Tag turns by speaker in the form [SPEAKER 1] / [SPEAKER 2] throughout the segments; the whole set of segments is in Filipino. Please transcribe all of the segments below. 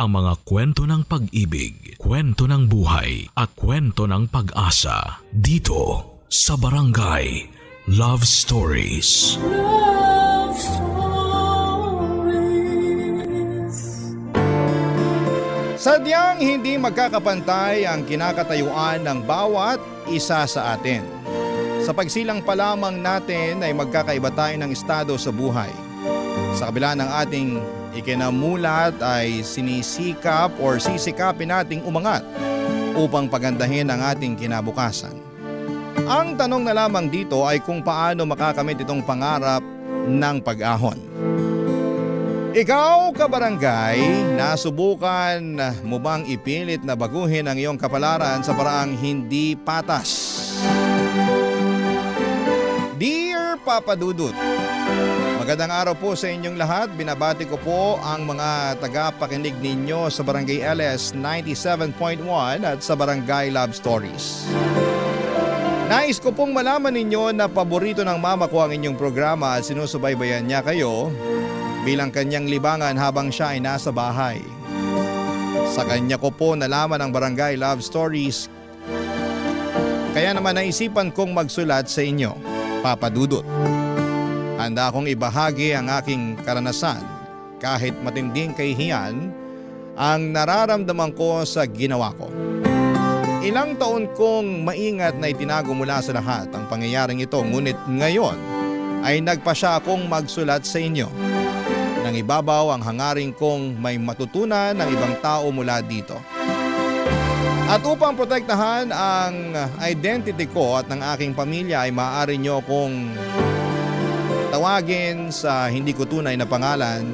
[SPEAKER 1] ang mga kwento ng pag-ibig, kwento ng buhay at kwento ng pag-asa dito sa Barangay Love Stories.
[SPEAKER 2] Love Stories.
[SPEAKER 3] Sadyang hindi magkakapantay ang kinakatayuan ng bawat isa sa atin. Sa pagsilang pa lamang natin ay magkakaiba tayo ng estado sa buhay. Sa kabila ng ating ikinamulat ay sinisikap or sisikapin nating umangat upang pagandahin ang ating kinabukasan. Ang tanong na lamang dito ay kung paano makakamit itong pangarap ng pag-ahon. Ikaw, kabarangay, nasubukan mo bang ipilit na baguhin ang iyong kapalaran sa paraang hindi patas? Dear Papa Dudut, magandang araw po sa inyong lahat. Binabati ko po ang mga tagapakinig ninyo sa Barangay LS 97.1 at sa Barangay Love Stories. Nais ko pong malaman ninyo na paborito ng mama ko ang inyong programa at sinusubaybayan niya kayo bilang kanyang libangan habang siya ay nasa bahay. Sa kanya ko po nalaman ang Barangay Love Stories, kaya naman naisipan kong magsulat sa inyo, Papa Dudut. Handa akong ibahagi ang aking karanasan kahit matinding kahihiyan ang nararamdaman ko sa ginawa ko. Ilang taon kong maingat na itinago mula sa lahat ang pangyayaring ito, ngunit ngayon ay nagpasya akong magsulat sa inyo. Nang ibabaw ang hangaring kong may matutunan ng ibang tao mula dito. At upang protektahan ang identity ko at ng aking pamilya ay maaari nyo akong tawagin sa hindi ko tunay na pangalan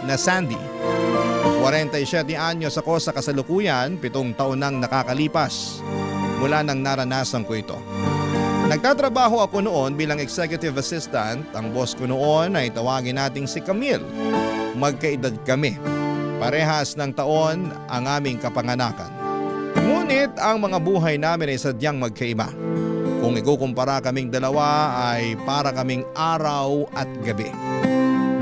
[SPEAKER 3] na Sandy. 47 anyos ako sa kasalukuyan, 7 taon nang nakakalipas mula nang naranasan ko ito. Nagtatrabaho ako noon bilang executive assistant. Ang boss ko noon ay tawagin nating si Camille. Magkaedad kami. Parehas ng taon ang aming kapanganakan. Ngunit ang mga buhay namin ay sadyang magkaiba. Kung ikukumpara kaming dalawa ay para kaming araw at gabi.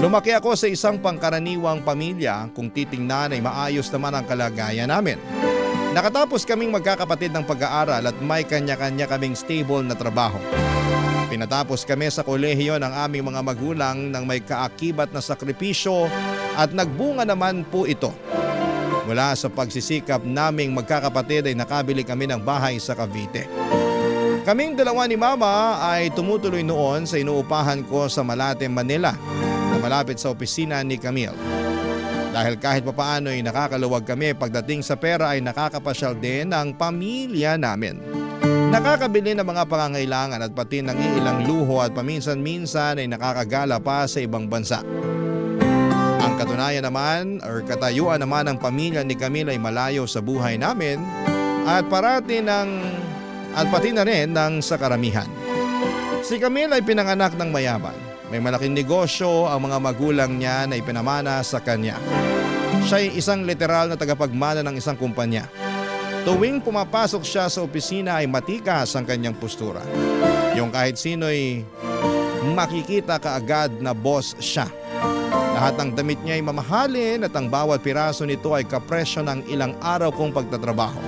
[SPEAKER 3] Lumaki ako sa isang pangkaraniwang pamilya. Kung titingnan ay maayos naman ang kalagayan namin. Nakatapos kaming magkakapatid ng pag-aaral at may kanya-kanya kaming stable na trabaho. Pinatapos kami sa kolehiyo ng aming mga magulang nang may kaakibat na sakripisyo at nagbunga naman po ito. Mula sa pagsisikap naming magkakapatid ay nakabili kami ng bahay sa Cavite. Kaming dalawa ni Mama ay tumutuloy noon sa inuupahan ko sa Malate, Manila na malapit sa opisina ni Camille. Dahil kahit papaano ay nakakaluwag kami pagdating sa pera ay nakakapasyal din ang pamilya namin. Nakakabili ng mga pangangailangan at pati ng ilang luho at paminsan-minsan ay nakakagala pa sa ibang bansa. Ang katunayan naman or katayuan naman ng pamilya ni Camille ay malayo sa buhay namin at pati na rin ng sa karamihan. Si Camille ay pinanganak ng mayaman. May malaking negosyo ang mga magulang niya na ipinamana sa kanya. Siya ay isang literal na tagapagmana ng isang kumpanya. Tuwing pumapasok siya sa opisina ay matikas ang kanyang postura. Yung kahit sino'y makikita kaagad na boss siya. Lahat ng damit niya ay mamahalin at ang bawat piraso nito ay kapresyo ng ilang araw kong pagtatrabaho.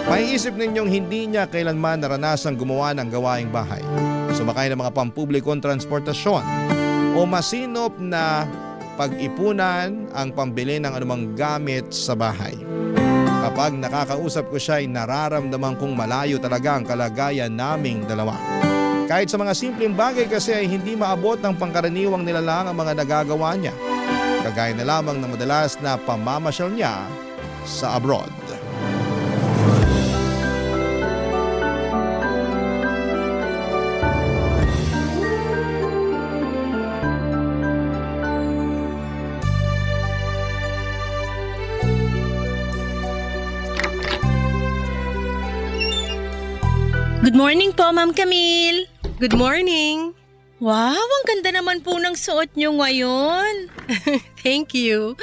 [SPEAKER 3] May isip ninyong hindi niya kailanman naranasang gumawa ng gawaing bahay, sumakay ng mga pampublikong transportasyon o masinop na pag-ipunan ang pambili ng anumang gamit sa bahay. Kapag nakakausap ko siya ay nararamdaman kong malayo talaga ang kalagayan naming dalawa. Kahit sa mga simpleng bagay kasi ay hindi maabot ng pangkaraniwang nilalang ang mga nagagawa niya. Kagaya na lamang ng madalas na pamamasyal niya sa abroad.
[SPEAKER 4] Good morning po, Ma'am Camille.
[SPEAKER 5] Good morning!
[SPEAKER 4] Wow, ang ganda naman po ng suot nyo ngayon.
[SPEAKER 5] Thank you.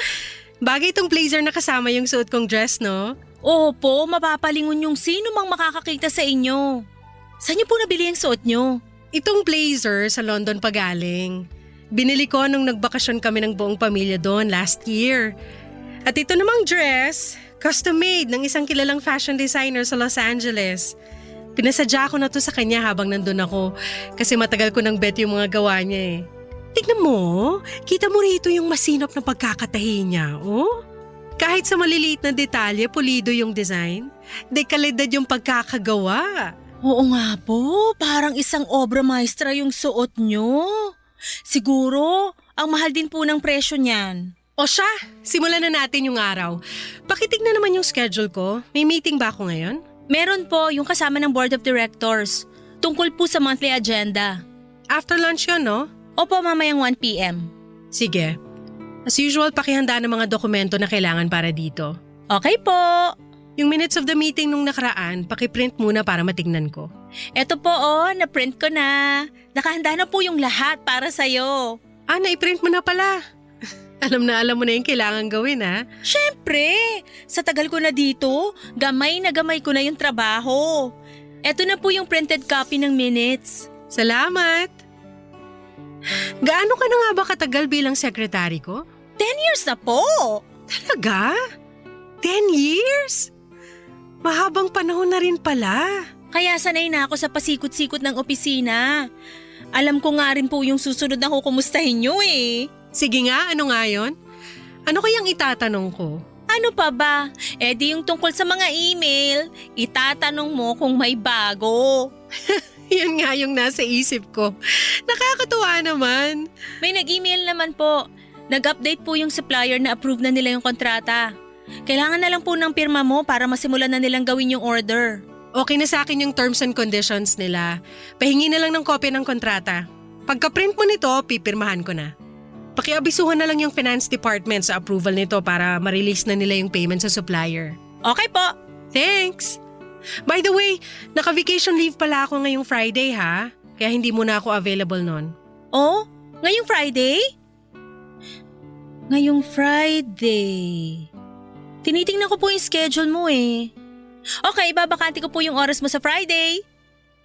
[SPEAKER 5] Bagay itong blazer na kasama yung suot kong dress, no?
[SPEAKER 4] Opo, mapapalingon yung sino mang makakakita sa inyo. Saan niyo po nabili ang suot nyo?
[SPEAKER 5] Itong blazer sa London pa galing. Binili ko nung nagbakasyon kami ng buong pamilya doon last year. At ito namang dress, custom made ng isang kilalang fashion designer sa Los Angeles. Pinasadya ko na to sa kanya habang nandun ako kasi matagal ko nang bet yung mga gawa niya eh. Tignan mo, kita mo rito yung masinop na pagkakatahi niya, oh? Kahit sa maliliit na detalye, pulido yung design. Dekalidad yung pagkakagawa.
[SPEAKER 4] Oo nga po, parang isang obra maestra yung suot nyo. Siguro, ang mahal din po ng presyo niyan.
[SPEAKER 5] O siya, simulan na natin yung araw. Pakitignan naman yung schedule ko. May meeting ba ako ngayon?
[SPEAKER 4] Meron po yung kasama ng Board of Directors. Tungkol po sa monthly agenda.
[SPEAKER 5] After lunch yun, no?
[SPEAKER 4] Opo, mamayang 1 p.m.
[SPEAKER 5] Sige. As usual, pakihanda ng mga dokumento na kailangan para dito.
[SPEAKER 4] Okay po.
[SPEAKER 5] Yung minutes of the meeting nung nakaraan, pakiprint muna para matignan ko.
[SPEAKER 4] Eto po na-print ko na. Nakahanda na po yung lahat para sa'yo.
[SPEAKER 5] Ah, naiprint mo na pala. Alam mo na yung kailangan gawin, ha?
[SPEAKER 4] Siyempre, sa tagal ko na dito, gamay na gamay ko na yung trabaho. Eto na po yung printed copy ng minutes.
[SPEAKER 5] Salamat! Gaano ka na nga ba katagal bilang sekretary ko?
[SPEAKER 4] 10 years na po.
[SPEAKER 5] Talaga? 10 years? Mahabang panahon na rin pala.
[SPEAKER 4] Kaya sanay na ako sa pasikot-sikot ng opisina. Alam ko nga rin po yung susunod na kukumustahin nyo eh.
[SPEAKER 5] Sige nga, ano nga yun? Ano kayang itatanong ko?
[SPEAKER 4] Ano pa ba? Di yung tungkol sa mga email, itatanong mo kung may bago.
[SPEAKER 5] Yan nga yung nasa isip ko. Nakakatuwa naman.
[SPEAKER 4] May nag-email naman po. Nag-update po yung supplier na approve na nila yung kontrata. Kailangan na lang po ng pirma mo para masimulan na nilang gawin yung order.
[SPEAKER 5] Okay na sa akin yung terms and conditions nila. Pahingi na lang ng kopya ng kontrata. Pagka-print mo nito, pipirmahan ko na. Pakiabisuhan na lang yung finance department sa approval nito para ma-release na nila yung payment sa supplier.
[SPEAKER 4] Okay po.
[SPEAKER 5] Thanks! By the way, naka-vacation leave pala ako ngayong Friday ha. Kaya hindi muna ako available nun.
[SPEAKER 4] Oh, ngayong Friday? Ngayong Friday. Tinitingnan ko po yung schedule mo eh. Okay, babakante ko po yung oras mo sa Friday.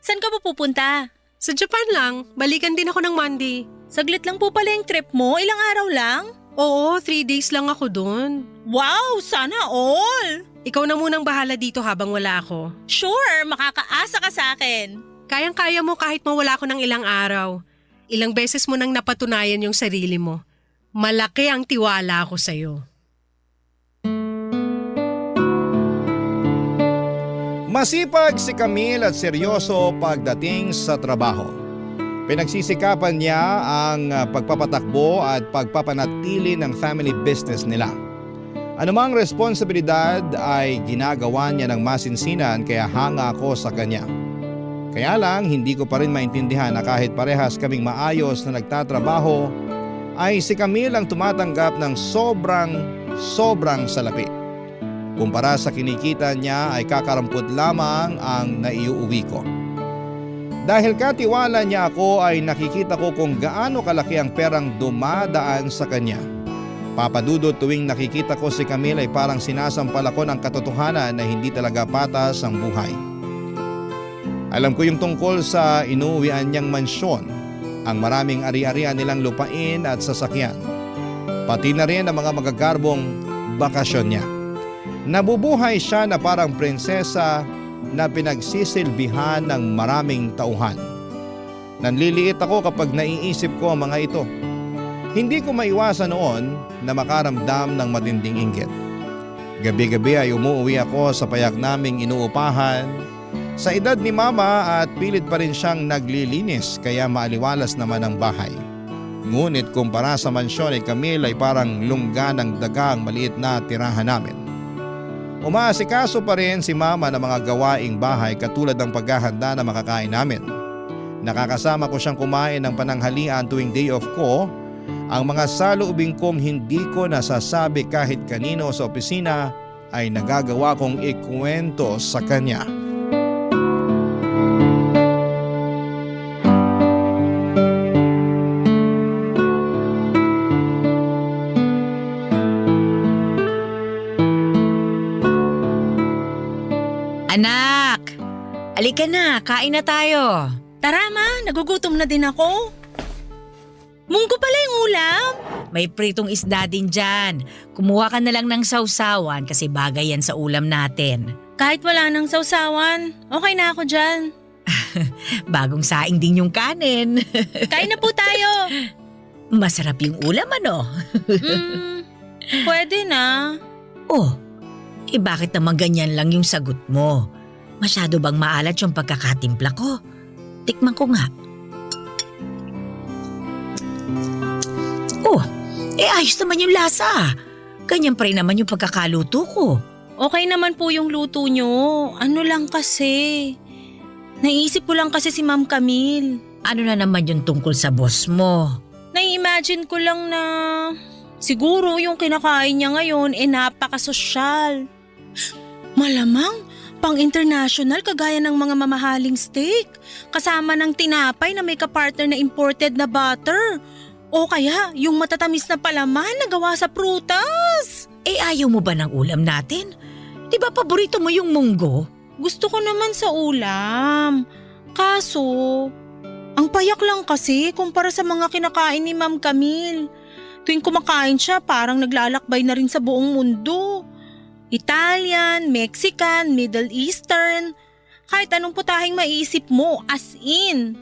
[SPEAKER 4] Saan ka po pupunta?
[SPEAKER 5] Sa Japan lang, balikan din ako ng Monday.
[SPEAKER 4] Saglit lang po pala yung trip mo, ilang araw lang?
[SPEAKER 5] Oo, 3 days lang ako dun.
[SPEAKER 4] Wow, sana all!
[SPEAKER 5] Ikaw na munang bahala dito habang wala ako.
[SPEAKER 4] Sure, makakaasa ka sa akin.
[SPEAKER 5] Kayang-kaya mo kahit mawala ako ng ilang araw. Ilang beses mo nang napatunayan yung sarili mo. Malaki ang tiwala ko sa'yo.
[SPEAKER 3] Masipag si Camille at seryoso pagdating sa trabaho. Pinagsisikapan niya ang pagpapatakbo at pagpapanatili ng family business nila. Anumang responsibilidad ay ginagawa niya ng masinsinan kaya hanga ako sa kanya. Kaya lang hindi ko pa rin maintindihan na kahit parehas kaming maayos na nagtatrabaho ay si Camille ang tumatanggap ng sobrang salapi. Kumpara sa kinikita niya ay kakarampot lamang ang naiuwi ko. Dahil katiwala niya ako ay nakikita ko kung gaano kalaki ang perang dumadaan sa kanya. Papadudot tuwing nakikita ko si Camille ay parang sinasampal ako ng katotohanan na hindi talaga patas ang buhay. Alam ko yung tungkol sa inuwian niyang mansyon, ang maraming ari-arian nilang lupain at sasakyan. Pati na rin ang mga magagarbong bakasyon niya. Nabubuhay siya na parang prinsesa na pinagsisilbihan ng maraming tauhan. Nanliliit ako kapag naiisip ko ang mga ito. Hindi ko maiwasan noon na makaramdam ng matinding inggit. Gabi-gabi ay umuwi ako sa payak naming inuupahan. Sa edad ni Mama at pilit pa rin siyang naglilinis kaya maaliwalas naman ang bahay. Ngunit kumpara sa mansyon ni Camille ay parang lungga ng dagang maliit na tirahan namin. Umaasikaso pa rin si Mama ng mga gawaing bahay katulad ng paghahanda na makakain namin. Nakakasama ko siyang kumain ng pananghalian tuwing day off ko. Ang mga saloobin kong hindi ko nasasabi kahit kanino sa opisina ay nagagawa kong ikwento sa kanya.
[SPEAKER 6] Anak! Alika na, kain na tayo.
[SPEAKER 4] Tara ma, nagugutom na din ako. Munggo pala yung ulam.
[SPEAKER 6] May pritong isda din dyan. Kumuha ka na lang ng sausawan kasi bagay yan sa ulam natin.
[SPEAKER 4] Kahit wala nang sausawan, okay na ako dyan.
[SPEAKER 6] Bagong saing din yung kanin.
[SPEAKER 4] Kain na po tayo.
[SPEAKER 6] Masarap yung ulam ano?
[SPEAKER 4] Pwede na.
[SPEAKER 6] Oh, bakit naman ganyan lang yung sagot mo? Masyado bang maalat yung pagkakatimpla ko? Tikman ko nga. Oh, ayos naman yung lasa. Ganyan pa rin naman yung pagkakaluto ko.
[SPEAKER 4] Okay naman po yung luto nyo. Ano lang kasi. Naisip ko lang kasi si Ma'am Camille.
[SPEAKER 6] Ano na naman yung tungkol sa boss mo?
[SPEAKER 4] Nai-imagine ko lang na siguro yung kinakain niya ngayon napakasosyal. Malamang pang-international kagaya ng mga mamahaling steak. Kasama ng tinapay na may kapartner na imported na butter. O kaya yung matatamis na palaman na gawa sa prutas.
[SPEAKER 6] Ayaw mo ba ng ulam natin? Di ba paborito mo yung munggo?
[SPEAKER 4] Gusto ko naman sa ulam. Kaso, ang payak lang kasi kumpara sa mga kinakain ni Ma'am Camille. Tuwing kumakain siya parang naglalakbay na rin sa buong mundo. Italian, Mexican, Middle Eastern. Kahit anong putahing maisip mo, as in.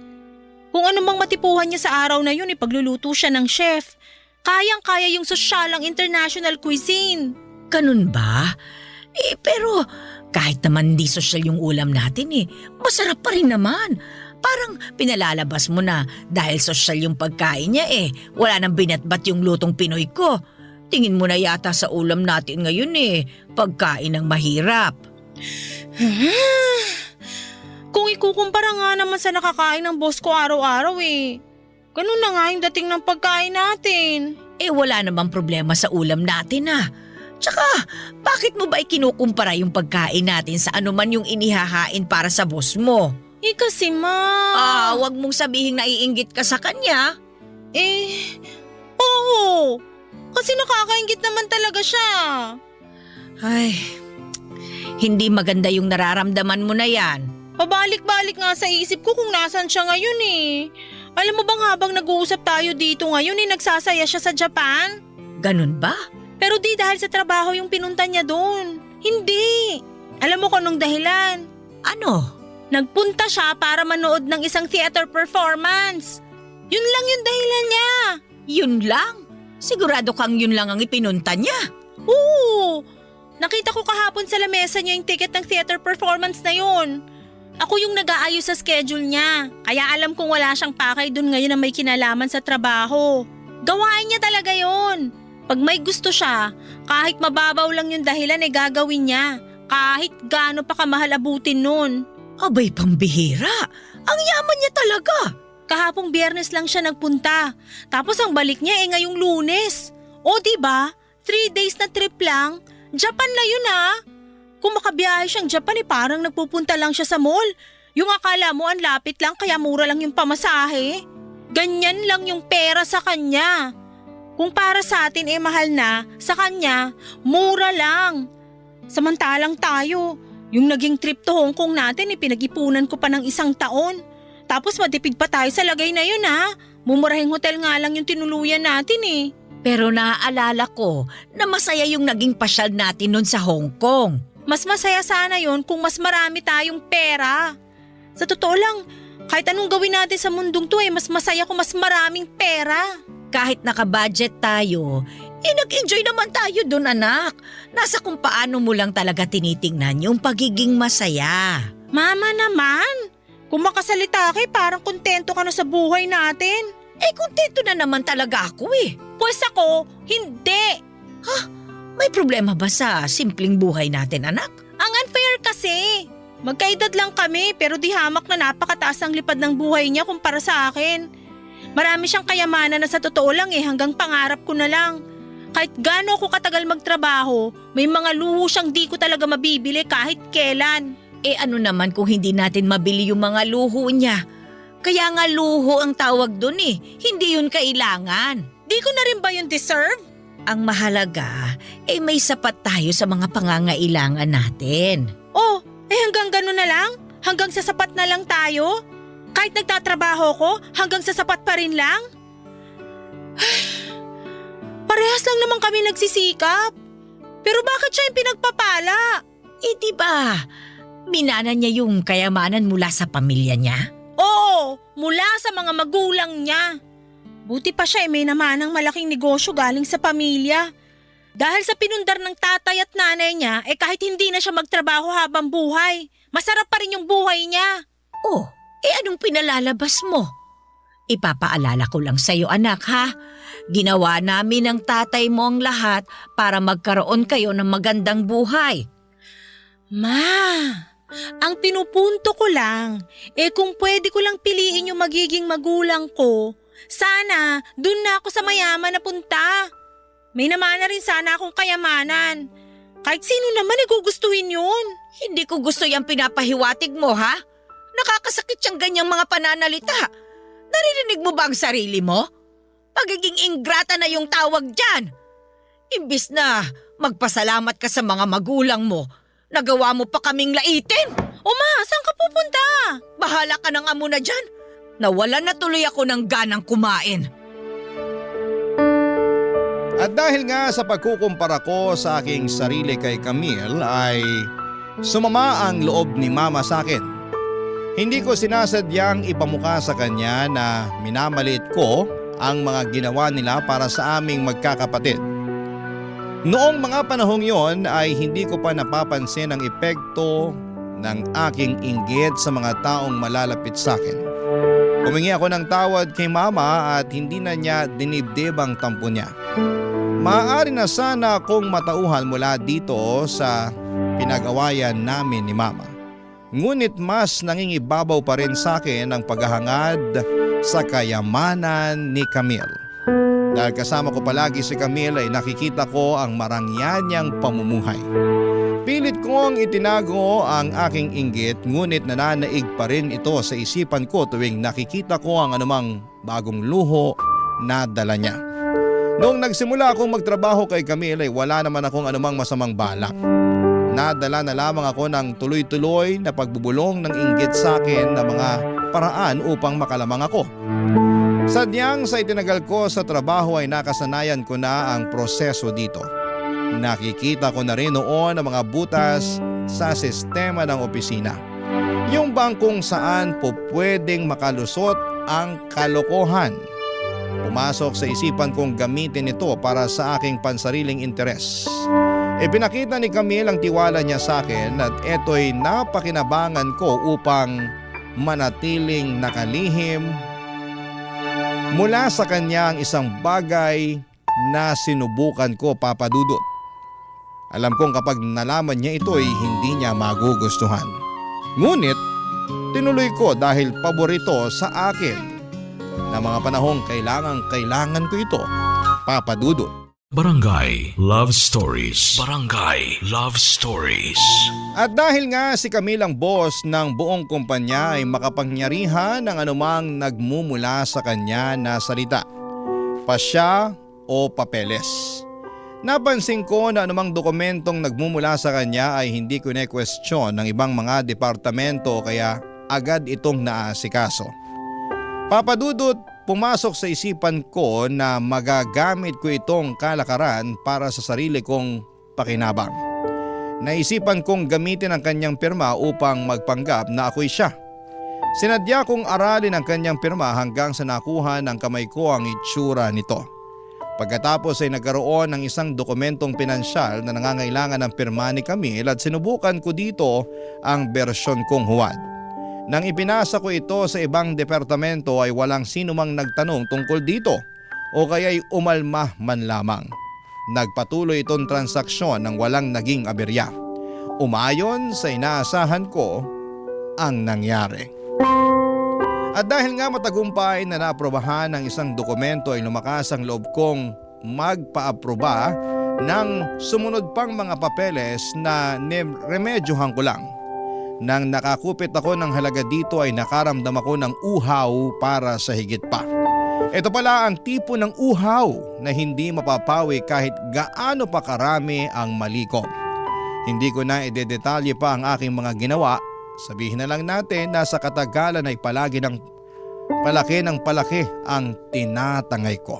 [SPEAKER 4] Kung ano mang matipuhan niya sa araw na yun, ipagluluto siya ng chef. Kayang-kaya yung sosyalang international cuisine.
[SPEAKER 6] Ganun ba? Pero kahit naman di sosyal yung ulam natin masarap pa rin naman. Parang pinalalabas mo na dahil sosyal yung pagkain niya wala nang binatbat yung lutong Pinoy ko. Tingin mo na yata sa ulam natin ngayon pagkain ng mahirap.
[SPEAKER 4] Kung ikukumpara nga naman sa nakakain ng boss ko araw-araw ganun na nga yung dating ng pagkain natin.
[SPEAKER 6] Wala namang problema sa ulam natin Tsaka, bakit mo ba kinukumpara yung pagkain natin sa anuman yung inihahain para sa boss mo?
[SPEAKER 4] Kasi ma...
[SPEAKER 6] Wag mong sabihing naiinggit ka sa kanya.
[SPEAKER 4] Oo. Kasi nakakainggit naman talaga siya.
[SPEAKER 6] Ay, hindi maganda yung nararamdaman mo na yan.
[SPEAKER 4] Pabalik-balik nga sa isip ko kung nasan siya ngayon Alam mo bang habang nag-uusap tayo dito ngayon nagsasaya siya sa Japan?
[SPEAKER 6] Ganun ba?
[SPEAKER 4] Pero di dahil sa trabaho yung pinunta niya doon. Hindi. Alam mo kung anong dahilan?
[SPEAKER 6] Ano?
[SPEAKER 4] Nagpunta siya para manood ng isang theater performance. Yun lang yung dahilan niya.
[SPEAKER 6] Yun lang? Sigurado kang yun lang ang ipinunta niya?
[SPEAKER 4] Oo. Nakita ko kahapon sa lamesa niya yung ticket ng theater performance na yun. Ako yung nag-aayos sa schedule niya. Kaya alam kong wala siyang pakay doon ngayon na may kinalaman sa trabaho. Gawain niya talaga yun. Pag may gusto siya, kahit mababaw lang yung dahilan gagawin niya. Kahit gaano pa kamahal abutin nun.
[SPEAKER 6] Abay, pambihira. Ang yaman niya talaga.
[SPEAKER 4] Kahapong Biyernes lang siya nagpunta. Tapos ang balik niya ngayong Lunes. O diba? 3 days na trip lang. Japan na yun Kung makabiyahe siyang Japan parang nagpupunta lang siya sa mall. Yung akala mo ang lapit lang kaya mura lang yung pamasahe. Ganyan lang yung pera sa kanya. Kung para sa atin mahal na, sa kanya, mura lang. Samantalang tayo, yung naging trip to Hong Kong natin pinag-ipunan ko pa ng 1 taon. Tapos matipid pa tayo sa lagay na yun Mumurahing hotel nga lang yung tinuluyan natin
[SPEAKER 6] Pero naaalala ko na masaya yung naging pasyal natin nun sa Hong Kong.
[SPEAKER 4] Mas masaya sana yun kung mas marami tayong pera. Sa totoo lang, kahit anong gawin natin sa mundong to mas masaya kung mas maraming pera.
[SPEAKER 6] Kahit naka-budget tayo, nag-enjoy naman tayo dun anak. Nasa kung paano mo lang talaga tinitingnan yung pagiging masaya.
[SPEAKER 4] Mama naman, kung makasalita ka parang kontento ka na sa buhay natin.
[SPEAKER 6] Kontento na naman talaga ako
[SPEAKER 4] Pues ako, hindi.
[SPEAKER 6] May problema ba sa simpleng buhay natin anak?
[SPEAKER 4] Ang unfair kasi. Magkaedad lang kami pero di hamak na napakataas ang lipad ng buhay niya kumpara sa akin. Marami siyang kayamanan na sa totoo lang hanggang pangarap ko na lang. Kahit gaano ako katagal magtrabaho, may mga luho siyang di ko talaga mabibili kahit kailan.
[SPEAKER 6] Ano naman kung hindi natin mabili yung mga luho niya? Kaya nga luho ang tawag dun hindi yun kailangan.
[SPEAKER 4] Di ko na rin ba yun deserve?
[SPEAKER 6] Ang mahalaga, may sapat tayo sa mga pangangailangan natin.
[SPEAKER 4] Hanggang gano'n na lang? Hanggang sa sapat na lang tayo? Kahit nagtatrabaho ko, hanggang sa sapat pa rin lang? Parehas lang naman kami nagsisikap. Pero bakit siya yung pinagpapala?
[SPEAKER 6] Eh di ba, minana niya yung kayamanan mula sa pamilya niya?
[SPEAKER 4] Oo, mula sa mga magulang niya. Buti pa siya may namanang malaking negosyo galing sa pamilya. Dahil sa pinundar ng tatay at nanay niya, kahit hindi na siya magtrabaho habang buhay, masarap pa rin yung buhay niya.
[SPEAKER 6] Oh, anong pinalalabas mo? Ipapaalala ko lang sa'yo anak ha. Ginawa namin ng tatay mo ang lahat para magkaroon kayo ng magandang buhay.
[SPEAKER 4] Ma, ang pinupunto ko lang, kung pwede ko lang piliin yung magiging magulang ko, sana dun na ako sa mayaman na punta. May namana rin sana akong kayamanan. Kahit sino naman gugustuhin yun.
[SPEAKER 6] Hindi ko gusto yung pinapahiwatig mo ha. Nakakasakit yung ganyang mga pananalita. Naririnig mo ba ang sarili mo? Pagiging ingrata na yung tawag dyan. Imbis na magpasalamat ka sa mga magulang mo, nagawa mo pa kaming laitin.
[SPEAKER 4] O ma, saan ka pupunta?
[SPEAKER 6] Bahala ka na nga muna dyan. Nawalan na tuloy ako ng ganang kumain.
[SPEAKER 3] At dahil nga sa pagkukumpara ko sa aking sarili kay Camille ay sumama ang loob ni Mama sa akin. Hindi ko sinasadyang ipamukha sa kanya na minamaliit ko ang mga ginawa nila para sa aming magkakapatid. Noong mga panahong yon ay hindi ko pa napapansin ang epekto ng aking inggit sa mga taong malalapit sa akin. Humingi ako ng tawad kay Mama at hindi na niya dinibdib ang tampo niya. Maaari na sana akong matauhan mula dito sa pinag-awayan namin ni Mama. Ngunit mas nangingibabaw pa rin sa akin ang paghahangad sa kayamanan ni Camille. Dahil kasama ko palagi si Camille ay nakikita ko ang marangyanyang pamumuhay. Pilit kong itinago ang aking inggit ngunit nananaig pa rin ito sa isipan ko tuwing nakikita ko ang anumang bagong luho na dala niya. Noong nagsimula akong magtrabaho kay Camille ay wala naman akong anumang masamang balak. Nadala na lamang ako ng tuloy-tuloy na pagbubulong ng inggit sa akin na mga paraan upang makalamang ako. Sadyang sa itinagal ko sa trabaho ay nakasanayan ko na ang proseso dito. Nakikita ko na rin noon ang mga butas sa sistema ng opisina. Yung bangkong saan po pwedeng makalusot ang kalokohan. Pumasok sa isipan kong gamitin ito para sa aking pansariling interes. Ipinakita ni Camille ang tiwala niya sa akin at eto'y napakinabangan ko upang manatiling nakalihim mula sa kanya ang isang bagay na sinubukan ko, Papa Dudut. Alam kong kapag nalaman niya ito'y hindi niya magugustuhan. Ngunit tinuloy ko dahil paborito sa akin na mga panahong kailangan ko ito, Papa Dudut.
[SPEAKER 1] Barangay Love Stories. Barangay Love Stories.
[SPEAKER 3] At dahil nga si Camille ang boss ng buong kumpanya ay makapangyarihan ng anumang nagmumula sa kanya na salita, pasya o papeles. Napansin ko na anumang dokumentong nagmumula sa kanya ay hindi kine-question ng ibang mga departamento kaya agad itong naasikaso. Papa Dudut, pumasok sa isipan ko na magagamit ko itong kalakaran para sa sarili kong pakinabang. Naisipan kong gamitin ang kanyang pirma upang magpanggap na ako'y siya. Sinadya kong aralin ang kanyang pirma hanggang sa nakuha ng kamay ko ang itsura nito. Pagkatapos ay nagkaroon ng isang dokumentong pinansyal na nangangailangan ng pirma ni Camille at sinubukan ko dito ang bersyon kong huwad. Nang ipinasa ko ito sa ibang departamento ay walang sinumang nagtanong tungkol dito o kaya'y umalma man lamang. Nagpatuloy itong transaksyon nang walang naging aberya. Umayon sa inaasahan ko ang nangyari. At dahil nga matagumpay na naaprobahan ng isang dokumento ay lumakas ang loob kong magpaaproba ng sumunod pang mga papeles na remedyohan ko lang. Nang nakakupit ako ng halaga dito ay nakaramdam ako ng uhaw para sa higit pa. Ito pala ang tipo ng uhaw na hindi mapapawi kahit gaano pa karami ang mali ko. Hindi ko na idedetalye pa ang aking mga ginawa. Sabihin na lang natin na sa katagalan ay palaki ng palaki ang tinatangay ko.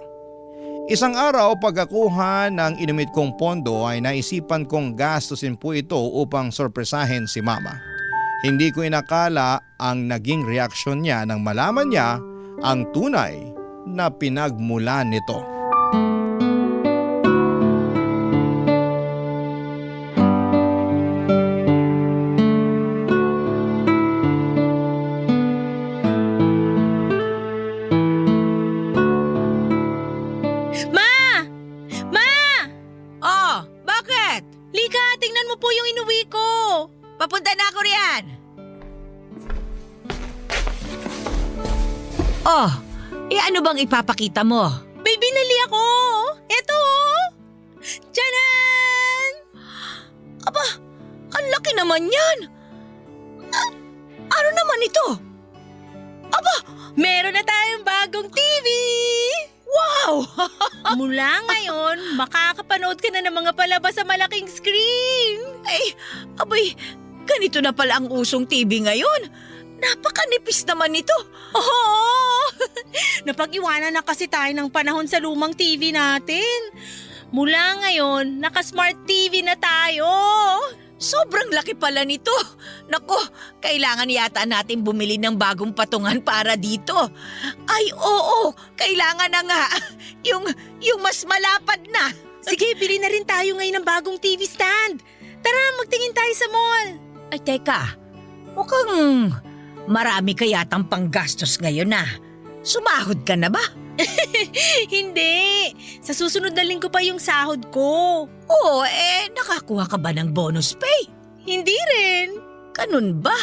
[SPEAKER 3] Isang araw pagkakuha ng inumit kong pondo ay naisipan kong gastusin po ito upang sorpresahin si mama. Hindi ko inakala ang naging reaksyon niya nang malaman niya ang tunay na pinagmulan nito.
[SPEAKER 4] Ma! Ma!
[SPEAKER 6] Oh, bakit?
[SPEAKER 4] Lika, tingnan mo po yung inuwi ko.
[SPEAKER 6] Papunta na ako riyan. Oh, ano bang ipapakita mo?
[SPEAKER 4] May binili ako. Eto. Tiyanan!
[SPEAKER 6] Aba, ang laki naman yan. Ano naman ito? Aba,
[SPEAKER 4] Meron na tayong bagong TV!
[SPEAKER 6] wow!
[SPEAKER 4] Mula ngayon, makakapanood ka na ng mga palabas sa malaking screen.
[SPEAKER 6] Ay, abay, ganito na pala ang usong TV ngayon. Napakanipis naman ito.
[SPEAKER 4] Oo! Napag-iwanan na kasi tayo ng panahon sa lumang TV natin. Mula ngayon, naka-smart TV na tayo.
[SPEAKER 6] Sobrang laki pala nito. Nako, kailangan yata natin bumili ng bagong patungan para dito. Ay, oo, kailangan na nga. Yung mas malapad na.
[SPEAKER 4] Sige, bili na rin tayo ngayon ng bagong TV stand. Tara, magtingin tayo sa mall.
[SPEAKER 6] Ay, teka. Mukhang marami ka yatang panggastos ngayon na. Sumahod ka na ba?
[SPEAKER 4] Hindi. Sa susunod na linggo pa yung sahod ko.
[SPEAKER 6] Oo, nakakuha ka ba ng bonus pay?
[SPEAKER 4] Hindi rin.
[SPEAKER 6] Ganun ba?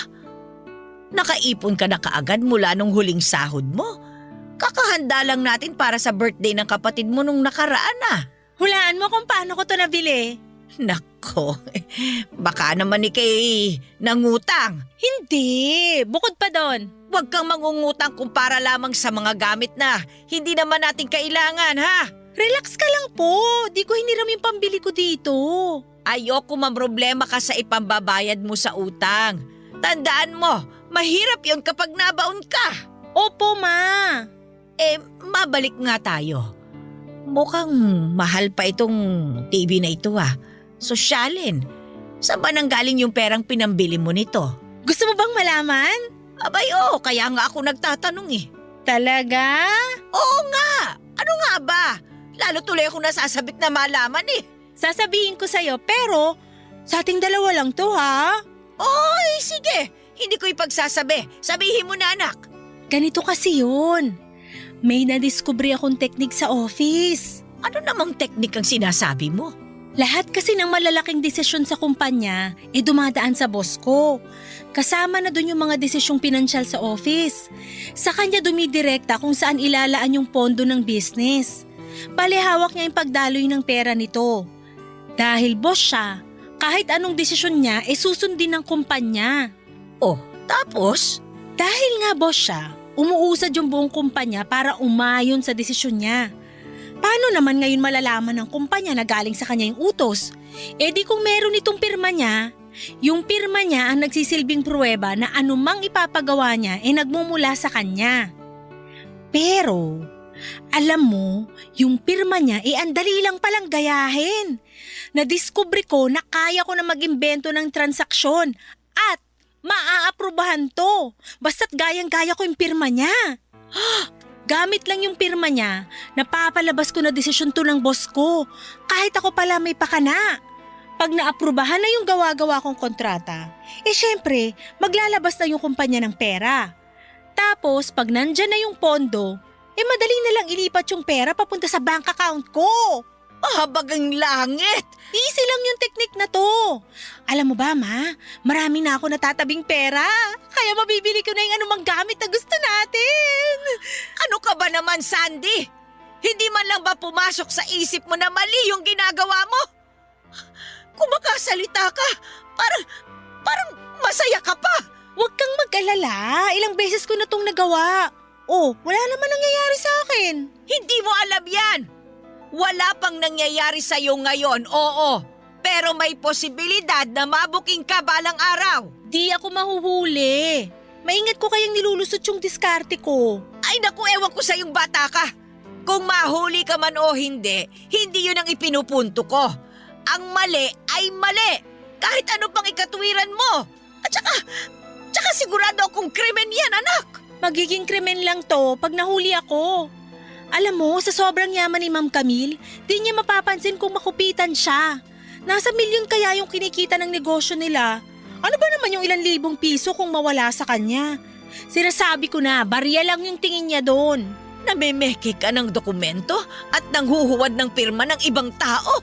[SPEAKER 6] Nakaipon ka na kaagad mula nung huling sahod mo? Kakahanda lang natin para sa birthday ng kapatid mo nung nakaraan ah.
[SPEAKER 4] Hulaan mo kung paano ko to nabili.
[SPEAKER 6] Nako, baka naman ni kay nangutang.
[SPEAKER 4] Hindi. Bukod pa doon.
[SPEAKER 6] Huwag kang mangungutang kung para lamang sa mga gamit na hindi naman natin kailangan ha.
[SPEAKER 4] Relax ka lang po. Di ko hiniram yung pambili ko dito.
[SPEAKER 6] Ayoko mamroblema ka sa ipambabayad mo sa utang. Tandaan mo, mahirap yun kapag nabaon ka.
[SPEAKER 4] Opo, ma.
[SPEAKER 6] Mabalik nga tayo. Mukhang mahal pa itong TV na ito ah. Sosyalin. Saan ba nanggaling yung perang pinambili mo nito?
[SPEAKER 4] Gusto mo bang malaman?
[SPEAKER 6] Abay kaya nga ako nagtatanong eh.
[SPEAKER 4] Talaga?
[SPEAKER 6] Oo nga! Ano nga ba? Lalo tuloy ako nasasabik na malaman eh.
[SPEAKER 4] Sasabihin ko sa'yo, pero sa ating dalawa lang to ha.
[SPEAKER 6] Oy, sige. Hindi ko ipagsasabi. Sabihin mo na anak.
[SPEAKER 4] Ganito kasi yun. May nadiskubre akong teknik sa office.
[SPEAKER 6] Ano namang teknik ang sinasabi mo?
[SPEAKER 4] Lahat kasi ng malalaking desisyon sa kumpanya dumadaan sa boss ko. Kasama na dun yung mga desisyong pinansyal sa office. Sa kanya dumidirekta kung saan ilalaan yung pondo ng business. Bale hawak niya yung pagdaloy ng pera nito. Dahil boss siya, kahit anong desisyon niya susundin ng kumpanya.
[SPEAKER 6] Oh, tapos?
[SPEAKER 4] Dahil nga boss siya, umuusad yung buong kumpanya para umayon sa desisyon niya. Paano naman ngayon malalaman ng kumpanya na galing sa kanya yung utos? Di kung meron itong pirma niya, yung pirma niya ang nagsisilbing pruweba na anumang ipapagawa niya nagmumula sa kanya. Pero, alam mo, yung pirma niya andali lang palang gayahin. Nadiskubre ko na kaya ko na mag-imbento ng transaksyon at maaaprubahan to. Basta't gayang-gaya ko yung pirma niya. Gamit lang yung pirma niya, napapalabas ko na desisyon to ng boss ko, kahit ako pala may pakana. Pag naaprubahan na yung gawa-gawa kong kontrata, syempre, maglalabas na yung kumpanya ng pera. Tapos, pag nandyan na yung pondo, madali na lang ilipat yung pera papunta sa bank account ko.
[SPEAKER 6] Bagang langit!
[SPEAKER 4] Easy lang yung teknik na to. Alam mo ba, ma? Marami na ako natatabing pera. Kaya mabibili ko na yung anumang gamit na gusto natin.
[SPEAKER 6] Ano ka ba naman, Sandy? Hindi man lang ba pumasok sa isip mo na mali yung ginagawa mo? Kung makasalita ka, parang masaya ka pa.
[SPEAKER 4] Huwag kang mag-alala. Ilang beses ko na tong nagawa. Wala naman nangyayari sa akin.
[SPEAKER 6] Hindi mo alam yan. Wala pang nangyayari sa'yo ngayon, oo. Pero may posibilidad na mabuking ka balang araw.
[SPEAKER 4] Di ako mahuhuli. Maingat ko kayang nilulusot yung diskarte ko.
[SPEAKER 6] Ay naku, ewan ko sa'yong bata ka. Kung mahuli ka man o hindi, hindi yun ang ipinupunto ko. Ang mali ay mali. Kahit ano pang ikatwiran mo. At saka sigurado akong krimen yan, anak.
[SPEAKER 4] Magiging krimen lang to pag nahuli ako. Alam mo, sa sobrang yaman ni Ma'am Camille, di niya mapapansin kung makupitan siya. Nasa milyon kaya yung kinikita ng negosyo nila. Ano ba naman yung ilang libong piso kung mawala sa kanya? Sinasabi ko na, barya lang yung tingin niya doon.
[SPEAKER 6] Namemeke ka ng dokumento at nanghuhuwad ng pirma ng ibang tao.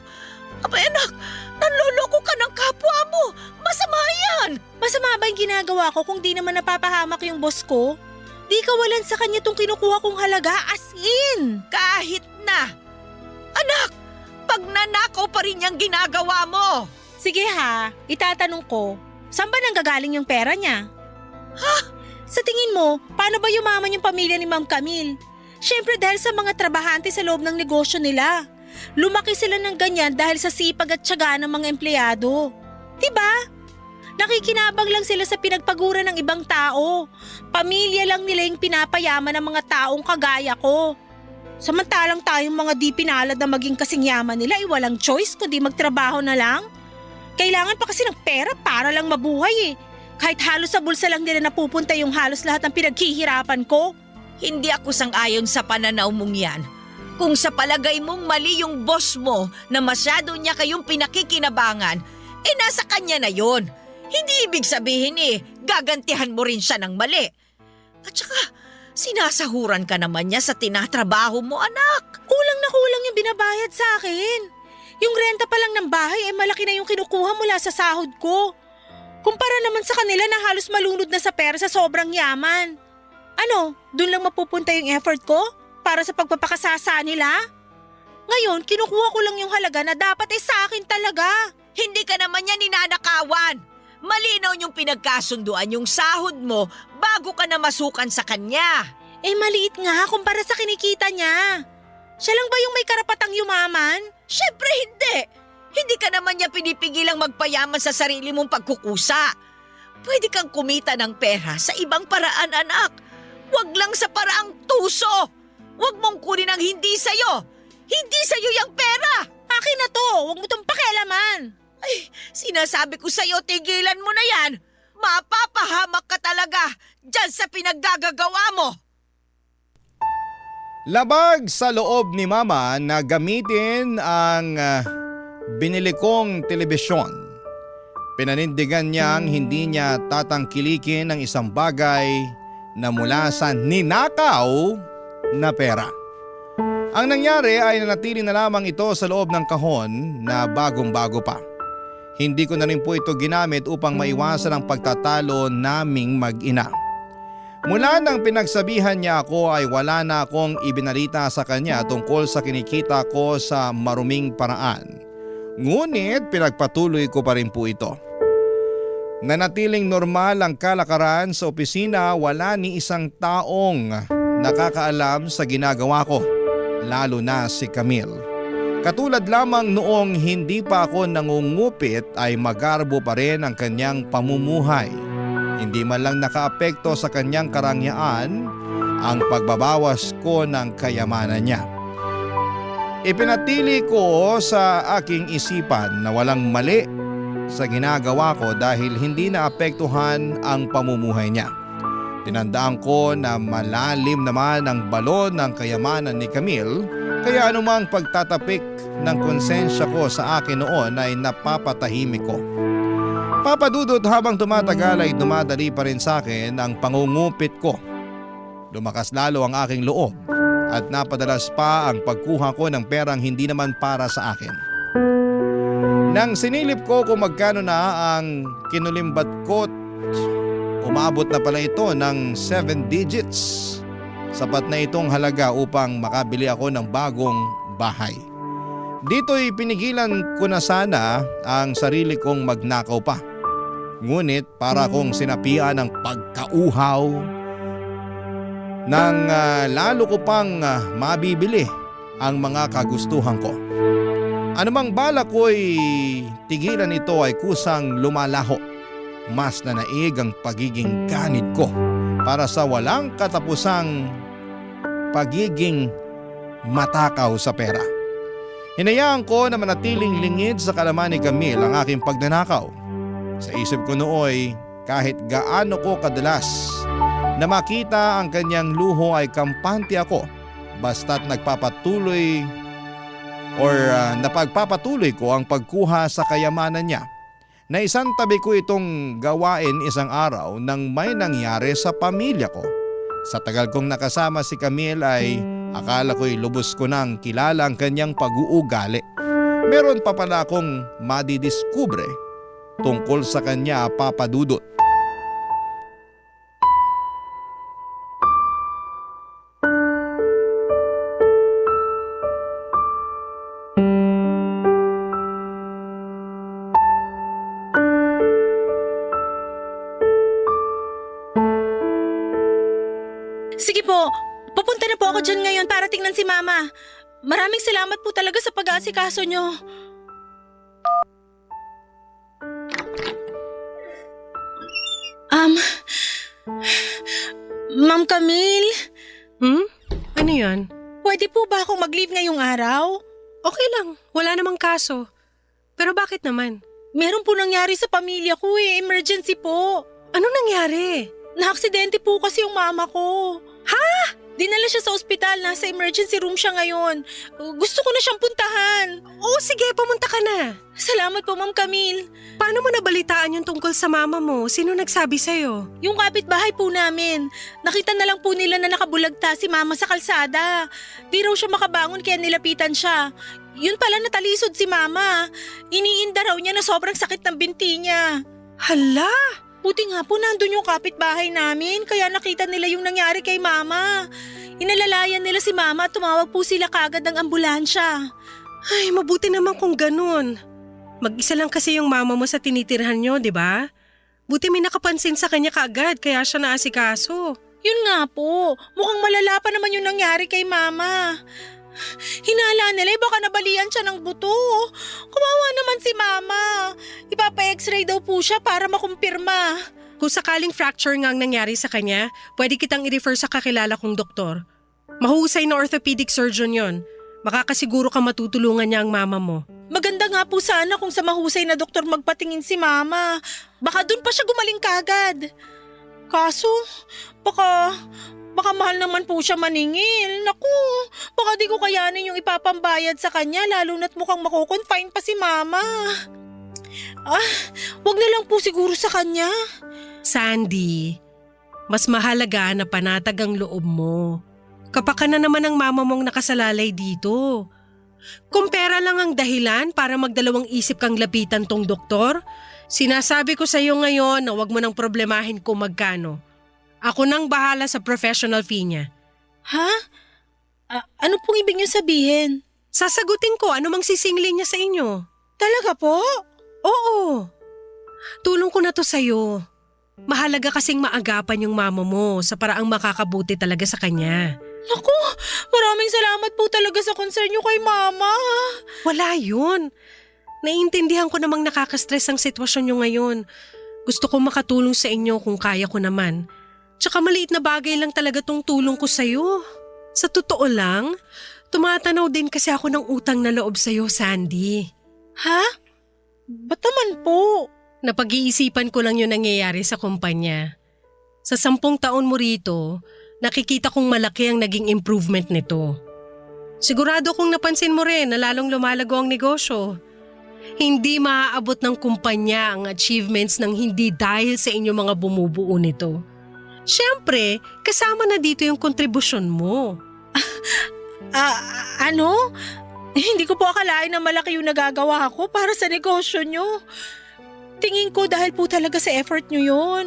[SPEAKER 6] Abay anak, nanloloko ka ng kapwa mo. Masama yan.
[SPEAKER 4] Masama ba yung ginagawa ko kung di naman napapahamak yung boss ko? Di kawalan sa kanya tong kinukuha kong halaga, as in.
[SPEAKER 6] Kahit na. Anak, pag nanakaw pa rin yung ginagawa mo.
[SPEAKER 4] Sige ha, itatanong ko, saan ba nanggagaling yung pera niya?
[SPEAKER 6] Ha?
[SPEAKER 4] Sa tingin mo, paano ba yumaman yung pamilya ni Ma'am Camille? Siyempre dahil sa mga trabahante sa loob ng negosyo nila. Lumaki sila ng ganyan dahil sa sipag at tiyaga ng mga empleyado. Diba? Nakikinabang lang sila sa pinagpagura ng ibang tao. Pamilya lang nila yung pinapayaman ng mga taong kagaya ko. Samantalang tayong mga di pinalad na maging kasing yaman nila ay walang choice kundi magtrabaho na lang. Kailangan pa kasi ng pera para lang mabuhay eh. Kahit halos sa bulsa lang nila napupunta yung halos lahat ng pinaghihirapan ko.
[SPEAKER 6] Hindi ako sang-ayon sa pananaw mong yan. Kung sa palagay mong mali yung boss mo na masyado niya kayong pinakikinabangan, nasa kanya na yon. Hindi ibig sabihin gagantihan mo rin siya ng mali. At saka, sinasahuran ka naman niya sa tinatrabaho mo, anak.
[SPEAKER 4] Kulang na kulang yung binabayad sa akin. Yung renta pa lang ng bahay malaki na yung kinukuha mula sa sahod ko. Kumpara naman sa kanila na halos malunod na sa pera sa sobrang yaman. Ano, dun lang mapupunta yung effort ko para sa pagpapakasasa nila? Ngayon, kinukuha ko lang yung halaga na dapat sa akin talaga.
[SPEAKER 6] Hindi ka naman niya ninanakawan. Malinaw yung pinagkasunduan yung sahod mo bago ka na masukan sa kanya.
[SPEAKER 4] Maliit nga kumpara sa kinikita niya. Siya lang ba yung may karapatang yumaman?
[SPEAKER 6] Siyempre hindi. Hindi ka naman niya pinipigilang magpayaman sa sarili mong pagkukusa. Pwede kang kumita ng pera sa ibang paraan, anak. Huwag lang sa paraang tuso. Huwag mong kunin ang hindi sa'yo. Hindi sa'yo yung pera.
[SPEAKER 4] Akin na to, huwag mo tong pakialaman.
[SPEAKER 6] Ay, sinasabi ko sa'yo, tigilan mo na yan. Mapapahamak ka talaga dyan sa pinaggagawa mo.
[SPEAKER 3] Labag sa loob ni Mama na gamitin ang binili kong telebisyon. Pinanindigan niyang hindi niya tatangkilikin ang isang bagay na mula sa ninakaw na pera. Ang nangyari ay nanatili na lamang ito sa loob ng kahon na bagong-bago pa. Hindi ko na rin po ito ginamit upang maiwasan ang pagtatalo naming mag-ina. Mula nang pinagsabihan niya ako ay wala na akong ibinalita sa kanya tungkol sa kinikita ko sa maruming paraan. Ngunit pinagpatuloy ko pa rin po ito. Nanatiling normal ang kalakaran sa opisina, wala ni isang taong nakakaalam sa ginagawa ko, lalo na si Camille. Katulad lamang noong hindi pa ako nangungupit ay magarbo pa rin ang kanyang pamumuhay. Hindi man lang nakaapekto sa kanyang karangyaan ang pagbabawas ko ng kayamanan niya. Ipinatili ko sa aking isipan na walang mali sa ginagawa ko dahil hindi naapektuhan ang pamumuhay niya. Tinandaan ko na malalim naman ang balon ng kayamanan ni Camille, kaya anumang pagtatapik ng konsensya ko sa akin noon ay napapatahimik ko. Papadudot habang tumatagal ay dumadali pa rin sa akin ang pangungupit ko. Lumakas lalo ang aking loob at napadalas pa ang pagkuha ko ng perang hindi naman para sa akin. Nang sinilip ko kung magkano na ang kinulimbat ko, umabot na pala ito ng 7 digits. Sapat na itong halaga upang makabili ako ng bagong bahay. Dito'y pinigilan ko na sana ang sarili kong magnakaw pa. Ngunit para kong sinapian ng pagkauhaw nang lalo ko pang mabibili ang mga kagustuhan ko. Anumang bala ko'y tigilan ito ay kusang lumalaho. Mas nanaig ang pagiging ganit ko para sa walang katapusang pagiging matakaw sa pera. Hinayaan ko na manatiling lingid sa kalaman ni Camille ang aking pagnanakaw. Sa isip ko nooy, kahit gaano ko kadalas na makita ang kanyang luho ay kampante ako basta't napagpapatuloy ko ang pagkuha sa kayamanan niya. Na isang tabi ko itong gawain isang araw nang may nangyari sa pamilya ko. Sa tagal kong nakasama si Camille ay akala ko'y lubos ko nang kilala ang kanyang pag-uugali. Meron pa pala akong madidiskubre tungkol sa kanya, Papa Dudut.
[SPEAKER 4] Sige po, pupunta na po ako dyan ngayon para tingnan si Mama. Maraming salamat po talaga sa pag-aasikaso nyo. Ma'am Camille,
[SPEAKER 5] Ano yan?
[SPEAKER 4] pwede po ba akong mag-leave ngayong araw?
[SPEAKER 5] Okay lang, wala namang kaso. Pero bakit naman?
[SPEAKER 4] Meron po nangyari sa pamilya ko emergency po.
[SPEAKER 5] Ano nangyari?
[SPEAKER 4] Naaksidente po kasi yung mama ko. Ha? Dinala siya sa ospital, nasa emergency room siya ngayon. Gusto ko na siyang puntahan.
[SPEAKER 5] Oo, sige, pumunta ka na.
[SPEAKER 4] Salamat po, Ma'am Camille.
[SPEAKER 5] Paano mo nabalitaan yung tungkol sa mama mo? Sino nagsabi sa'yo?
[SPEAKER 4] Yung kapitbahay po namin, nakita na lang po nila na nakabulagta si Mama sa kalsada. Di raw siya makabangon kaya nilapitan siya. Yun pala natalisod si Mama. Iniinda raw niya na sobrang sakit ng binti niya.
[SPEAKER 5] Hala!
[SPEAKER 4] Buti nga po nandun yung kapitbahay namin kaya nakita nila yung nangyari kay Mama. Inalalayan nila si Mama at tumawag po sila kagad ng ambulansya.
[SPEAKER 5] Ay, mabuti naman kung ganun. Mag-isa lang kasi yung mama mo sa tinitirhan nyo, di ba? Buti may nakapansin sa kanya kaagad kaya siya naasikaso.
[SPEAKER 4] Yun nga po, mukhang malala pa naman yung nangyari kay Mama. Hinala nila baka nabalian siya ng buto. Kawawa naman si Mama. Ipapa-x-ray daw po siya para makumpirma.
[SPEAKER 5] Kung sakaling fracture nga ang nangyari sa kanya, pwede kitang i-refer sa kakilala kong doktor. Mahusay na orthopedic surgeon yon. Makakasiguro ka matutulungan niya ang mama mo.
[SPEAKER 4] Maganda nga po sana kung sa mahusay na doktor magpatingin si Mama. Baka dun pa siya gumaling kagad. Kaso, baka mahal naman po siya maningil. Naku, baka di ko kayanin yung ipapambayad sa kanya lalo na't mukhang makukonfine pa si Mama. Wag na lang po siguro sa kanya.
[SPEAKER 5] Sandy, mas mahalaga na panatag ang loob mo. Kapaka na naman ang mama mong nakasalalay dito. Kung pera lang ang dahilan para magdalawang isip kang lapitan tong doktor, sinasabi ko sa iyo ngayon na wag mo nang problemahin kung magkano. Ako nang bahala sa professional fee niya.
[SPEAKER 4] Ha? Ano pong ibig niyo sabihin?
[SPEAKER 5] Sasagutin ko ano mang sisingilin niya sa inyo.
[SPEAKER 4] Talaga po?
[SPEAKER 5] Oo. Tulong ko na to sa'yo. Mahalaga kasing maagapan yung mama mo sa paraang makakabuti talaga sa kanya.
[SPEAKER 4] Naku, maraming salamat po talaga sa concern niyo kay Mama.
[SPEAKER 5] Wala yun. Naiintindihan ko namang nakaka-stress ang sitwasyon niyo ngayon. Gusto kong makatulong sa inyo kung kaya ko naman. Tsaka maliit na bagay lang talaga tong tulong ko sa'yo. Sa totoo lang, tumatanaw din kasi ako ng utang na loob sa'yo, Sandy.
[SPEAKER 4] Ha? Ba't naman po?
[SPEAKER 5] Napag-iisipan ko lang yung nangyayari sa kumpanya. Sa 10 taon mo rito, nakikita kong malaki ang naging improvement nito. Sigurado kong napansin mo rin na lalong lumalago ang negosyo. Hindi maaabot ng kumpanya ang achievements ng hindi dahil sa inyong mga bumubuo nito. Siyempre, kasama na dito yung kontribusyon mo.
[SPEAKER 4] Ano? Hindi ko po akalain na malaki yung nagagawa ko para sa negosyo nyo. Tingin ko dahil po talaga sa effort nyo yun.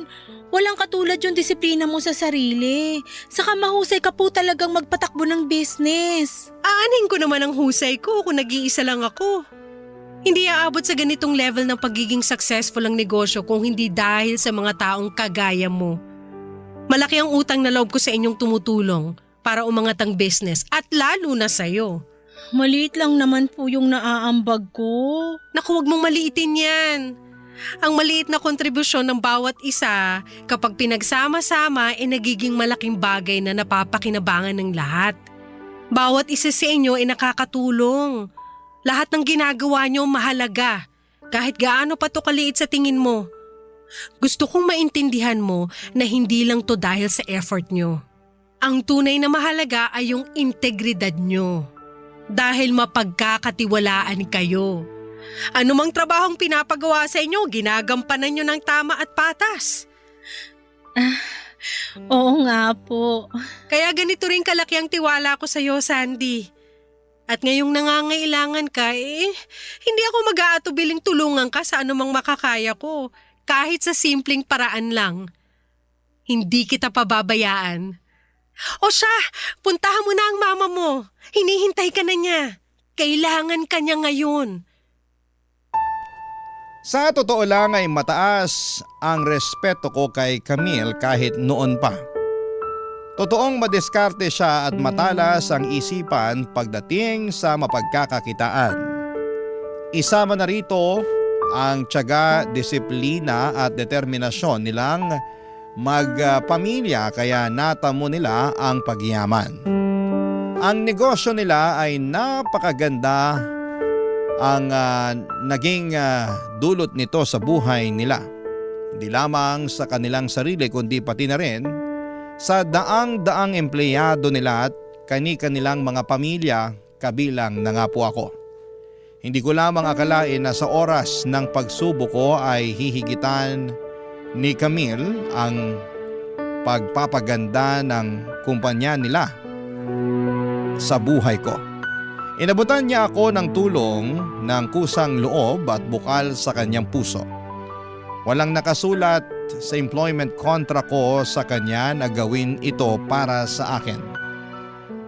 [SPEAKER 4] Walang katulad yung disiplina mo sa sarili. Saka mahusay ka po talagang magpatakbo ng business.
[SPEAKER 5] Aanin ko naman ang husay ko kung nag-iisa lang ako. Hindi aabot sa ganitong level ng pagiging successful ang negosyo kung hindi dahil sa mga taong kagaya mo. Malaki ang utang na loob ko sa inyong tumutulong para umangat ang business at lalo na sa'yo.
[SPEAKER 4] Maliit lang naman po yung naaambag ko.
[SPEAKER 5] Naku, huwag mong maliitin yan. Ang maliit na kontribusyon ng bawat isa kapag pinagsama-sama ay nagiging malaking bagay na napapakinabangan ng lahat. Bawat isa sa inyo ay nakakatulong. Lahat ng ginagawa nyo mahalaga, kahit gaano pa to kaliit sa tingin mo. Gusto kong maintindihan mo na hindi lang to dahil sa effort nyo. Ang tunay na mahalaga ay yung integridad nyo. Dahil mapagkakatiwalaan kayo. Anumang trabahong pinapagawa sa inyo, ginagampanan nyo ng tama at patas.
[SPEAKER 4] Oo nga po.
[SPEAKER 5] Kaya ganito rin kalaki ang tiwala ko sa iyo, Sandy. At ngayong nangangailangan ka, hindi ako mag-aatubiling tulungan ka sa anumang makakaya ko, kahit sa simpleng paraan lang. Hindi kita pababayaan. O siya, puntahan mo na ang mama mo. Hinihintay ka na niya. Kailangan ka niya ngayon.
[SPEAKER 3] Sa totoo lang ay mataas ang respeto ko kay Camille kahit noon pa. Totoong madiskarte siya at matalas ang isipan pagdating sa mapagkakakitaan. Isama na rito ang tiyaga, disiplina at determinasyon nilang magpamilya kaya natamo nila ang pagyaman. Ang negosyo nila ay napakaganda. Ang naging dulot nito sa buhay nila. Hindi lamang sa kanilang sarili kundi pati na rin sa daang-daang empleyado nila at kani-kanilang mga pamilya, kabilang na nga po ako. Hindi ko lamang akalain na sa oras ng pagsubok ko ay hihigitan ni Camille ang pagpapaganda ng kumpanya nila sa buhay ko. Inabutan niya ako ng tulong ng kusang loob at bukal sa kanyang puso. Walang nakasulat sa employment contract ko sa kanya na gawin ito para sa akin.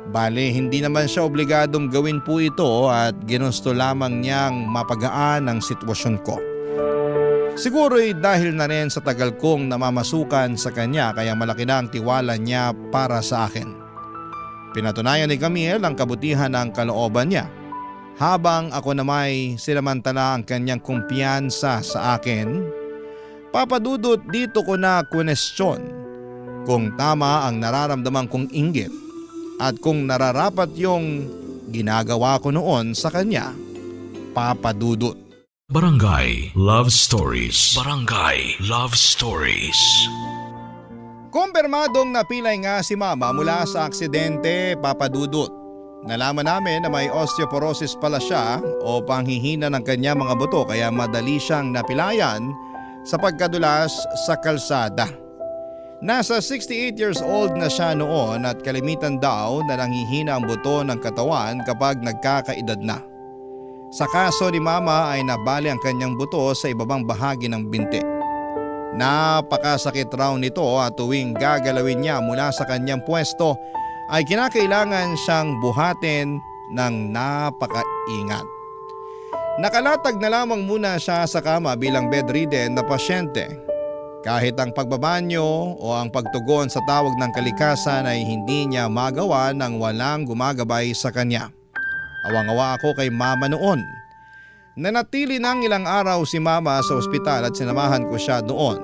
[SPEAKER 3] Bale, hindi naman siya obligadong gawin po ito at ginusto lamang niyang mapagaan ang sitwasyon ko. Siguro'y dahil na rin sa tagal kong namamasukan sa kanya kaya malaki na ang tiwala niya para sa akin. Pinatunayan ni Camille ang kabutihan ng kalooban niya. Habang ako namay sinamantala ang kanyang kumpiyansa sa akin, papadudot dito ko na kunestyon kung tama ang nararamdaman kong inggit at kung nararapat yung ginagawa ko noon sa kanya, papadudot.
[SPEAKER 1] Barangay Love Stories. Barangay Love Stories.
[SPEAKER 3] Kumpirmadong napilay nga si mama mula sa aksidente, papadudot. Nalaman namin na may osteoporosis pala siya o panghihina ng kanya mga buto kaya madali siyang napilayan sa pagkadulas sa kalsada. Nasa 68 years old na siya noon at kalimitan daw na nanghihina ang buto ng katawan kapag nagkakaedad na. Sa kaso ni mama ay nabali ang kanyang buto sa ibabang bahagi ng binti. Napakasakit raw nito at tuwing gagalawin niya mula sa kanyang pwesto ay kinakailangan siyang buhatin ng napakaingat. Nakalatag na lamang muna siya sa kama bilang bedridden na pasyente. Kahit ang pagbabanyo o ang pagtugon sa tawag ng kalikasan ay hindi niya magawa nang walang gumagabay sa kanya. Awang-awa ako kay mama noon. Nanatili ng ilang araw si mama sa ospital at sinamahan ko siya doon.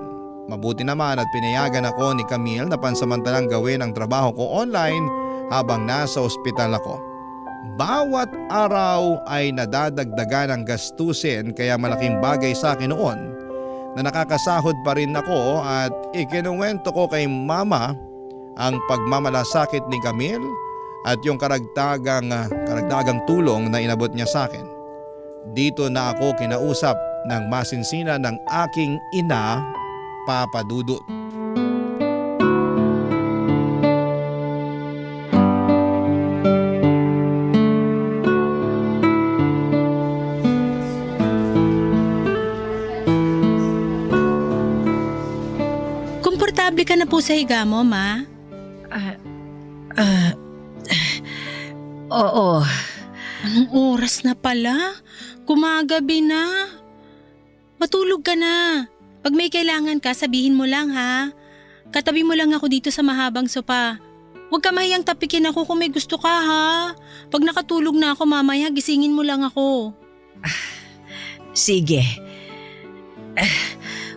[SPEAKER 3] Mabuti naman at pinayagan ako ni Camille na pansamantalang gawin ang trabaho ko online habang nasa ospital ako. Bawat araw ay nadadagdagan ang gastusin kaya malaking bagay sa akin noon na nakakasahod pa rin ako at ikinuwento ko kay mama ang pagmamalasakit ni Camille at yung karagdagang tulong na inabot niya sa akin. Dito na ako kinausap ng masinsina ng aking ina, Papa Dudut.
[SPEAKER 4] Komportable ka na po sa higa mo, ma?
[SPEAKER 6] Oo.
[SPEAKER 4] Anong oras na pala? Gumagabi na. Matulog ka na. Pag may kailangan ka, sabihin mo lang ha. Katabi mo lang ako dito sa mahabang sopa. Huwag ka mahiyang tapikin ako kung may gusto ka ha. Pag nakatulog na ako mamaya, gisingin mo lang ako.
[SPEAKER 6] Sige.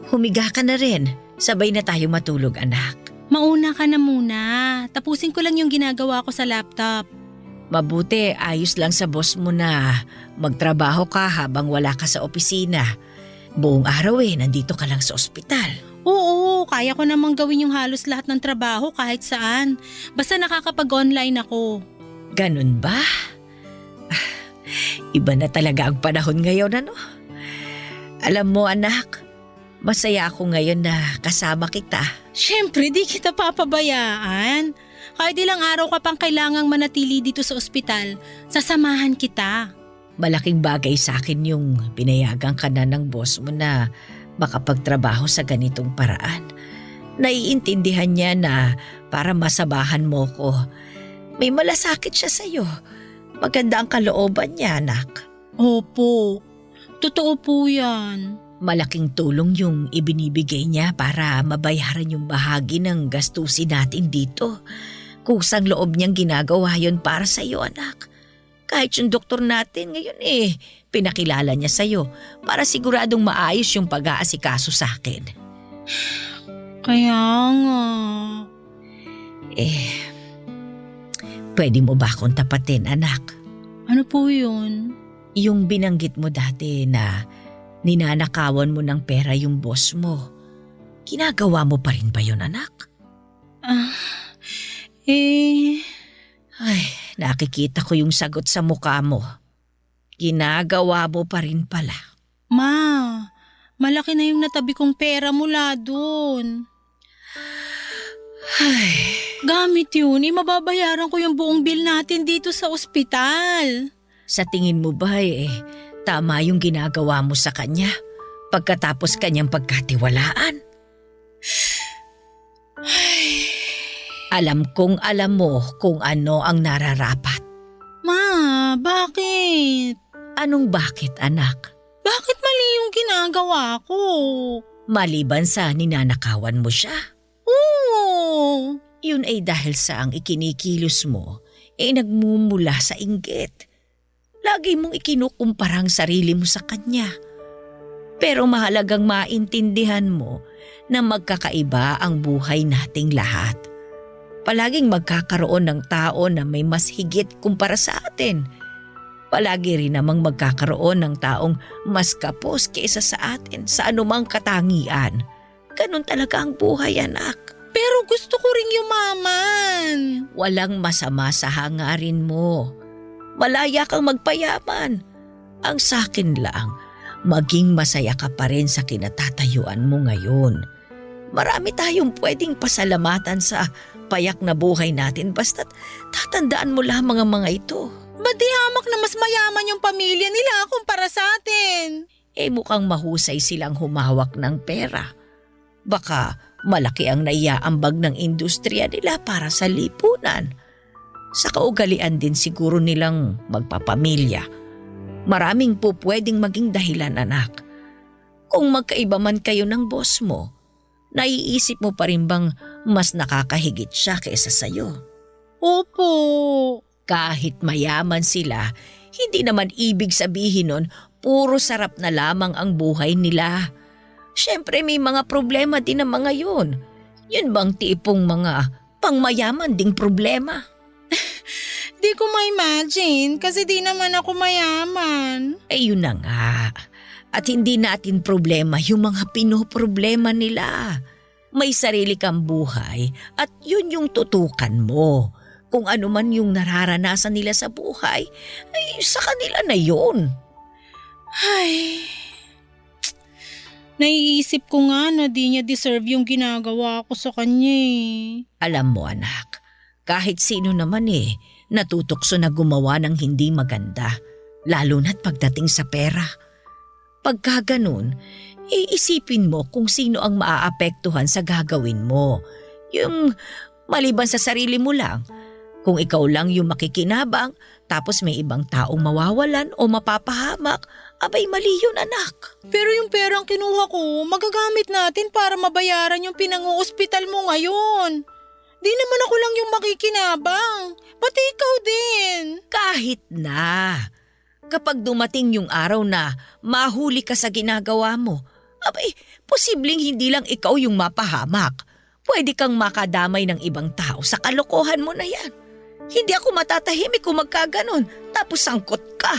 [SPEAKER 6] Humiga ka na rin. Sabay na tayo matulog, anak.
[SPEAKER 4] Mauna ka na muna. Tapusin ko lang yung ginagawa ko sa laptop.
[SPEAKER 6] Mabuti, ayos lang sa boss mo na magtrabaho ka habang wala ka sa opisina. Buong araw nandito ka lang sa ospital.
[SPEAKER 4] Oo, kaya ko namang gawin yung halos lahat ng trabaho kahit saan. Basta nakakapag-online ako.
[SPEAKER 6] Ganun ba? Iba na talaga ang panahon ngayon, ano? Alam mo anak, masaya ako ngayon na kasama kita.
[SPEAKER 4] Siyempre, di kita papabayaan. Kahit ilang araw ka pang kailangang manatili dito sa ospital, sasamahan kita.
[SPEAKER 6] Malaking bagay sa akin yung pinayagan ka na ng boss mo na makapagtrabaho sa ganitong paraan. Naiintindihan niya na para masabahan mo ko. May malasakit siya sa'yo. Maganda ang kalooban niya, anak.
[SPEAKER 4] Opo, totoo po yan.
[SPEAKER 6] Malaking tulong yung ibinibigay niya para mabayaran yung bahagi ng gastusin natin dito. Kusang loob niyang ginagawa yon para sa'yo, anak. Kahit yung doktor natin ngayon pinakilala niya sa'yo para siguradong maayos yung pag-aasikaso sa akin.
[SPEAKER 4] Kaya nga.
[SPEAKER 6] Pwede mo ba akong tapatin, anak?
[SPEAKER 4] Ano po yun?
[SPEAKER 6] Yung binanggit mo dati na ninanakawan mo ng pera yung boss mo. Ginagawa mo pa rin ba yun, anak? Ay, nakikita ko yung sagot sa mukha mo. Ginagawa mo pa rin pala.
[SPEAKER 4] Ma, malaki na yung natabi kong pera mula dun.
[SPEAKER 6] Ay,
[SPEAKER 4] Gamit yun, mababayaran ko yung buong bill natin dito sa ospital.
[SPEAKER 6] sa tingin mo ba tama yung ginagawa mo sa kanya pagkatapos kanyang pagkatiwalaan? Alam kong alam mo kung ano ang nararapat.
[SPEAKER 4] Ma, bakit?
[SPEAKER 6] Anong bakit, anak?
[SPEAKER 4] Bakit mali yung ginagawa ko?
[SPEAKER 6] Maliban sa ninanakawan mo siya.
[SPEAKER 4] Oo.
[SPEAKER 6] Yun ay dahil sa ang ikinikilos mo nagmumula sa inggit. Lagi mong ikinukumpara ang sarili mo sa kanya. Pero mahalagang maintindihan mo na magkakaiba ang buhay nating lahat. Palaging magkakaroon ng tao na may mas higit kumpara sa atin. Palagi rin namang magkakaroon ng taong mas kapos kaysa sa atin sa anumang katangian. Ganun talaga ang buhay, anak.
[SPEAKER 4] Pero gusto ko ring yumaman.
[SPEAKER 6] Walang masama sa hangarin mo. Malaya kang magpayaman. Ang sakin lang, maging masaya ka pa rin sa kinatatayuan mo ngayon. Marami tayong pwedeng pasalamatan sa payak na buhay natin basta't tatandaan mo lamang ang mga ito.
[SPEAKER 4] Ba't di hamak na mas mayaman yung pamilya nila kumpara sa atin?
[SPEAKER 6] Mukhang mahusay silang humawak ng pera. Baka malaki ang naiaambag ng industriya nila para sa lipunan. Sa kaugalian din siguro nilang magpapamilya. Maraming po pwedeng maging dahilan, anak. Kung magkaiba man kayo ng boss mo, naiisip mo pa rin bang mas nakakahigit siya kaysa sa'yo?
[SPEAKER 4] Opo.
[SPEAKER 6] Kahit mayaman sila, hindi naman ibig sabihin nun puro sarap na lamang ang buhay nila. Siyempre may mga problema din ang mga yun. Yun bang tipong mga pangmayaman ding problema?
[SPEAKER 4] Di ko ma-imagine kasi di naman ako mayaman.
[SPEAKER 6] Yun na nga. At hindi natin problema yung mga pinoproblema nila. May sarili kang buhay at yun yung tutukan mo. Kung ano man yung nararanasan nila sa buhay, sa kanila na yun.
[SPEAKER 4] Ay, naiisip ko nga na di niya deserve yung ginagawa ko sa kanya
[SPEAKER 6] Alam mo anak, kahit sino naman natutokso na gumawa ng hindi maganda, lalo na't pagdating sa pera. Pagka ganun, iisipin mo kung sino ang maaapektuhan sa gagawin mo. Yung maliban sa sarili mo lang. Kung ikaw lang yung makikinabang, tapos may ibang taong mawawalan o mapapahamak, abay mali yun anak.
[SPEAKER 4] Pero yung perang kinuha ko, magagamit natin para mabayaran yung pinang-uuspital mo ngayon. Di naman ako lang yung makikinabang, pati ikaw din.
[SPEAKER 6] Kahit na. Kapag dumating yung araw na mahuli ka sa ginagawa mo, abay, posibleng hindi lang ikaw yung mapahamak. Pwede kang makadamay ng ibang tao sa kalokohan mo na yan. Hindi ako matatahimik kung magkaganon, tapos sangkot ka.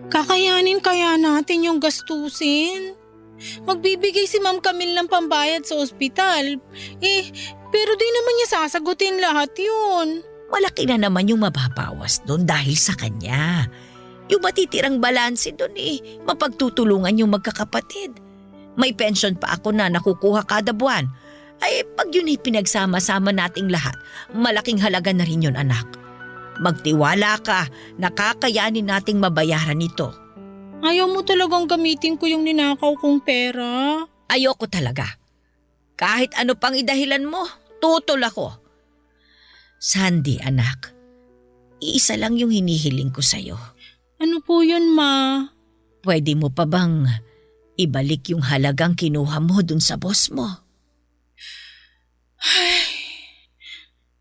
[SPEAKER 4] Kakayanin kaya natin yung gastusin? Magbibigay si Ma'am Camille ng pambayad sa ospital. Pero di naman niya sasagutin lahat yun.
[SPEAKER 6] Malaki na naman yung mababawas doon dahil sa kanya. Yung matitirang balanse doon mapagtutulungan yung magkakapatid. May pension pa ako na nakukuha kada buwan. Ay pag yun pinagsama-sama nating lahat, malaking halaga na rin yun, anak. Magtiwala ka, nakakayanin nating mabayaran ito.
[SPEAKER 4] Ayaw mo talagang gamitin ko yung ninakaw kong pera?
[SPEAKER 6] Ayoko talaga. Kahit ano pang idahilan mo, tutol ako. Sandy, anak, iisa lang yung hinihiling ko sa'yo.
[SPEAKER 4] Ano po yun, Ma?
[SPEAKER 6] Pwede mo pa bang ibalik yung halagang kinuha mo dun sa boss mo?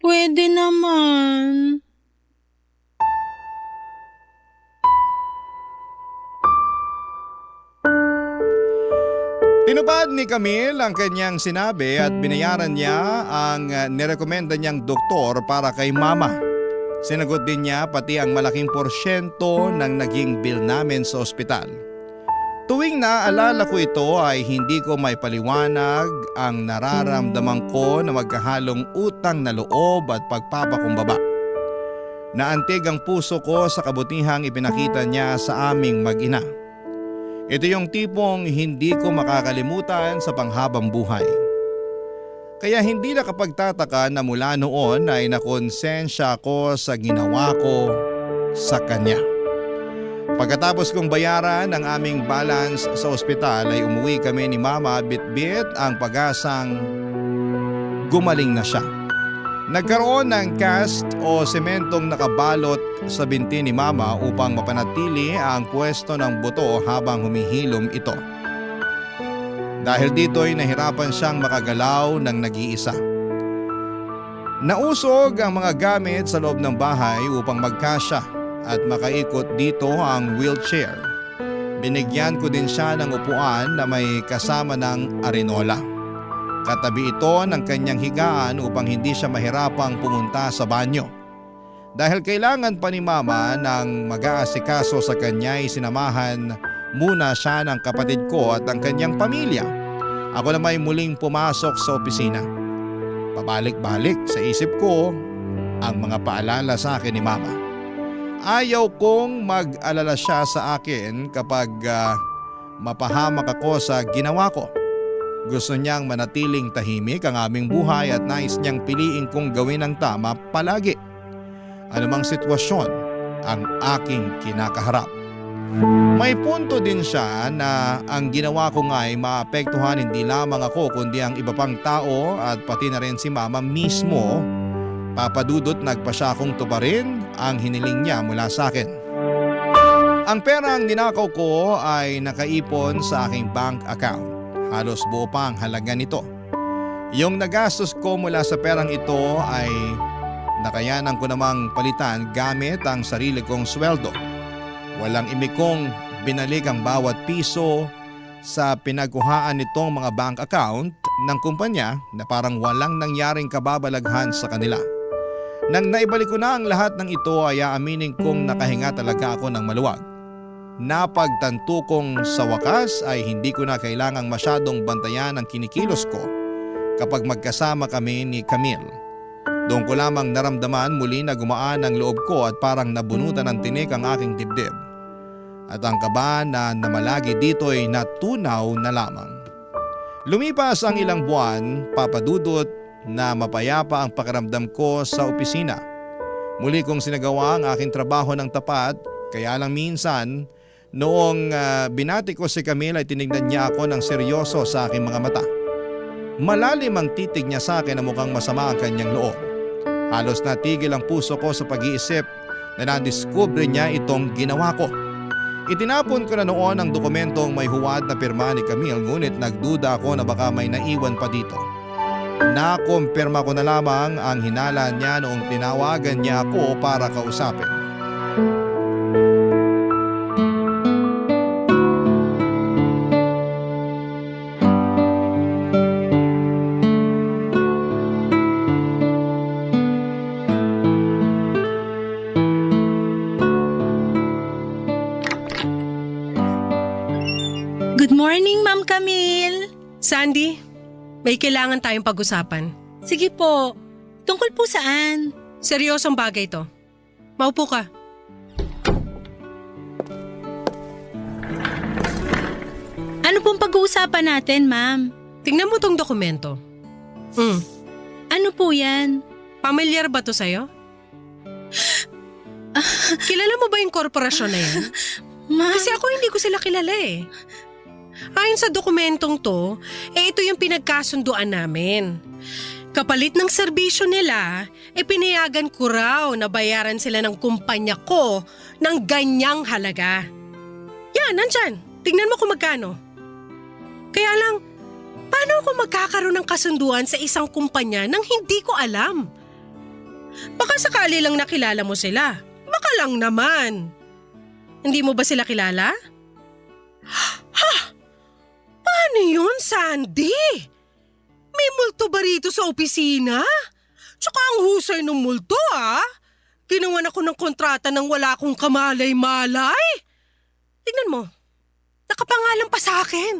[SPEAKER 4] Pwede naman.
[SPEAKER 3] Tinupad ni Camille ang kanyang sinabi at binayaran niya ang nirekomenda niyang doktor para kay mama. Sinagot din niya pati ang malaking porsyento ng naging bill namin sa ospital. Tuwing naaalala ko ito ay hindi ko may paliwanag ang nararamdaman ko na magkahalong utang na loob at pagpapakumbaba. Naantig ang puso ko sa kabutihang ipinakita niya sa aming mag-ina. Ito yung tipong hindi ko makakalimutan sa panghabang buhay. Kaya hindi nakapagtataka na mula noon ay nakonsensya ako sa ginawa ko sa kanya. Pagkatapos kong bayaran ang aming balance sa ospital ay umuwi kami ni Mama bit-bit ang pag-asang gumaling na siya. Nagkaroon ng cast o sementong nakabalot sa binti ni Mama upang mapanatili ang pwesto ng buto habang humihilom ito. Dahil dito'y nahirapan siyang makagalaw ng nag-iisa. Nausog ang mga gamit sa loob ng bahay upang magkasya at makaikot dito ang wheelchair. Binigyan ko din siya ng upuan na may kasama ng arenola. Katabi ito ng kanyang higaan upang hindi siya mahirapang pumunta sa banyo. Dahil kailangan pa ni Mama ng mag-aasikaso sa kanya ay sinamahan muna siya ng kapatid ko at ang kanyang pamilya. Ako naman muling pumasok sa opisina. Pabalik-balik sa isip ko ang mga paalala sa akin ni Mama. Ayaw kong mag-alala siya sa akin kapag mapahamak ako sa ginawa ko. Gusto niyang manatiling tahimik ang aming buhay at nais niyang piliin kong gawin ang tama palagi. Anumang sitwasyon ang aking kinakaharap. May punto din siya na ang ginawa ko nga ay maapektuhan hindi lamang ako kundi ang iba pang tao at pati na rin si Mama mismo. Papadudot nagpa siya akong tuparin ang hiniling niya mula sa akin. Ang perang ninakaw ko ay nakaipon sa aking bank account. Halos buo pa ang halaga nito. Yung nagastos ko mula sa perang ito ay nakayanan ko namang palitan gamit ang sarili kong sweldo. Walang imikong binalik ang bawat piso sa pinagkuhaan nitong mga bank account ng kumpanya na parang walang nangyaring kababalaghan sa kanila. Nang naibalik ko na ang lahat ng ito ay aaminin kong nakahinga talaga ako ng maluwag. Napagtanto kong sa wakas ay hindi ko na kailangang masyadong bantayan ang kinikilos ko kapag magkasama kami ni Camille. Doon ko lamang naramdaman muli na gumaan ang loob ko at parang nabunutan ng tinik ang aking dibdib. At ang kaba na namalagi dito ay natunaw na lamang. Lumipas ang ilang buwan, papadudot na mapayapa ang pakiramdam ko sa opisina. Muli kong sinagawa ang aking trabaho ng tapat, kaya lang minsan noong binati ko si Camille ay tinignan niya ako ng seryoso sa aking mga mata. Malalim ang titig niya sa akin na mukhang masama ang kanyang loob. Halos natigil ang puso ko sa pag-iisip na nadiskubre niya itong ginawa ko. Itinapon ko na noon ang dokumentong may huwad na pirma ni Camille ngunit nagduda ako na baka may naiwan pa dito. Nakumpirma ko na lamang ang hinala niya noong tinawagan niya ako para kausapin.
[SPEAKER 4] Good morning, Ma'am Camille.
[SPEAKER 5] Sandy, may kailangan tayong pag-usapan.
[SPEAKER 4] Sige po. Tungkol po saan?
[SPEAKER 5] Seryosong bagay to. Maupo ka.
[SPEAKER 4] Ano pong pag-uusapan natin, Ma'am?
[SPEAKER 5] Tingnan mo tong dokumento.
[SPEAKER 4] Ano po yan?
[SPEAKER 5] Pamilyar ba to sa'yo? Kilala mo ba yung korporasyon na yan?
[SPEAKER 4] Ma'am,
[SPEAKER 5] Kasi ako hindi ko sila kilala eh. Ayon sa dokumentong to, ito yung pinagkasunduan namin. Kapalit ng serbisyo nila, pinayagan ko raw na bayaran sila ng kumpanya ko ng ganyang halaga. Yan, nandyan. Tingnan mo kung magkano. Kaya lang, paano ako magkakaroon ng kasunduan sa isang kumpanya nang hindi ko alam? Baka sakali lang nakilala mo sila. Baka lang naman. Hindi mo ba sila kilala? Ha? Paano yun, Sandy? May multo ba rito sa opisina? Tsaka ang husay ng multo, ah. Ginawan ako ng kontrata nang wala akong kamalay-malay. Tingnan mo. Nakapangalan pa sa akin.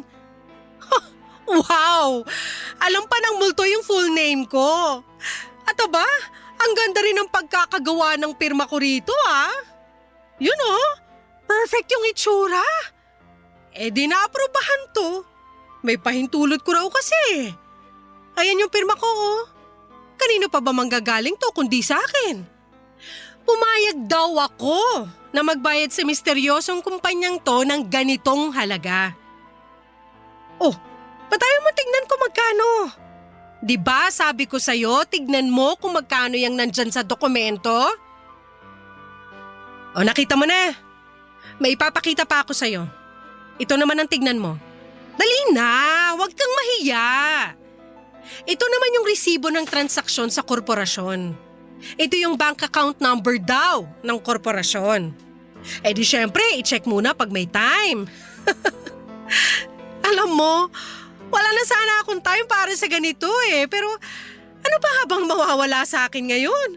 [SPEAKER 5] Ha, wow! Alam pa ng multo yung full name ko. At aba, ang ganda rin ng pagkakagawa ng pirma ko rito, ah. Yun oh, perfect yung itsura. Di na-aprobahan to. May pahintulot ko raw kasi. Ayan yung pirma ko, oh. Kanino pa ba manggagaling to kundi sa akin? Pumayag daw ako na magbayad sa misteryosong kumpanyang to ng ganitong halaga. Oh, ba't ayaw mo tignan kung magkano? Diba sabi ko sa'yo, tignan mo kung magkano yung nandyan sa dokumento? O nakita mo na. May ipapakita pa ako sa'yo. Ito naman ang tignan mo. Dali na, huwag kang mahiya. Ito naman yung resibo ng transaksyon sa korporasyon. Ito yung bank account number daw ng korporasyon. Di syempre, i-check muna pag may time. Alam mo, wala na sana akong time para sa ganito eh. Pero ano pa habang mawawala sa akin ngayon?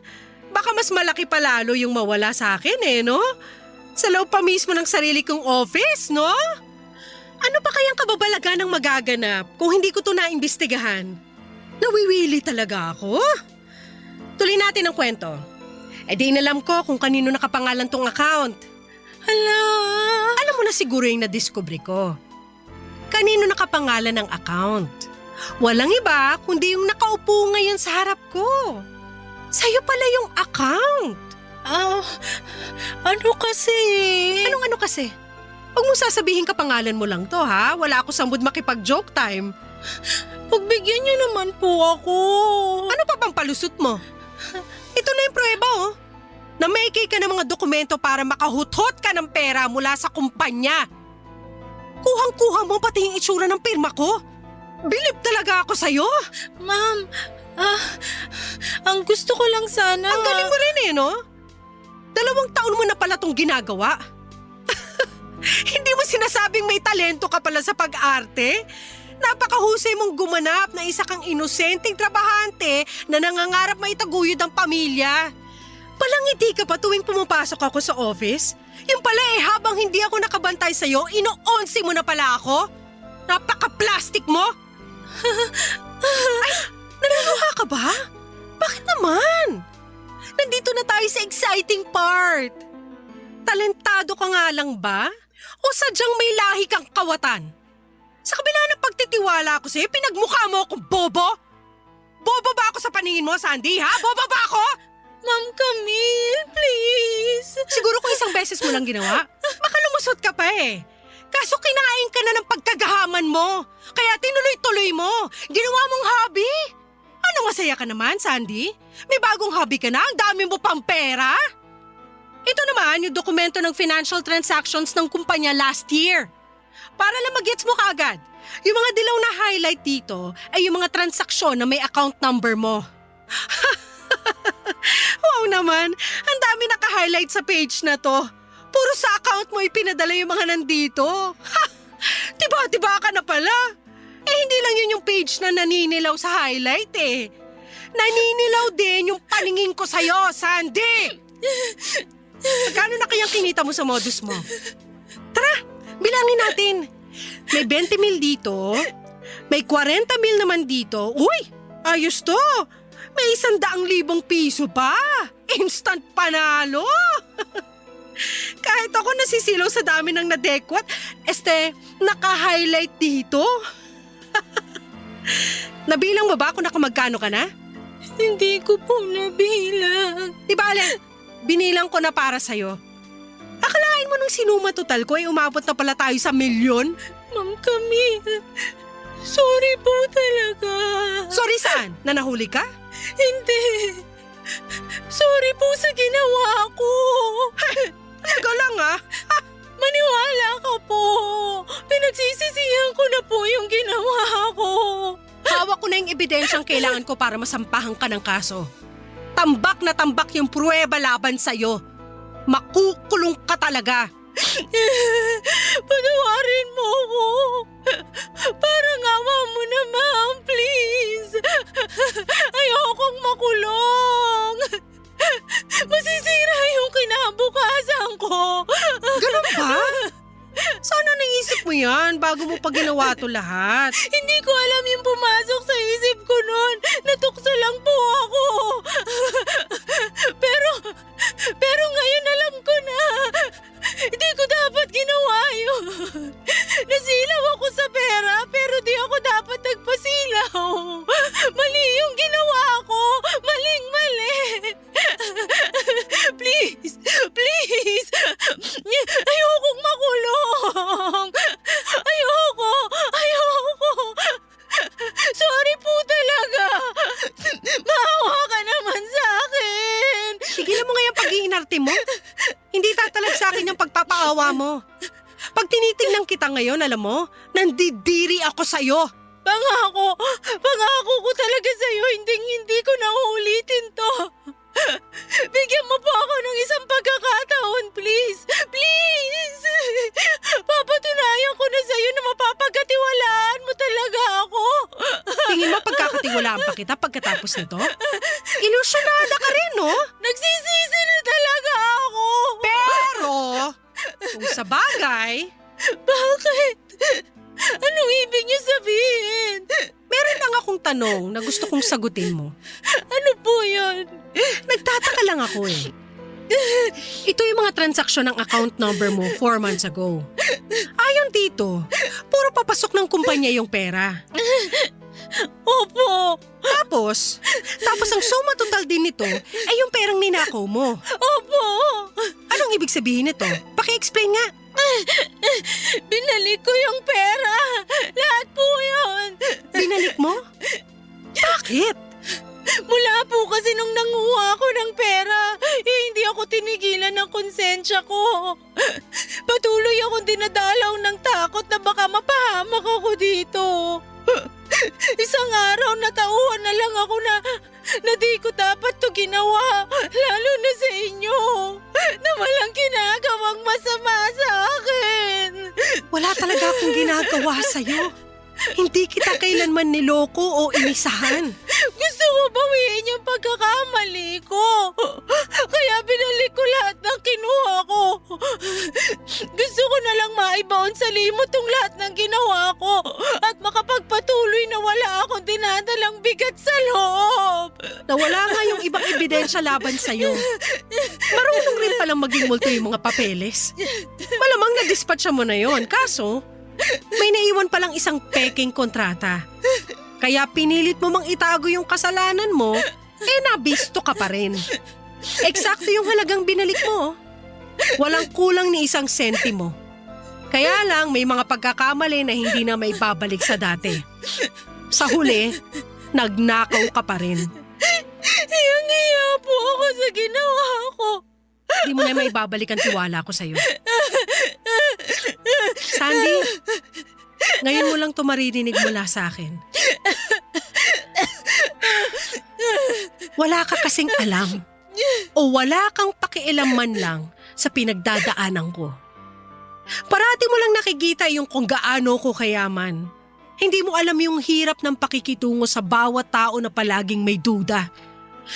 [SPEAKER 5] Baka mas malaki pa lalo yung mawala sa akin eh, no? Sa loob pa mismo ng sarili kong office, no? Ano pa kayang kababalagan ang magaganap kung hindi ko to naimbestigahan? Nawiwili talaga ako. Tuloy natin ang kwento. Di inalam ko kung kanino nakapangalan tong account. Hala! Alam mo na siguro yung nadiskubre ko. Kanino nakapangalan ng account? Walang iba kundi yung nakaupo ngayon sa harap ko. Sa'yo pala yung account.
[SPEAKER 4] Ano kasi?
[SPEAKER 5] Anong ano kasi? Huwag mo sasabihin kapangalan mo lang to ha. Wala ako sa mood makipag-joke time.
[SPEAKER 4] Pagbigyan niyo naman po ako.
[SPEAKER 5] Ano pa bang palusot mo? Ito na yung prueba oh. Na-make ka ng mga dokumento para makahuthot ka ng pera mula sa kumpanya. Kuhang-kuha mo pati yung itsura ng pirma ko. Bilib talaga ako sa'yo.
[SPEAKER 4] Ma'am, ang gusto ko lang sana.
[SPEAKER 5] Ang galing mo rin eh, no? 2 taon mo na pala tong ginagawa. Hindi mo sinasabing may talento ka pala sa pag-arte? Napakahusay mong gumanap na isa kang inosenteng trabahante na nangangarap maitaguyod ang pamilya. Palangiti ka pa tuwing pumapasok ako sa office? Yung pala habang hindi ako nakabantay sa'yo, ino-onsi mo na pala ako? Napaka-plastic mo! Ay, naluluha ka ba? Bakit naman? Nandito na tayo sa exciting part. Talentado ka nga lang ba? O sadyang may lahi kang kawatan? Sa kabila ng pagtitiwala ko sa'yo, pinagmukha mo akong bobo? Bobo ba ako sa paningin mo, Sandy, ha? Bobo ba ako?
[SPEAKER 4] Ma'am Camille, please.
[SPEAKER 5] Siguro kung isang beses mo lang ginawa, baka lumusot ka pa eh. Kaso kinain ka na ng pagkagahaman mo. Kaya tinuloy-tuloy mo. Ginawa mong hobby. Ano masaya ka naman, Sandy? May bagong hobby ka na? Ang dami mo pang pera? Ito naman yung dokumento ng financial transactions ng kumpanya last year. Para lang mag-gets mo kaagad. Yung mga dilaw na highlight dito ay yung mga transaksyon na may account number mo. Wow naman, ang dami naka-highlight sa page na to. Puro sa account mo ipinadala yung mga nandito. Ha! Tiba-tiba ka na pala. Hindi lang yun yung page na naninilaw sa highlight eh. Naninilaw din yung paningin ko sa'yo, Sandy! Magkano na kayang kinita mo sa modus mo? Tara, bilangin natin. May 20 mil dito. May 40 mil naman dito. Uy, ayos to. May 100,000 piso pa. Instant panalo. Kahit ako nasisilaw sa dami ng nadekwat, naka-highlight dito. Nabilang mo ba kung nakamagkano ka na?
[SPEAKER 4] Hindi ko po nabilang.
[SPEAKER 5] Di bale, binilang ko na para sa'yo. Akalain mo nung sinuma total ko ay umabot na pala tayo sa milyon?
[SPEAKER 4] Ma'am Camille, sorry po talaga.
[SPEAKER 5] Sorry saan? Na nahuli ka?
[SPEAKER 4] Hindi. Sorry po sa ginawa ko.
[SPEAKER 5] Talaga lang ah.
[SPEAKER 4] Maniwala ka po. Pinagsisisihan ko na po yung ginawa ko.
[SPEAKER 5] Hawak ko na yung ebidensyang kailangan ko para masampahan ka ng kaso. Tambak na tambak yung pruweba laban sa'yo. Makukulong ka talaga.
[SPEAKER 4] Patawarin mo ko. Parang awa mo na, ma'am, please. Ayokong makulong. Masisira yung kinabukasan ko.
[SPEAKER 5] Ganun ba? Sana naisip mo yan bago mo pa ginawa to lahat.
[SPEAKER 4] Hindi ko alam yung pumasok sa isip ko noon. Natukso lang po ako. Pero ngayon alam ko na. Hindi ko dapat ginawa yun. Nasilaw ako sa pera pero di ako dapat nagpasilaw. Mali yung ginawa ko. Maling-mali. Please, please. Ayokong makulong. Ayoko. Sorry po talaga. Maawa ka naman sa akin.
[SPEAKER 5] Tigilan mo nga yung pag-iinarte mo. Hindi tatalag sa akin yung pagpapaawa mo. Pag tinitingnan kita ngayon, alam mo, nandidiri ako sa'yo.
[SPEAKER 4] Pangako ko talaga sa'yo, hindi ko na uulitin to. Bigyan mo po ako ng isang pagkakataon, please. Please! Papatunayan ko na sa'yo na mapapagkatiwalaan mo talaga ako.
[SPEAKER 5] Tingin mo pagkakatiwalaan pa kita pagkatapos nito? Ilusyonada ka rin, no?
[SPEAKER 4] Nagsisisi na talaga ako.
[SPEAKER 5] Pero, kung sa bagay,
[SPEAKER 4] Bakit? Anong ibig niyo sabihin?
[SPEAKER 5] meron lang akong tanong na gusto kong sagutin mo.
[SPEAKER 4] Ano po yun?
[SPEAKER 5] Nagtataka lang ako eh. Ito yung mga transaksyon ng account number mo 4 months ago. Ayon dito, puro papasok ng kumpanya yung pera.
[SPEAKER 4] Opo.
[SPEAKER 5] Tapos ang suma total din nito ay yung perang ninakaw mo.
[SPEAKER 4] Opo.
[SPEAKER 5] Anong ibig sabihin nito? Paki-explain nga.
[SPEAKER 4] Binalik ko yung pera. Lahat po yun.
[SPEAKER 5] Binalik mo? Bakit?
[SPEAKER 4] Mula po kasi nung nanguha ako ng pera, hindi ako tinigilan ng konsensya ko. Patuloy akong dinadalaw ng takot na baka mapahamak ako dito. Isang araw natauhan na lang ako na di ko dapat to ginawa, lalo na sa inyo, na walang ginagawang masama sa akin.
[SPEAKER 5] Wala talaga akong ginagawa sa'yo. Hindi kita kailanman niloko o inisahan.
[SPEAKER 4] Gusto mo bawiin yung pagkakamali ko. Kaya binalik ko lahat ng kinuha ko. Gusto ko na lang maibaon sa limot tong lahat ng ginawa ko at makapagpatuloy na wala akong dinadalang bigat sa loob.
[SPEAKER 5] Nawala nga yung ibang ebidensya laban sa'yo. Marunong rin palang maging multo yung mga papeles. Malamang na-dispatcha mo na yon. Kaso, may naiwan palang isang peking kontrata. Kaya pinilit mo mang itago yung kasalanan mo, nabisto ka pa rin. Eksakto yung halagang binalik mo. Walang kulang ni 1 sentimo. Kaya lang may mga pagkakamali na hindi na may babalik sa dati. Sa huli, nagnakaw ka pa rin.
[SPEAKER 4] Hiyang-hiya po ako sa ginawa ko.
[SPEAKER 5] Di mo na may babalik ang tiwala ko sa'yo. Sandy, ngayon mo lang ito maririnig mula sa akin. Wala ka kasing alam o wala kang pakialam man lang sa pinagdadaanan ko. Parati mo lang nakikita yung kung gaano ko kayaman. Hindi mo alam yung hirap ng pakikitungo sa bawat tao na palaging may duda.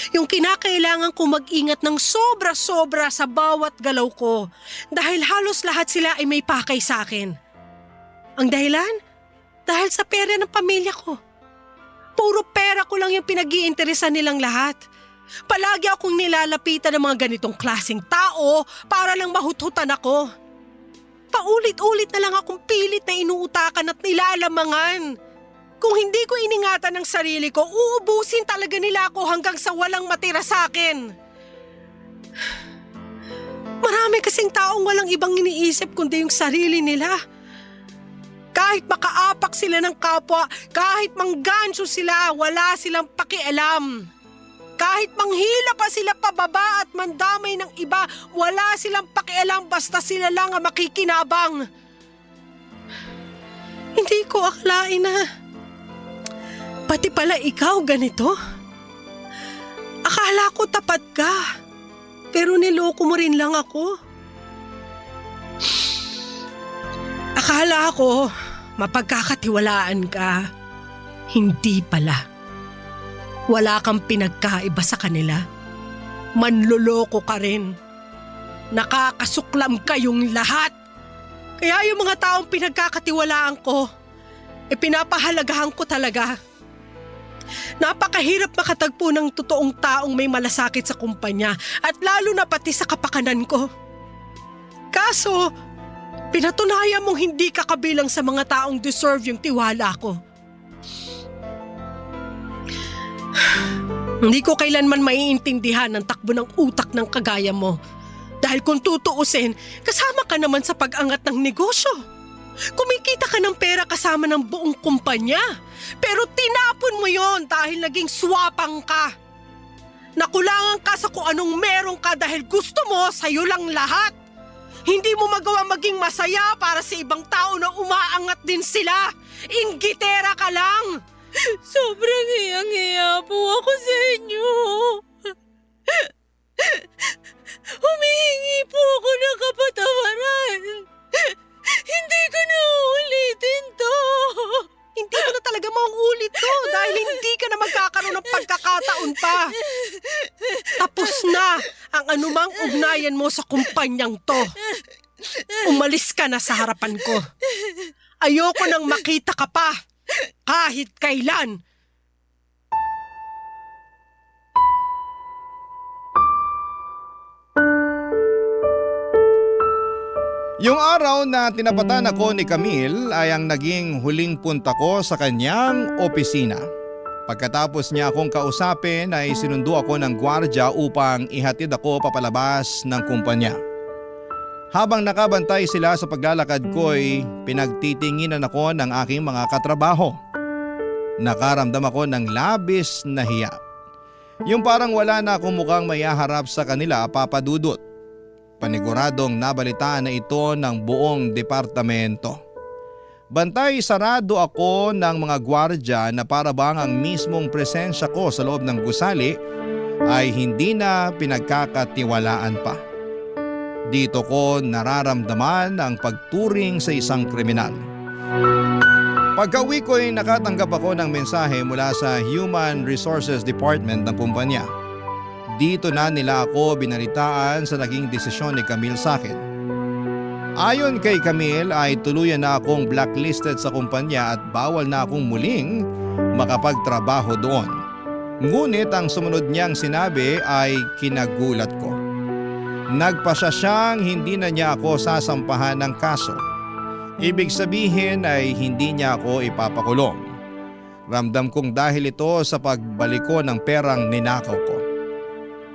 [SPEAKER 5] Yung kinakailangan ko mag-ingat ng sobra-sobra sa bawat galaw ko dahil halos lahat sila ay may pakay sa akin. Ang dahilan? Dahil sa pera ng pamilya ko. Puro pera ko lang yung pinag-iinteresan nilang lahat. Palagi akong nilalapitan ng mga ganitong klaseng tao para lang mahuthutan ako. Paulit-ulit na lang akong pilit na inuutakan at nilalamangan. Kung hindi ko iningatan ang sarili ko, uubusin talaga nila ako hanggang sa walang matira sa akin. Marami kasing taong walang ibang iniisip kundi yung sarili nila. Kahit makaapak sila ng kapwa, kahit manggansyo sila, wala silang pakialam. Kahit manghila pa sila pababa at mandamay ng iba, wala silang pakialam basta sila lang ang makikinabang. Hindi ko akalain na pati pala ikaw ganito. Akala ko tapat ka, pero niloko mo rin lang ako. Akala ko mapagkakatiwalaan ka. Hindi pala. Wala kang pinagkaiba sa kanila. Manloloko ka rin. Nakakasuklam kayong lahat. Kaya yung mga taong pinagkakatiwalaan ko, pinapahalagahan ko talaga. Napakahirap makatagpo ng totoong taong may malasakit sa kumpanya at lalo na pati sa kapakanan ko. Kaso, pinatunayan mong hindi ka kabilang sa mga taong deserve yung tiwala ko. Hindi ko kailanman maiintindihan ang takbo ng utak ng kagaya mo. Dahil kung tutuusin, kasama ka naman sa pag-angat ng negosyo. Kumikita ka ng pera kasama ng buong kumpanya. Pero tinapon mo yon dahil naging swapang ka. Nakulangan ka sa kung anong meron ka dahil gusto mo sa'yo lang lahat. Hindi mo magawa maging masaya para sa ibang tao na umaangat din sila. Inggitera ka lang.
[SPEAKER 4] Sobrang hiyang-hiya po ako sa inyo. Humihingi po ako ng kapatawaran. Hindi ko na uulitin to.
[SPEAKER 5] Hindi mo na talaga mauulit to dahil hindi ka na magkakaroon ng pagkakataon pa. Tapos na ang anumang ugnayan mo sa kumpanyang to. Umalis ka na sa harapan ko. Ayoko nang makita ka pa. Kahit kailan.
[SPEAKER 3] Yung araw na tinapatan ako ni Camille ay ang naging huling punta ko sa kanyang opisina. Pagkatapos niya akong kausapin ay sinundo ako ng gwardya upang ihatid ako papalabas ng kumpanya. Habang nakabantay sila sa paglalakad ko'y pinagtitinginan ako ng aking mga katrabaho. Nakaramdam ako ng labis na hiya. Yung parang wala na akong mukhang mayaharap sa kanila, Papa Dudut. Paniguradong nabalitaan na ito ng buong departamento. Bantay sarado ako ng mga gwardya na para bang ang mismong presensya ko sa loob ng gusali ay hindi na pinagkakatiwalaan pa. Dito ko nararamdaman ang pagturing sa isang kriminal. Pagka-uwi ko'y nakatanggap ako ng mensahe mula sa Human Resources Department ng kumpanya. Dito na nila ako binalitaan sa naging desisyon ni Camille sa akin. Ayon kay Camille ay tuluyan na akong blacklisted sa kumpanya at bawal na akong muling makapagtrabaho doon. Ngunit ang sumunod niyang sinabi ay kinagulat ko. Nagpasya siyang hindi na niya ako sasampahan ng kaso. Ibig sabihin ay hindi niya ako ipapakulong. Ramdam kong dahil ito sa pagbalik ko ng perang ninakaw ko.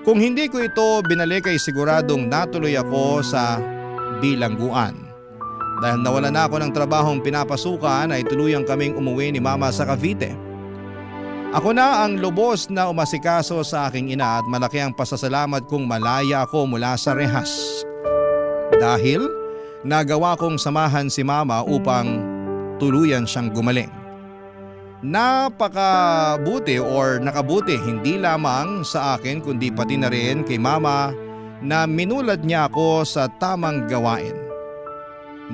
[SPEAKER 3] Kung hindi ko ito binalik ay siguradong natuloy ako sa bilangguan. Dahil nawala na ako ng trabahong pinapasukan ay tuluyang kaming umuwi ni Mama sa Cavite. Ako na ang lubos na umasikaso sa aking ina at malaki ang pasasalamat kong malaya ako mula sa rehas. Dahil nagawa kong samahan si Mama upang tuluyan siyang gumaling. Napakabuti or nakabuti hindi lamang sa akin kundi pati na rin kay Mama na minulad niya ako sa tamang gawain.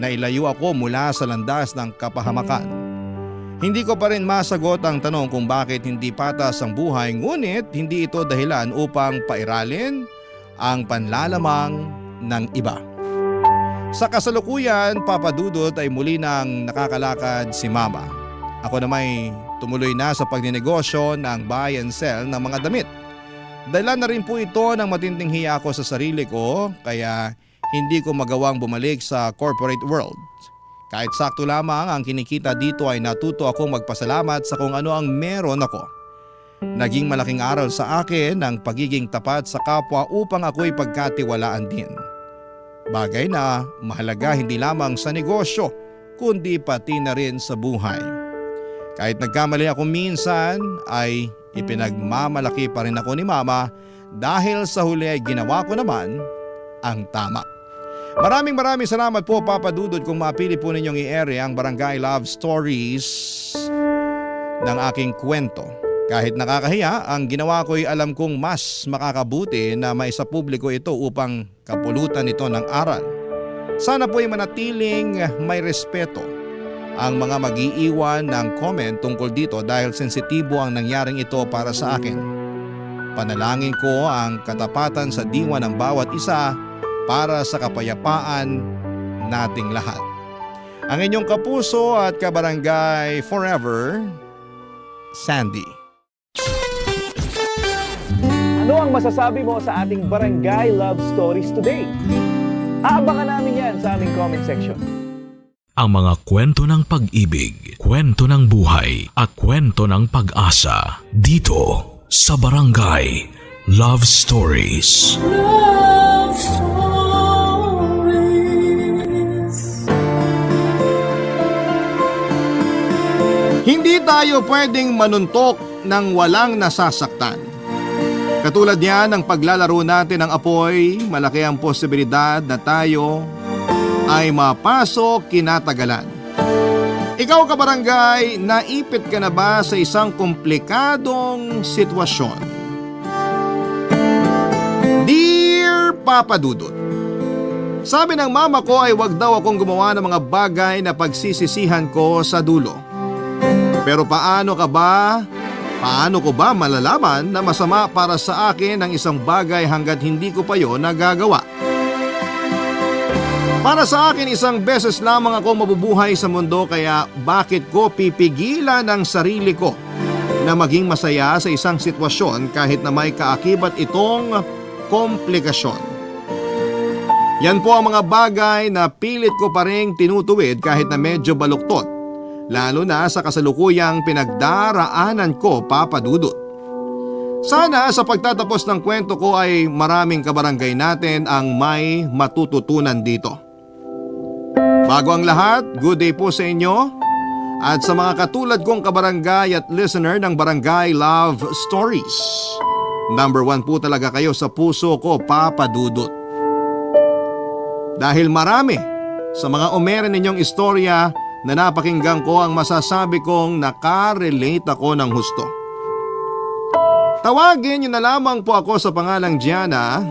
[SPEAKER 3] Nailayo ako mula sa landas ng kapahamakan. Hindi ko pa rin masagot ang tanong kung bakit hindi patas ang buhay, ngunit hindi ito dahilan upang pairalin ang panlalamang ng iba. Sa kasalukuyan, Papa Dudut, ay muli nang nakakalakad si Mama. Ako namay tumuloy na sa pagninegosyo ng buy and sell ng mga damit. Dahil na rin po ito ng matinding hiya ko sa sarili ko, kaya hindi ko magawang bumalik sa corporate world. Kahit sakto lamang ang kinikita dito ay natuto akong magpasalamat sa kung ano ang meron ako. Naging malaking aral sa akin ang pagiging tapat sa kapwa upang ako'y pagkatiwalaan din. Bagay na mahalaga hindi lamang sa negosyo, kundi pati na rin sa buhay. Kahit nagkamali ako minsan, ay ipinagmamalaki pa rin ako ni Mama dahil sa huli ay ginawa ko naman ang tama. Maraming salamat po, Papa Dudut, kung mapili po ninyong i-ere ang Barangay Love Stories ng aking kwento. Kahit nakakahiya, ang ginawa ko'y alam kong mas makakabuti na may sa publiko ito upang kapulutan ito ng aral. Sana po'y manatiling may respeto ang mga mag-iiwan ng comment tungkol dito dahil sensitibo ang nangyaring ito para sa akin. Panalangin ko ang katapatan sa diwa ng bawat isa para sa kapayapaan nating lahat. Ang inyong kapuso at kabarangay forever, Sandy.
[SPEAKER 7] Ano ang masasabi mo sa ating Barangay Love Stories today? Aabangan namin yan sa aming comment section.
[SPEAKER 1] Ang mga kwento ng pag-ibig, kwento ng buhay at kwento ng pag-asa dito sa Barangay Love Stories.
[SPEAKER 2] Love Stories.
[SPEAKER 3] Hindi tayo pwedeng manuntok ng walang nasasaktan. Katulad niyan ng paglalaro natin ng apoy, malaki ang posibilidad na tayo ay mapasok kinatagalan. Ikaw, kabarangay, naipit ka na ba sa isang komplikadong sitwasyon? Dear Papa Dudut, sabi ng mama ko ay wag daw akong gumawa ng mga bagay na pagsisisihan ko sa dulo. Pero paano ko ba malalaman na masama para sa akin ang isang bagay hanggat hindi ko pa yon nagagawa? Para sa akin, isang beses lamang ako mabubuhay sa mundo, kaya bakit ko pipigilan ang sarili ko na maging masaya sa isang sitwasyon kahit na may kaakibat itong komplikasyon? Yan po ang mga bagay na pilit ko pa ring tinutuwid kahit na medyo baluktot. Lalo na sa kasalukuyang pinagdaraanan ko, Papa Dudut. Sana sa pagtatapos ng kwento ko ay maraming kabarangay natin ang may matututunan dito. Bago ang lahat, good day po sa inyo at sa mga katulad kong kabarangay at listener ng Barangay Love Stories. Number 1 po talaga kayo sa puso ko, Papa Dudut. Dahil marami sa mga umere ninyong istorya na napakinggan ko, ang masasabi kong nakarelate ako ng husto. Tawagin niyo na lamang po ako sa pangalang Gianna,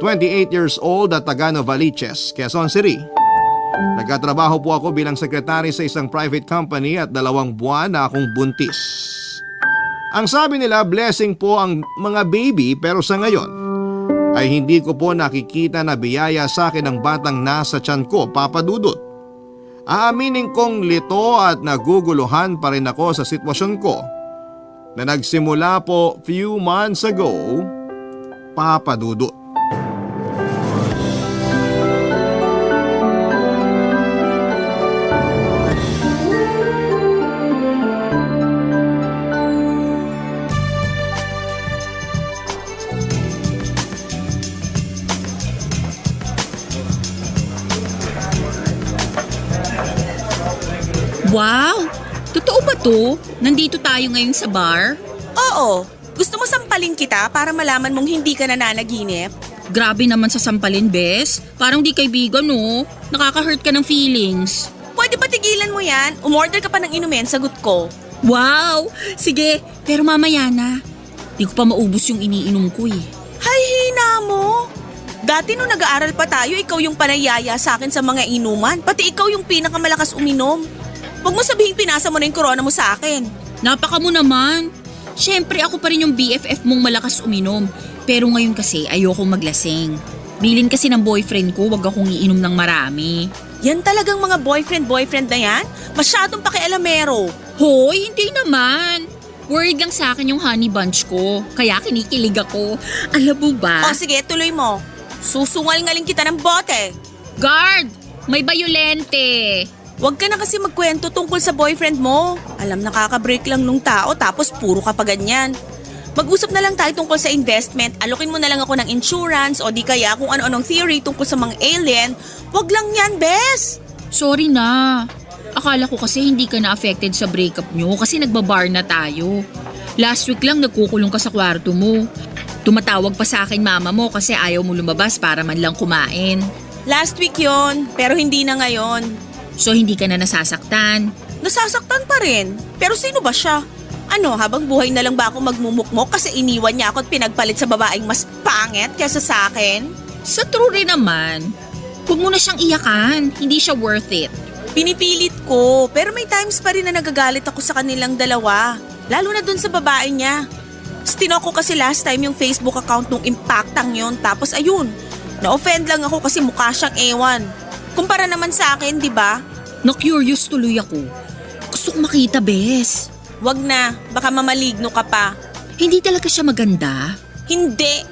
[SPEAKER 3] 28 years old at taga Novaliches, Quezon City. Nagkatrabaho po ako bilang sekretary sa isang private company at 2 buwan na akong buntis. Ang sabi nila, blessing po ang mga baby, pero sa ngayon ay hindi ko po nakikita na biyaya sa akin ang batang nasa tiyan ko, Papa Dudut. Aaminin kong lito at naguguluhan pa rin ako sa sitwasyon ko na nagsimula po few months ago, Papa Dudut.
[SPEAKER 8] Wow! Totoo ba to? Nandito tayo ngayon sa bar?
[SPEAKER 9] Oo. Gusto mo sampalin kita para malaman mong hindi ka nananaginip?
[SPEAKER 8] Grabe naman sa sampalin, Bes. Parang di kaibigan, no? Nakaka-hurt ka ng feelings.
[SPEAKER 9] Pwede ba tigilan mo yan? Umorder ka pa ng inumin, sagot ko.
[SPEAKER 8] Wow! Sige, pero mamaya na. Di ko pa maubos yung iniinom ko eh.
[SPEAKER 9] Hay, hina mo! Dati nung nag-aaral pa tayo, ikaw yung panayaya sa akin sa mga inuman. Pati ikaw yung pinakamalakas uminom. Huwag mo sabihing pinasa mo na yung corona mo sa akin.
[SPEAKER 8] Napaka mo naman. Siyempre ako pa rin yung BFF mong malakas uminom. Pero ngayon kasi ayokong maglasing. Bilin kasi ng boyfriend ko, wag akong iinom ng marami.
[SPEAKER 9] Yan talagang mga boyfriend na yan? Masyadong pakialamero.
[SPEAKER 8] Hoy, hindi naman. Worried lang sa akin yung honey bunch ko, kaya kinikilig ako. Alam mo ba?
[SPEAKER 9] O sige, tuloy mo. Susungal-ngaling kita ng bote.
[SPEAKER 8] Guard! May bayolente!
[SPEAKER 9] Huwag ka na kasi magkwento tungkol sa boyfriend mo. Alam, nakaka-break lang nung tao tapos puro ka pa ganyan. Mag-usap na lang tayo tungkol sa investment, alokin mo na lang ako ng insurance o di kaya kung ano-anong theory tungkol sa mga alien. Wag lang yan, bes!
[SPEAKER 8] Sorry na. Akala ko kasi hindi ka na-affected sa breakup nyo kasi nagbabar na tayo. Last week lang nagkukulong ka sa kwarto mo. Tumatawag pa sa akin mama mo kasi ayaw mo lumabas para man lang kumain.
[SPEAKER 9] Last week yon, pero hindi na ngayon.
[SPEAKER 8] So hindi ka na nasasaktan.
[SPEAKER 9] Nasasaktan pa rin, pero sino ba siya? Ano, habang buhay na lang ba ako magmumukmok kasi iniwan niya ako at pinagpalit sa babaeng mas pangit kaysa sa akin?
[SPEAKER 8] Sa true rin naman. Huwag mo na siyang iyakan. Hindi siya worth it.
[SPEAKER 9] Pinipilit ko, pero may times pa rin na nagagalit ako sa kanilang dalawa. Lalo na dun sa babae niya. Stinok ko kasi last time yung Facebook account nung impactang yon, tapos ayun, na-offend lang ako kasi mukha siyang ewan. Kumpara naman sa akin, di ba?
[SPEAKER 8] Na-curious tuloy ako. Gusto ko makita, bes.
[SPEAKER 9] Wag na, baka mamaligno ka pa.
[SPEAKER 8] Hindi talaga siya maganda.
[SPEAKER 9] Hindi.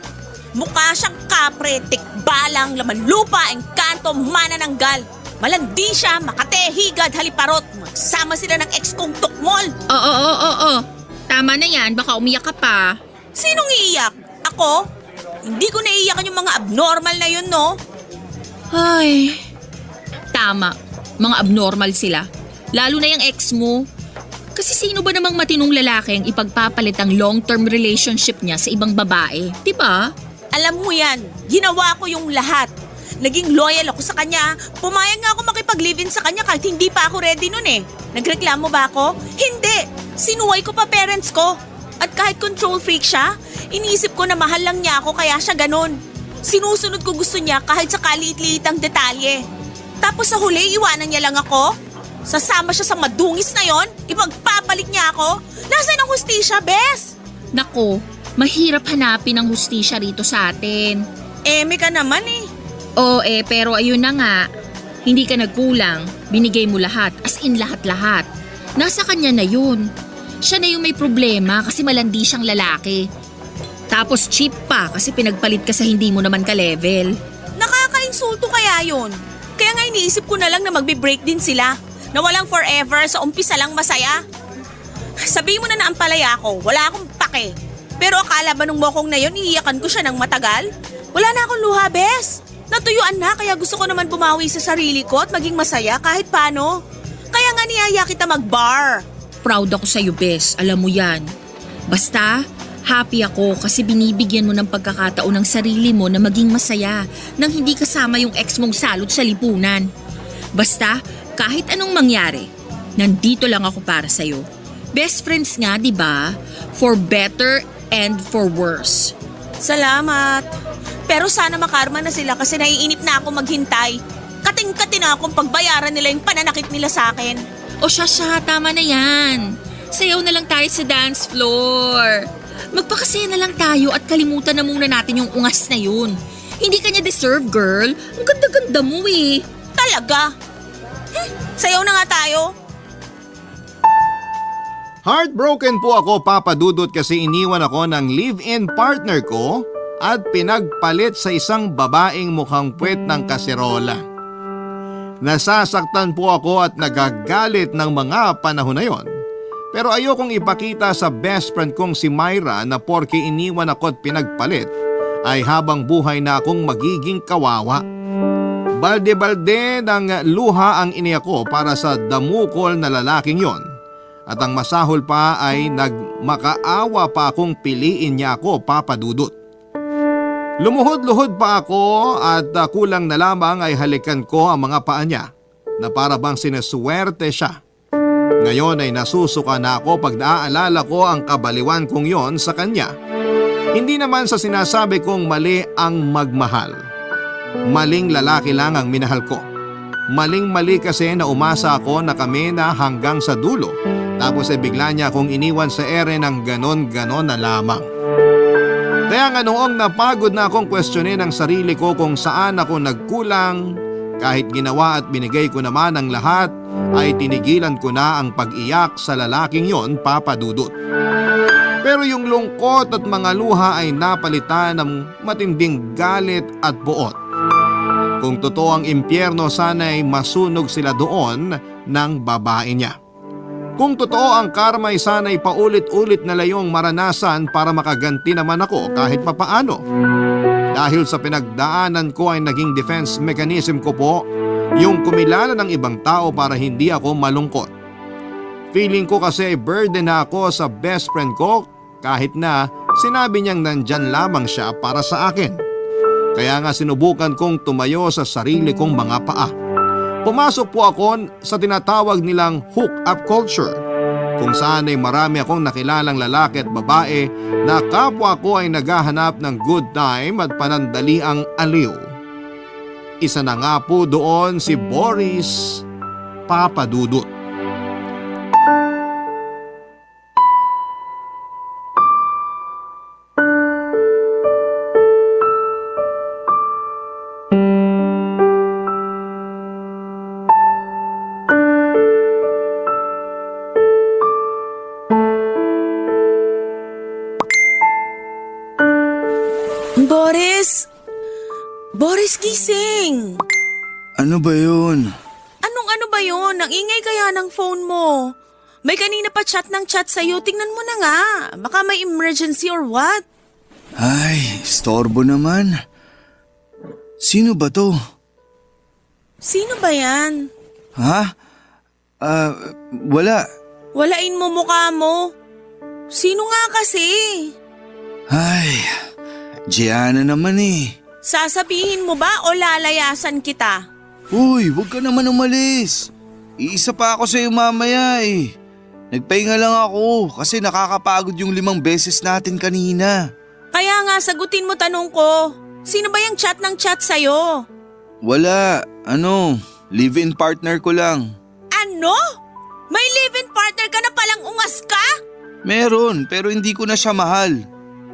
[SPEAKER 9] Mukha siyang kapre, tikbalang, laman lupa, engkanto, manananggal. Malandi siya, makate, higad, haliparot. Magsama sila ng ex kong tukmol.
[SPEAKER 8] Oo. Tama na yan, baka umiyak ka pa.
[SPEAKER 9] Sinong iiyak? Ako? Hindi ko naiiyakan yung mga abnormal na yun, no?
[SPEAKER 8] Ay, tama. Mga abnormal sila. Lalo na yung ex mo. Kasi sino ba namang matinong lalaki ang ipagpapalit ang long-term relationship niya sa ibang babae? Diba?
[SPEAKER 9] Alam mo yan, ginawa ko yung lahat. Naging loyal ako sa kanya. Pumayag nga ako makipag-live-in sa kanya kahit hindi pa ako ready nun eh. Nagreklamo ba ako? Hindi! Sinuway ko pa parents ko. At kahit control freak siya, iniisip ko na mahal lang niya ako kaya siya ganun. Sinusunod ko gusto niya kahit sa kaliit-liitang detalye. Tapos sa huli, iwanan niya lang ako? Sasama siya sa madungis na yon? Ipagpapalit niya ako? Nasaan ang hustisya, bes?
[SPEAKER 8] Nako, mahirap hanapin ang hustisya rito sa atin.
[SPEAKER 9] Eme ka naman eh.
[SPEAKER 8] Oo pero ayun na nga. Hindi ka nagkulang. Binigay mo lahat, as in lahat-lahat. Nasa kanya na yun. Siya na yung may problema kasi malandi siyang lalaki. Tapos cheap pa kasi pinagpalit ka sa hindi mo naman ka-level.
[SPEAKER 9] Nakaka-insulto kaya yun. Kaya nga iniisip ko na lang na magbe-break din sila. Na walang forever, sa umpisa lang masaya. Sabihin mo na ang palaya ko, wala akong pake. Pero akala ba nung mokong na yun, iiyakan ko siya ng matagal? Wala na akong luha, bes. Natuyuan na, kaya gusto ko naman bumawi sa sarili ko at maging masaya kahit paano. Kaya nga niyaya kita mag-bar.
[SPEAKER 8] Proud ako sa'yo, bes. Alam mo yan. Basta, happy ako kasi binibigyan mo ng pagkakataon ng sarili mo na maging masaya nang hindi kasama yung ex mong salot sa lipunan. Basta, kahit anong mangyari, nandito lang ako para sa'yo. Best friends nga, di ba? For better and for worse.
[SPEAKER 9] Salamat. Pero sana makarma na sila kasi naiinip na ako maghintay. Kating-kati na akong pagbayaran nila yung pananakit nila sa akin.
[SPEAKER 8] O siya, tama na yan. Sayaw na lang tayo sa dance floor. Magpakasaya na lang tayo at kalimutan na muna natin yung ungas na yun. Hindi kanya deserve, girl. Ang ganda-ganda mo eh.
[SPEAKER 9] Talaga? Sayaw na nga tayo.
[SPEAKER 3] Heartbroken po ako, Papa Dudut, kasi iniwan ako ng live-in partner ko at pinagpalit sa isang babaeng mukhang puwet ng kaserola. Nasasaktan po ako at nagagalit ng mga panahon na yon. Pero ayokong ipakita sa best friend kong si Myra na porke iniwan ako at pinagpalit ay habang buhay na akong magiging kawawa. Balde-balde ng luha ang iniyak ko para sa damukol na lalaking yon. At ang masahol pa ay nagmakaawa pa akong piliin niya ako, Papa Dudut. Lumuhod-luhod pa ako at kulang na lamang ay halikan ko ang mga paa niya na para bang sineswerte siya. Ngayon ay nasusuka na ako pag naaalala ko ang kabaliwan kong yon sa kanya. Hindi naman sa sinasabi kong mali ang magmahal. Maling lalaki lang ang minahal ko. Maling-mali kasi na umasa ako na kami na hanggang sa dulo. Tapos ay bigla niya akong iniwan sa ere ng ganon-ganon na lamang. Kaya nga noong napagod na akong kwestiyonin ang sarili ko kung saan ako nagkulang, kahit ginawa at binigay ko naman ang lahat, ay tinigilan ko na ang pag-iyak sa lalaking yon, Papa Dudut. Pero yung lungkot at mga luha ay napalitan ng matinding galit at buot. Kung totoo ang impyerno, sana'y masunog sila doon ng babae niya. Kung totoo ang karma, ay sana'y paulit-ulit na layong maranasan para makaganti naman ako kahit papaano. Dahil sa pinagdaanan ko ay naging defense mechanism ko po yung kumilala ng ibang tao para hindi ako malungkot. Feeling ko kasi ay burden na ako sa best friend ko kahit na sinabi niyang nandyan lamang siya para sa akin. Kaya nga sinubukan kong tumayo sa sarili kong mga paa. Pumasok po ako sa tinatawag nilang hook-up culture, kung saan ay marami akong nakilalang lalaki at babae na kapwa ko ay naghahanap ng good time at panandaliang aliw. Isa na nga po doon si Boris Papadudut.
[SPEAKER 9] Boris! Boris, gising!
[SPEAKER 10] Ano ba yun?
[SPEAKER 9] Anong ba yun? Ang ingay kaya ng phone mo. May kanina pa chat ng chat sa'yo. Tingnan mo na nga. Baka may emergency or what?
[SPEAKER 10] Ay, storbo naman. Sino ba to?
[SPEAKER 9] Sino ba yan?
[SPEAKER 10] Ha? Wala.
[SPEAKER 9] Walain mo mukha mo. Sino nga kasi?
[SPEAKER 10] Ay, Gianna naman eh.
[SPEAKER 9] Sasabihin mo ba o lalayasan kita?
[SPEAKER 10] Uy, huwag ka naman umalis. Iisa pa ako sa'yo mamaya eh. Nagpahinga lang ako kasi nakakapagod yung 5 beses natin kanina.
[SPEAKER 9] Kaya nga sagutin mo tanong ko. Sino ba yung chat ng chat sa'yo?
[SPEAKER 10] Wala, live-in partner ko lang.
[SPEAKER 9] Ano? May live-in partner ka na palang ungas ka?
[SPEAKER 10] Meron, pero hindi ko na siya mahal.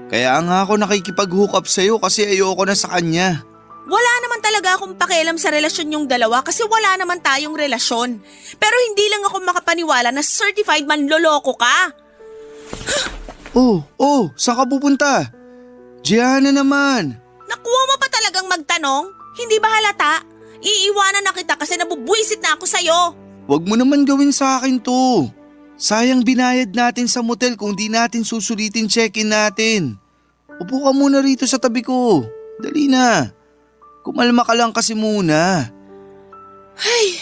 [SPEAKER 10] Kaya nga ako nakikipag-hook up sa'yo kasi ayoko na sa kanya.
[SPEAKER 9] Wala naman talaga akong pakialam sa relasyon yung dalawa kasi wala naman tayong relasyon. Pero hindi lang ako makapaniwala na certified manloloko ka.
[SPEAKER 10] Oh, saan ka pupunta? Gianna naman.
[SPEAKER 9] Nakuha mo pa talagang magtanong? Hindi ba halata? Iiwanan na kita kasi nabubwisit na ako sa'yo.
[SPEAKER 10] Huwag mo naman gawin sa akin to. Sayang binayad natin sa motel kung di natin susulitin check-in natin. Upo ka muna rito sa tabi ko. Dali na. Kumalma ka lang kasi muna.
[SPEAKER 9] Ay,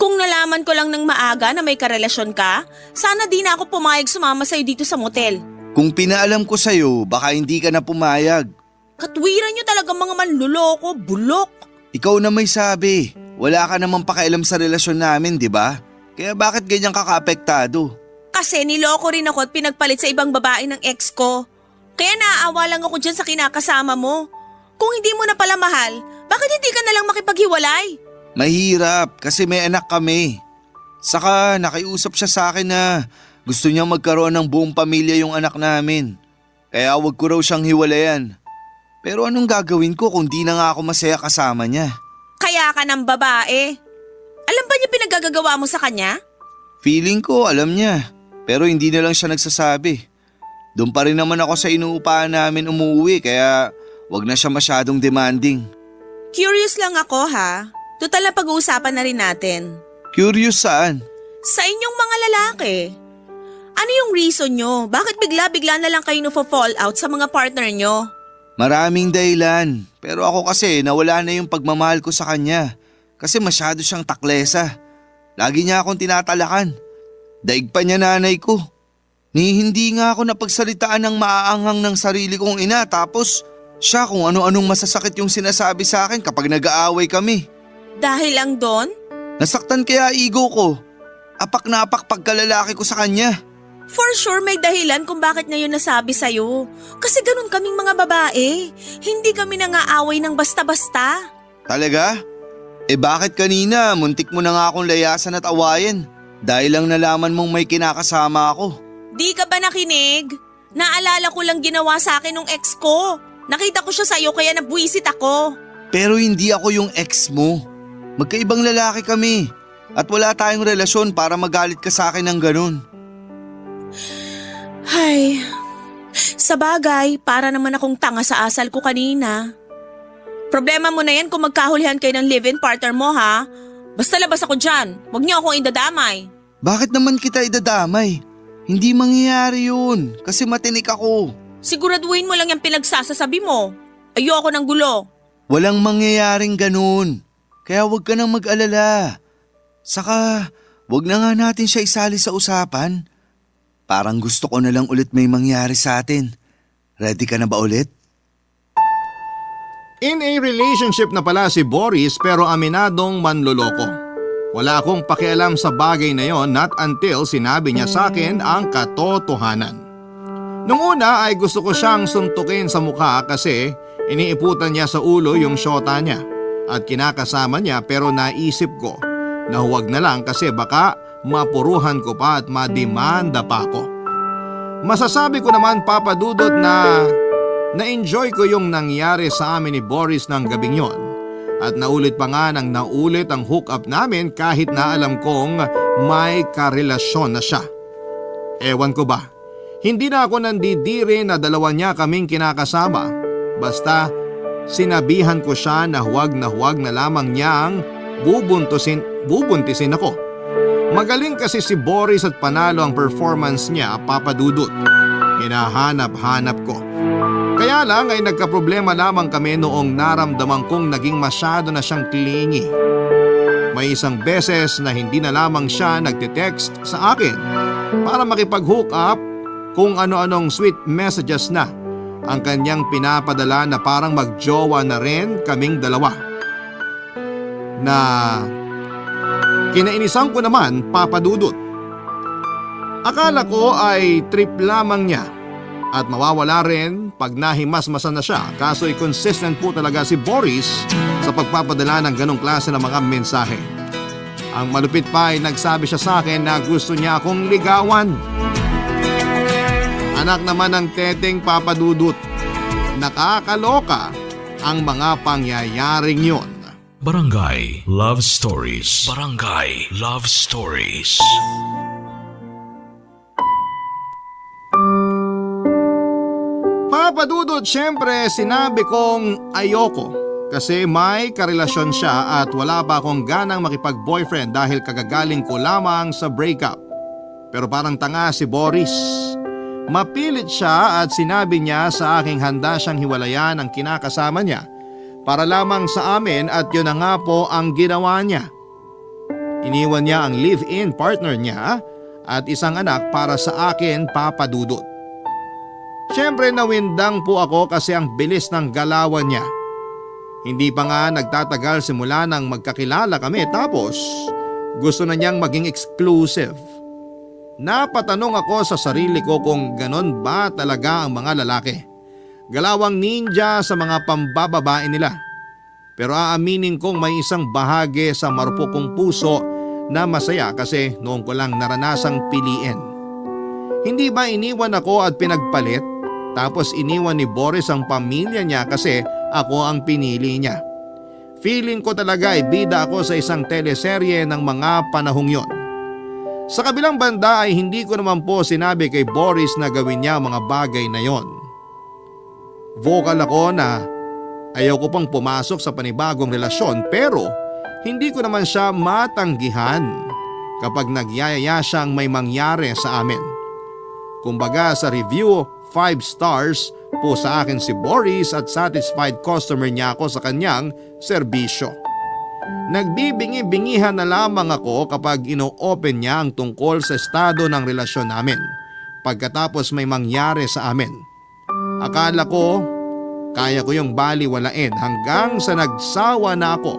[SPEAKER 9] kung nalaman ko lang ng maaga na may karelasyon ka, sana di na ako pumayag sumama sa'yo dito sa motel.
[SPEAKER 10] Kung pinaalam ko sa'yo, baka hindi ka na pumayag.
[SPEAKER 9] Katwiran nyo talaga mga manluloko, bulok.
[SPEAKER 10] Ikaw na may sabi. Wala ka namang pakialam sa relasyon namin, di ba? Kaya bakit ganyan ka kaapektado?
[SPEAKER 9] Kasi niloko rin ako at pinagpalit sa ibang babae ng ex ko. Kaya naaawa lang ako dyan sa kinakasama mo. Kung hindi mo na pala mahal, bakit hindi ka na lang makipaghiwalay?
[SPEAKER 10] Mahirap kasi may anak kami. Saka nakiusap siya sa akin na gusto niyang magkaroon ng buong pamilya yung anak namin. Kaya wag ko raw siyang hiwalayan. Pero anong gagawin ko kung di na nga ako masaya kasama niya?
[SPEAKER 9] Kaya ka ng babae. Alam ba niya pinagagagawa mo sa kanya?
[SPEAKER 10] Feeling ko alam niya, pero hindi na lang siya nagsasabi. Doon pa rin naman ako sa inuupahan namin umuwi kaya wag na siya masyadong demanding.
[SPEAKER 9] Curious lang ako ha. Total na pag-uusapan na rin natin.
[SPEAKER 10] Curious saan?
[SPEAKER 9] Sa inyong mga lalaki. Ano yung reason nyo? Bakit bigla-bigla na lang kayo fall out sa mga partner nyo?
[SPEAKER 10] Maraming dahilan, pero ako kasi nawala na yung pagmamahal ko sa kanya. Kasi masyado siyang taklesa. Lagi niya akong tinatalakan. Daig pa niya nanay ko. Hindi nga ako napagsalitaan ng maaanghang ng sarili kong ina tapos siya kung ano-anong masasakit yung sinasabi sa akin kapag nag-aaway kami.
[SPEAKER 9] Dahil lang doon?
[SPEAKER 10] Nasaktan kaya ego ko. Apak na apak pagkalalaki ko sa kanya.
[SPEAKER 9] For sure may dahilan kung bakit niya yun nasabi sa'yo. Kasi ganun kaming mga babae. Hindi kami nangaaway ng basta-basta.
[SPEAKER 10] Talaga? Bakit kanina muntik mo na nga akong layasan at awayin dahil lang nalaman mong may kinakasama ako?
[SPEAKER 9] Di ka ba nakinig? Naalala ko lang ginawa sa akin ng ex ko. Nakita ko siya sa'yo kaya nabwisit ako.
[SPEAKER 10] Pero hindi ako yung ex mo. Magkaibang lalaki kami. At wala tayong relasyon para magalit ka sa akin ng ganun.
[SPEAKER 9] Ay, sa bagay, para naman akong tanga sa asal ko kanina. Problema mo na yan kung magkahulihan kayo ng live-in partner mo ha. Basta labas ako dyan, huwag niyo akong indadamay.
[SPEAKER 10] Bakit naman kita idadamay? Hindi mangyayari yun kasi matinik ako.
[SPEAKER 9] Siguraduhin mo lang yung pinagsasasabi mo. Ayoko ng gulo.
[SPEAKER 10] Walang mangyayaring ganun. Kaya huwag ka nang mag-alala. Saka, wag na nga natin siya isali sa usapan. Parang gusto ko na lang ulit may mangyari sa atin. Ready ka na ba ulit?
[SPEAKER 3] In a relationship na pala si Boris pero aminadong manloloko. Wala akong pakialam sa bagay na yon not until sinabi niya sa akin ang katotohanan. Nung una ay gusto ko siyang suntukin sa mukha kasi iniiputan niya sa ulo yung syota niya at kinakasama niya pero naisip ko na huwag na lang kasi baka mapuruhan ko pa at mademanda pa ako. Masasabi ko naman Papa Dudut na na-enjoy ko yung nangyari sa amin ni Boris ng gabing yon at naulit pa nga nang naulit ang hookup namin kahit na alam kong may karelasyon na siya. Ewan ko ba, hindi na ako nandidiri na dalawa niya kaming kinakasama basta sinabihan ko siya na huwag na lamang niyang bubuntisin ako. Magaling kasi si Boris at panalo ang performance niya, Papa Dudut. Hinahanap-hanap ko. Kaya lang ay nagkaproblema lamang kami noong naramdaman kong naging masyado na siyang clingy. May isang beses na hindi na lamang siya nagte-text sa akin para makipag-hook up kung ano-anong sweet messages na ang kanyang pinapadala na parang magjowa na rin kaming dalawa. Na kinainisan ko naman Papa Dudut. Akala ko ay trip lamang niya at mawawala rin pag nahimasmasan na siya kaso ay consistent po talaga si Boris sa pagpapadala ng ganong klase ng mga mensahe. Ang malupit pa ay nagsabi siya sa akin na gusto niya akong ligawan. Anak naman ng teteng Papa Dudut. Nakakaloka ang mga pangyayaring yon.
[SPEAKER 1] Barangay Love Stories. Barangay Love Stories.
[SPEAKER 3] Papa Dudut, syempre sinabi kong ayoko kasi may karelasyon siya at wala pa akong ganang makipag-boyfriend dahil kagagaling ko lamang sa breakup. Pero parang tanga si Boris. Mapilit siya at sinabi niya sa aking handa siyang hiwalayan ang kinakasama niya para lamang sa amin at yun na nga po ang ginawa niya. Iniwan niya ang live-in partner niya at isang anak para sa akin, Papa Dudut. Siyempre nawindang po ako kasi ang bilis ng galawan niya. Hindi pa nga nagtatagal simula nang magkakilala kami tapos gusto na niyang maging exclusive. Napatanong ako sa sarili ko kung ganon ba talaga ang mga lalaki. Galawang ninja sa mga pambababae nila. Pero aaminin kong may isang bahagi sa marupok kong puso na masaya kasi noong ko lang naranasang piliin. Hindi ba iniwan ako at pinagpalit? Tapos iniwan ni Boris ang pamilya niya kasi ako ang pinili niya. Feeling ko talaga ay bida ako sa isang teleserye ng mga panahong yon. Sa kabilang banda ay hindi ko naman po sinabi kay Boris na gawin niya mga bagay na yon. Vocal ako na ayaw ko pang pumasok sa panibagong relasyon pero hindi ko naman siya matanggihan kapag nagyayaya siyang may mangyari sa amin. Kumbaga sa review, 5 stars po sa akin si Boris at satisfied customer niya ako sa kanyang serbisyo. Nagbibingi-bingihan na lamang ako kapag ino-open niya ang tungkol sa estado ng relasyon namin pagkatapos may mangyari sa amin. Akala ko kaya ko yung baliwalain hanggang sa nagsawa na ako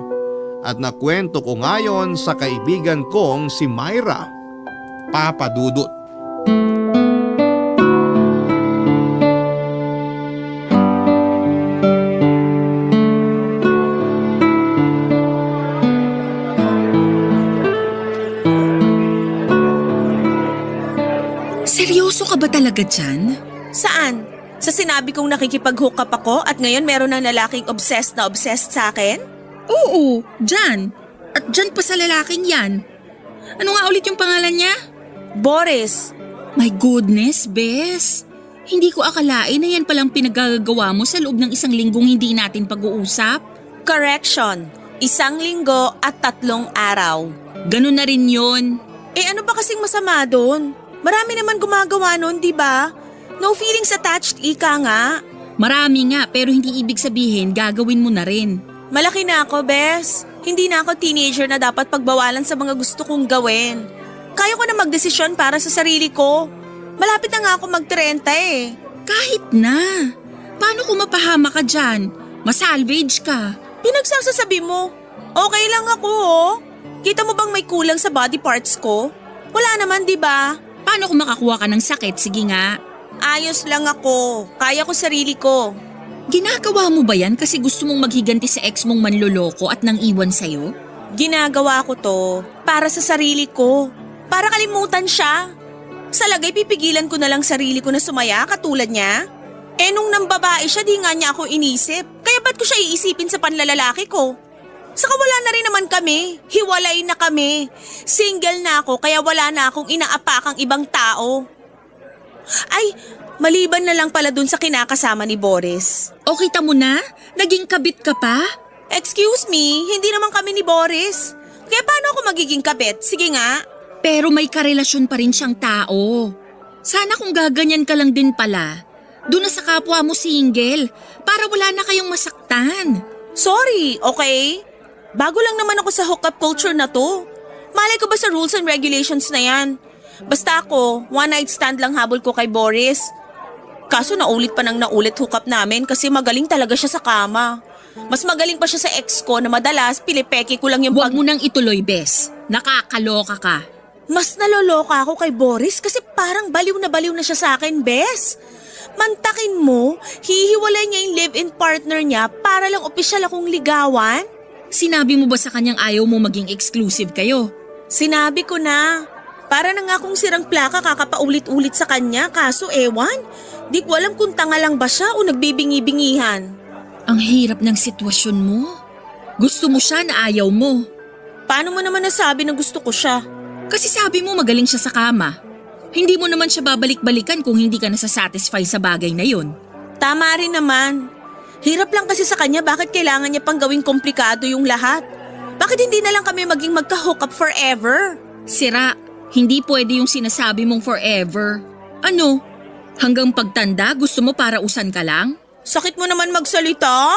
[SPEAKER 3] at nakwento ko ngayon sa kaibigan kong si Myra, Papa Dudut.
[SPEAKER 8] Seryoso ka ba talaga dyan?
[SPEAKER 9] Saan? Sa sinabi kong nakikipag-hook up ako at ngayon meron ng lalaking obsessed na obsessed sa akin?
[SPEAKER 8] Oo, dyan. At dyan pa sa lalaking yan. Ano nga ulit yung pangalan niya?
[SPEAKER 9] Boris.
[SPEAKER 8] My goodness, Bes. Hindi ko akalain na yan palang pinagagawa mo sa loob ng 1 linggong hindi natin pag-uusap.
[SPEAKER 9] Correction. 1 linggo at 3 araw.
[SPEAKER 8] Ganun na rin yun.
[SPEAKER 9] Ano ba kasing masama doon? Marami naman gumagawa noon, di ba? No feelings attached, ika nga.
[SPEAKER 8] Marami nga pero hindi ibig sabihin gagawin mo na rin.
[SPEAKER 9] Malaki na ako, Bes. Hindi na ako teenager na dapat pagbawalan sa mga gusto kong gawin. Kaya ko na magdesisyon para sa sarili ko. Malapit na nga ako mag-30 eh.
[SPEAKER 8] Kahit na. Paano kung mapahama ka dyan? Masalvage ka.
[SPEAKER 9] Pinagsasasabi mo. Okay lang ako oh. Kita mo bang may kulang sa body parts ko? Wala naman, di ba?
[SPEAKER 8] Paano kung makakuha ka ng sakit? Sige nga.
[SPEAKER 9] Ayos lang ako. Kaya ko sarili ko.
[SPEAKER 8] Ginagawa mo ba yan kasi gusto mong maghiganti sa ex mong manloloko at nang iwan sa'yo?
[SPEAKER 9] Ginagawa ko to para sa sarili ko. Para kalimutan siya. Sa lagay pipigilan ko na lang sarili ko na sumaya katulad niya. Nung nambabae siya di nga niya ako inisip. Kaya ba't ko siya iisipin sa panlalalaki ko? Saka wala na rin naman kami. Hiwalay na kami. Single na ako kaya wala na akong inaapakang ibang tao. Ay, maliban na lang pala dun sa kinakasama ni Boris.
[SPEAKER 8] O kita mo na? Naging kabit ka pa?
[SPEAKER 9] Excuse me, hindi naman kami ni Boris. Kaya paano ako magiging kabit? Sige nga.
[SPEAKER 8] Pero may karelasyon pa rin siyang tao. Sana kung gaganyan ka lang din pala, doon na sa kapwa mo single, para wala na kayong masaktan.
[SPEAKER 9] Sorry, okay? Bago lang naman ako sa hookup culture na to. Malay ko ba sa rules and regulations na yan? Basta ako, one night stand lang habol ko kay Boris. Kaso naulit pa nang naulit hookup namin kasi magaling talaga siya sa kama. Mas magaling pa siya sa ex ko na madalas pilipeki ko lang yung
[SPEAKER 8] Huwag mo nang ituloy, Bes. Nakakaloka ka.
[SPEAKER 9] Mas naloloka ako kay Boris kasi parang baliw na siya sa akin, Bes. Mantakin mo, hihiwalay niya yung live-in partner niya para lang opisyal akong ligawan?
[SPEAKER 8] Sinabi mo ba sa kanyang ayaw mo maging exclusive kayo?
[SPEAKER 9] Sinabi ko na. Para na nga akong sirang plaka kakapaulit-ulit sa kanya kaso ewan. Di ko alam kung tanga lang ba siya o nagbibingi-bingihan.
[SPEAKER 8] Ang hirap ng sitwasyon mo. Gusto mo siya na ayaw mo.
[SPEAKER 9] Paano mo naman nasabi na gusto ko siya?
[SPEAKER 8] Kasi sabi mo magaling siya sa kama. Hindi mo naman siya babalik-balikan kung hindi ka nasasatisfy sa bagay na yun.
[SPEAKER 9] Tama rin naman. Hirap lang kasi sa kanya bakit kailangan niya pang gawing komplikado yung lahat. Bakit hindi na lang kami maging magka-hook up forever?
[SPEAKER 8] Sira, hindi pwede yung sinasabi mong forever. Ano? Hanggang pagtanda gusto mo para usan ka lang?
[SPEAKER 9] Sakit mo naman magsalita.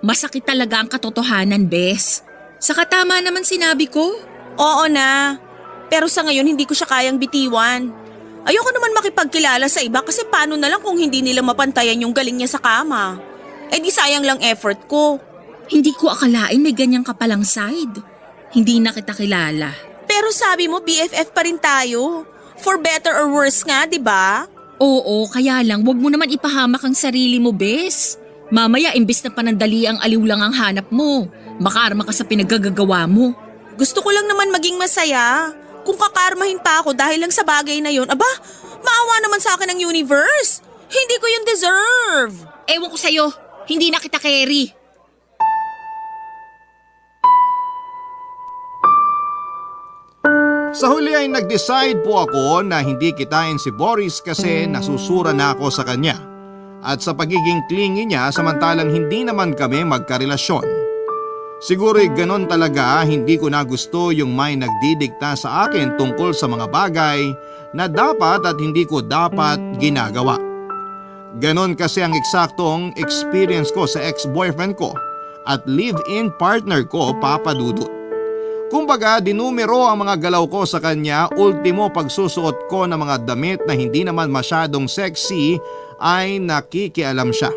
[SPEAKER 8] Masakit talaga ang katotohanan, Bes. Saka tama naman sinabi ko.
[SPEAKER 9] Oo na. Pero sa ngayon hindi ko siya kayang bitiwan. Ayoko naman makipagkilala sa iba kasi paano na lang kung hindi nila mapantayan yung galing niya sa kama. Di sayang lang effort ko.
[SPEAKER 8] Hindi ko akalain may ganyan ka palang side. Hindi na kita kilala.
[SPEAKER 9] Pero sabi mo BFF pa rin tayo. For better or worse nga, di ba?
[SPEAKER 8] Oo, kaya lang wag mo naman ipahamak ang sarili mo, Bes. Mamaya imbes na panandali ang aliw lang ang hanap mo. Makarma ka sa pinagagagawa mo.
[SPEAKER 9] Gusto ko lang naman maging masaya. Kung kakarmahin pa ako dahil lang sa bagay na yun, aba, maawa naman sa akin ang universe. Hindi ko yun deserve.
[SPEAKER 8] Ewan ko sa'yo, hindi na kita carry.
[SPEAKER 3] Sa huli ay nag-decide po ako na hindi kitain si Boris kasi nasusura na ako sa kanya. At sa pagiging clingy niya samantalang hindi naman kami magkarelasyon. Siguro'y ganon talaga, hindi ko na gusto yung may nagdidikta sa akin tungkol sa mga bagay na dapat at hindi ko dapat ginagawa. Ganon kasi ang eksaktong experience ko sa ex-boyfriend ko at live-in partner ko, Papa Dudut. Kumbaga dinumero ang mga galaw ko sa kanya, ultimo pagsusuot ko ng mga damit na hindi naman masyadong sexy ay nakikialam siya.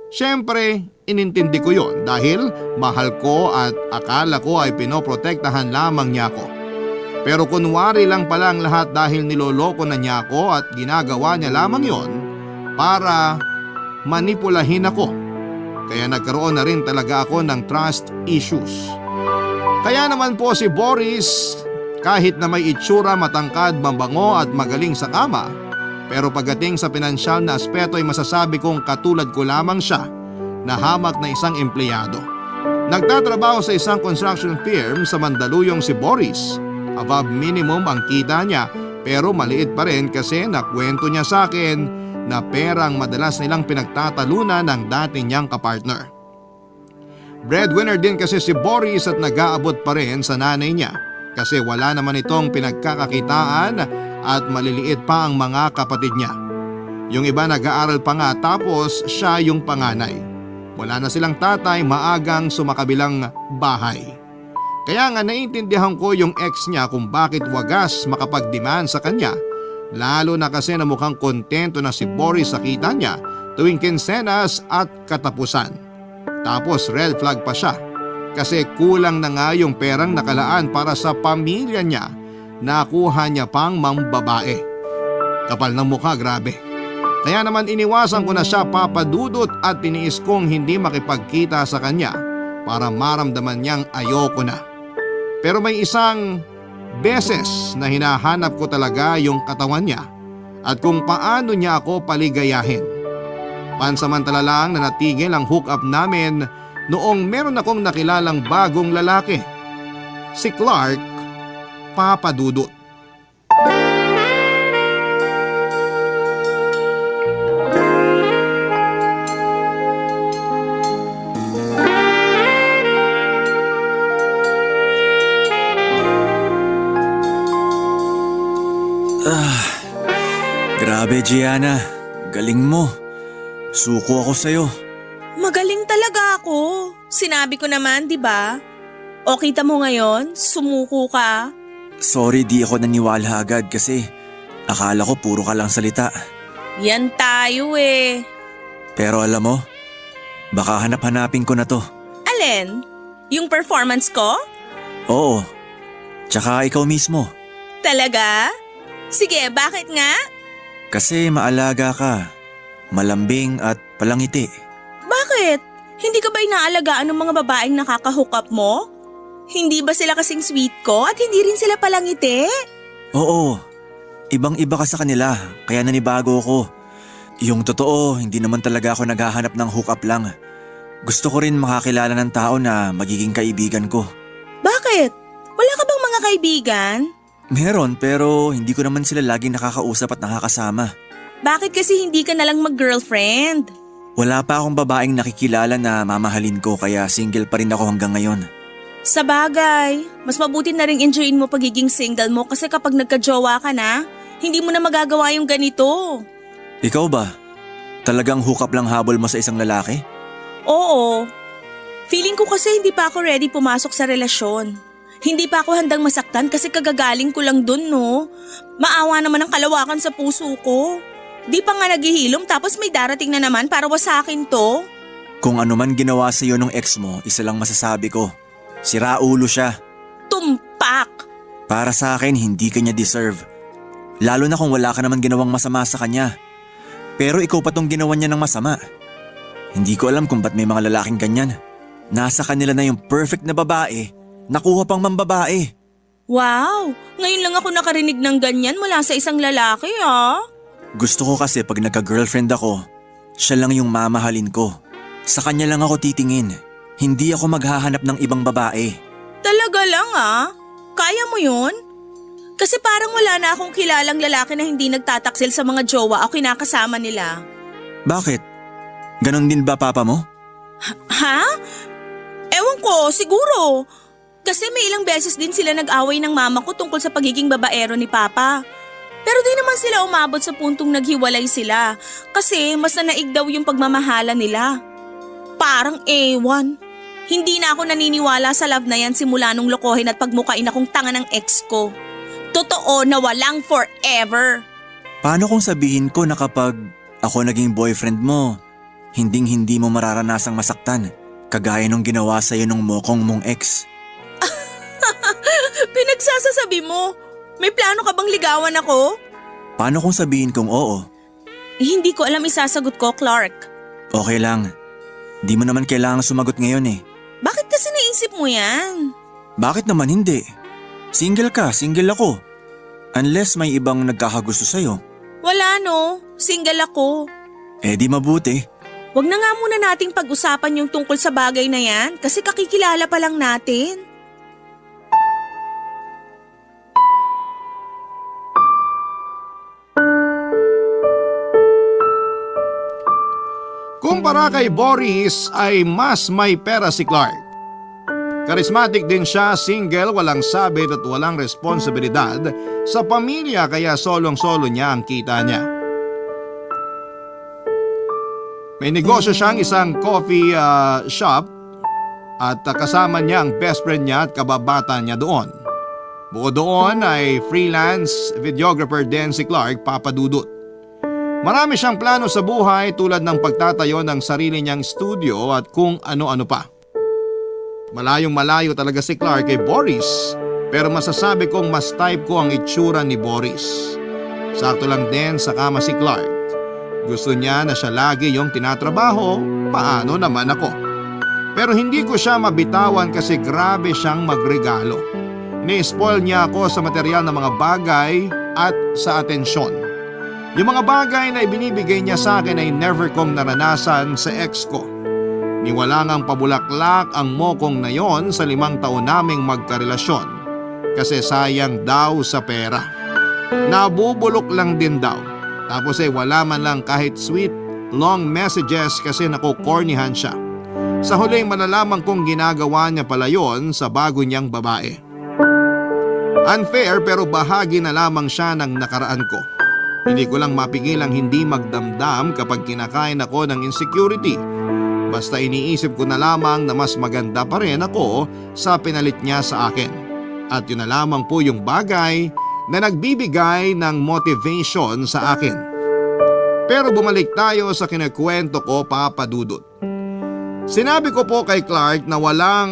[SPEAKER 3] Siyempre, inintindi ko yon dahil mahal ko at akala ko ay pinoprotektahan lamang niya ako. Pero kunwari lang pala ang lahat dahil niloloko na niya ako at ginagawa niya lamang yon para manipulahin ako. Kaya nagkaroon na rin talaga ako ng trust issues. Kaya naman po si Boris, kahit na may itsura, matangkad, mabango at magaling sa kama, Pero pagdating sa pinansyal na aspeto ay masasabi kong katulad ko lamang siya na hamak na isang empleyado. Nagtatrabaho sa isang construction firm sa Mandaluyong si Boris. Above minimum ang kita niya pero maliit pa rin kasi nakwento niya sa akin na perang madalas nilang pinagtatalunan ng dati niyang kapartner. Breadwinner din kasi si Boris at nag-aabot pa rin sa nanay niya kasi wala naman itong pinagkakakitaan at maliliit pa ang mga kapatid niya. Yung iba nag-aaral pa nga tapos siya yung panganay. Wala na silang tatay, maagang sumakabilang bahay. Kaya nga naiintindihan ko yung ex niya kung bakit wagas makapag-demand sa kanya. Lalo na kasi na mukhang kontento na si Boris sa kita niya tuwing kinsenas at katapusan. Tapos red flag pa siya kasi kulang na nga yung perang nakalaan para sa pamilya niya. Nakuha niya pang mambabae. Kapal ng mukha, grabe. Kaya naman iniwasan ko na siya papadudot at tiniis kong hindi makipagkita sa kanya para maramdaman niyang ayoko na. Pero may isang beses na hinahanap ko talaga yung katawan niya at kung paano niya ako paligayahin. Pansamantala lang na natigil ang hookup namin noong meron akong nakilalang bagong lalaki. Si Clark Papadudot.
[SPEAKER 11] Grabe, Gianna. Galing mo. Suko ako sa'yo.
[SPEAKER 9] Magaling talaga ako. Sinabi ko naman, di ba? O kita mo ngayon, sumuko ka.
[SPEAKER 11] Sorry, di ako naniwala agad kasi akala ko puro ka lang salita.
[SPEAKER 9] Yan tayo eh.
[SPEAKER 11] Pero alam mo, baka hanap-hanapin ko na to.
[SPEAKER 9] Alin? Yung performance ko?
[SPEAKER 11] Oo. Tsaka ikaw mismo.
[SPEAKER 9] Talaga? Sige, bakit nga?
[SPEAKER 11] Kasi maalaga ka, malambing at palangiti.
[SPEAKER 9] Bakit? Hindi ka ba inaalagaan ng mga babaeng nakaka-hook up mo? Hindi ba sila kasing sweet ko at hindi rin sila palangiti?
[SPEAKER 11] Oo, ibang-iba ka sa kanila kaya nanibago ko. Yung totoo, hindi naman talaga ako naghahanap ng hook up lang. Gusto ko rin makakilala ng tao na magiging kaibigan ko.
[SPEAKER 9] Bakit? Wala ka bang mga kaibigan?
[SPEAKER 11] Meron pero hindi ko naman sila laging nakakausap at nakakasama.
[SPEAKER 9] Bakit kasi hindi ka nalang mag-girlfriend?
[SPEAKER 11] Wala pa akong babaeng nakikilala na mamahalin ko kaya single pa rin ako hanggang ngayon.
[SPEAKER 9] Sa bagay, mas mabuti na rin enjoyin mo pagiging single mo kasi kapag nagka-jowa ka na, hindi mo na magagawa yung ganito.
[SPEAKER 11] Ikaw ba? Talagang hook up lang habol mo sa isang lalaki?
[SPEAKER 9] Oo. Feeling ko kasi hindi pa ako ready pumasok sa relasyon. Hindi pa ako handang masaktan kasi kagagaling ko lang dun, no? Maawa naman ang kalawakan sa puso ko. Di pa nga naghihilom tapos may darating na naman para wasakin to.
[SPEAKER 11] Kung ano man ginawa sa iyo ng ex mo, isa lang masasabi ko. Sira ulo siya.
[SPEAKER 9] Tumpak!
[SPEAKER 11] Para sa akin, hindi kanya deserve. Lalo na kung wala ka naman ginawang masama sa kanya. Pero ikaw pa tong ginawa niya ng masama. Hindi ko alam kung ba't may mga lalaking ganyan. Nasa kanila na yung perfect na babae, nakuha pang mambabae.
[SPEAKER 9] Wow! Ngayon lang ako nakarinig ng ganyan mula sa isang lalaki, ah.
[SPEAKER 11] Gusto ko kasi pag nagka-girlfriend ako, siya lang yung mamahalin ko. Sa kanya lang ako titingin. Hindi ako maghahanap ng ibang babae.
[SPEAKER 9] Talaga lang, ah? Kaya mo yun? Kasi parang wala na akong kilalang lalaki na hindi nagtataksil sa mga jowa o kinakasama nila.
[SPEAKER 11] Bakit? Ganon din ba papa mo?
[SPEAKER 9] Ha? Ewan ko, siguro. Kasi may ilang beses din sila nag-away ng mama ko tungkol sa pagiging babaero ni papa. Pero di naman sila umabot sa puntong naghiwalay sila kasi mas nanaig daw yung pagmamahala nila. Parang ewan. Hindi na ako naniniwala sa love na yan simula nung lokohin at pagmukain akong tanga ng ex ko. Totoo na walang forever.
[SPEAKER 11] Paano kung sabihin ko na kapag ako naging boyfriend mo, hinding-hindi mo mararanasang masaktan, kagaya nung ginawa sa'yo nung mokong mong ex?
[SPEAKER 9] Pinagsasasabi mo, may plano ka bang ligawan ako?
[SPEAKER 11] Paano kung sabihin kong oo?
[SPEAKER 9] Hindi ko alam isasagot ko, Clark.
[SPEAKER 11] Okay lang. Di mo naman kailangang sumagot ngayon eh.
[SPEAKER 9] Bakit kasi naisip mo yan?
[SPEAKER 11] Bakit naman hindi? Single ka, single ako. Unless may ibang nagkakagusto sa'yo.
[SPEAKER 9] Wala no, single ako.
[SPEAKER 11] Eh di mabuti.
[SPEAKER 9] Wag na nga muna nating pag-usapan yung tungkol sa bagay na yan kasi kakikilala pa lang natin.
[SPEAKER 3] Kumpara kay Boris ay mas may pera si Clark. Charismatic din siya, single, walang sabit at walang responsibilidad sa pamilya kaya solong-solo niya ang kita niya. May negosyo siyang isang coffee shop at kasama niya ang best friend niya at kababata niya doon. Bukod doon ay freelance videographer din si Clark Papadudut. Marami siyang plano sa buhay tulad ng pagtatayo ng sarili niyang studio at kung ano-ano pa. Malayong malayo talaga si Clark kay Boris pero masasabi kong mas type ko ang itsura ni Boris. Sakto lang din sa kama si Clark. Gusto niya na siya lagi yung tinatrabaho, paano naman ako. Pero hindi ko siya mabitawan kasi grabe siyang magregalo. Ni-spoil niya ako sa material ng mga bagay at sa atensyon. Yung mga bagay na ibinibigay niya sa akin ay never kong naranasan sa ex ko. Niwala ngang pabulaklak ang mokong na yon sa 5 taon naming magkarelasyon kasi sayang daw sa pera. Nabubulok lang din daw. Tapos wala man lang kahit sweet long messages kasi nakukornihan siya. Sa huli malalaman kong ginagawa niya pala yon sa bago niyang babae. Unfair pero bahagi na lamang siya ng nakaraan ko. Hindi ko lang mapigilang hindi magdamdam kapag kinakain ako ng insecurity. Basta iniisip ko na lamang na mas maganda pa rin ako sa pinalit niya sa akin. At yun na lamang po yung bagay na nagbibigay ng motivation sa akin. Pero bumalik tayo sa kinakwento ko, Papadudut. Sinabi ko po kay Clark na wala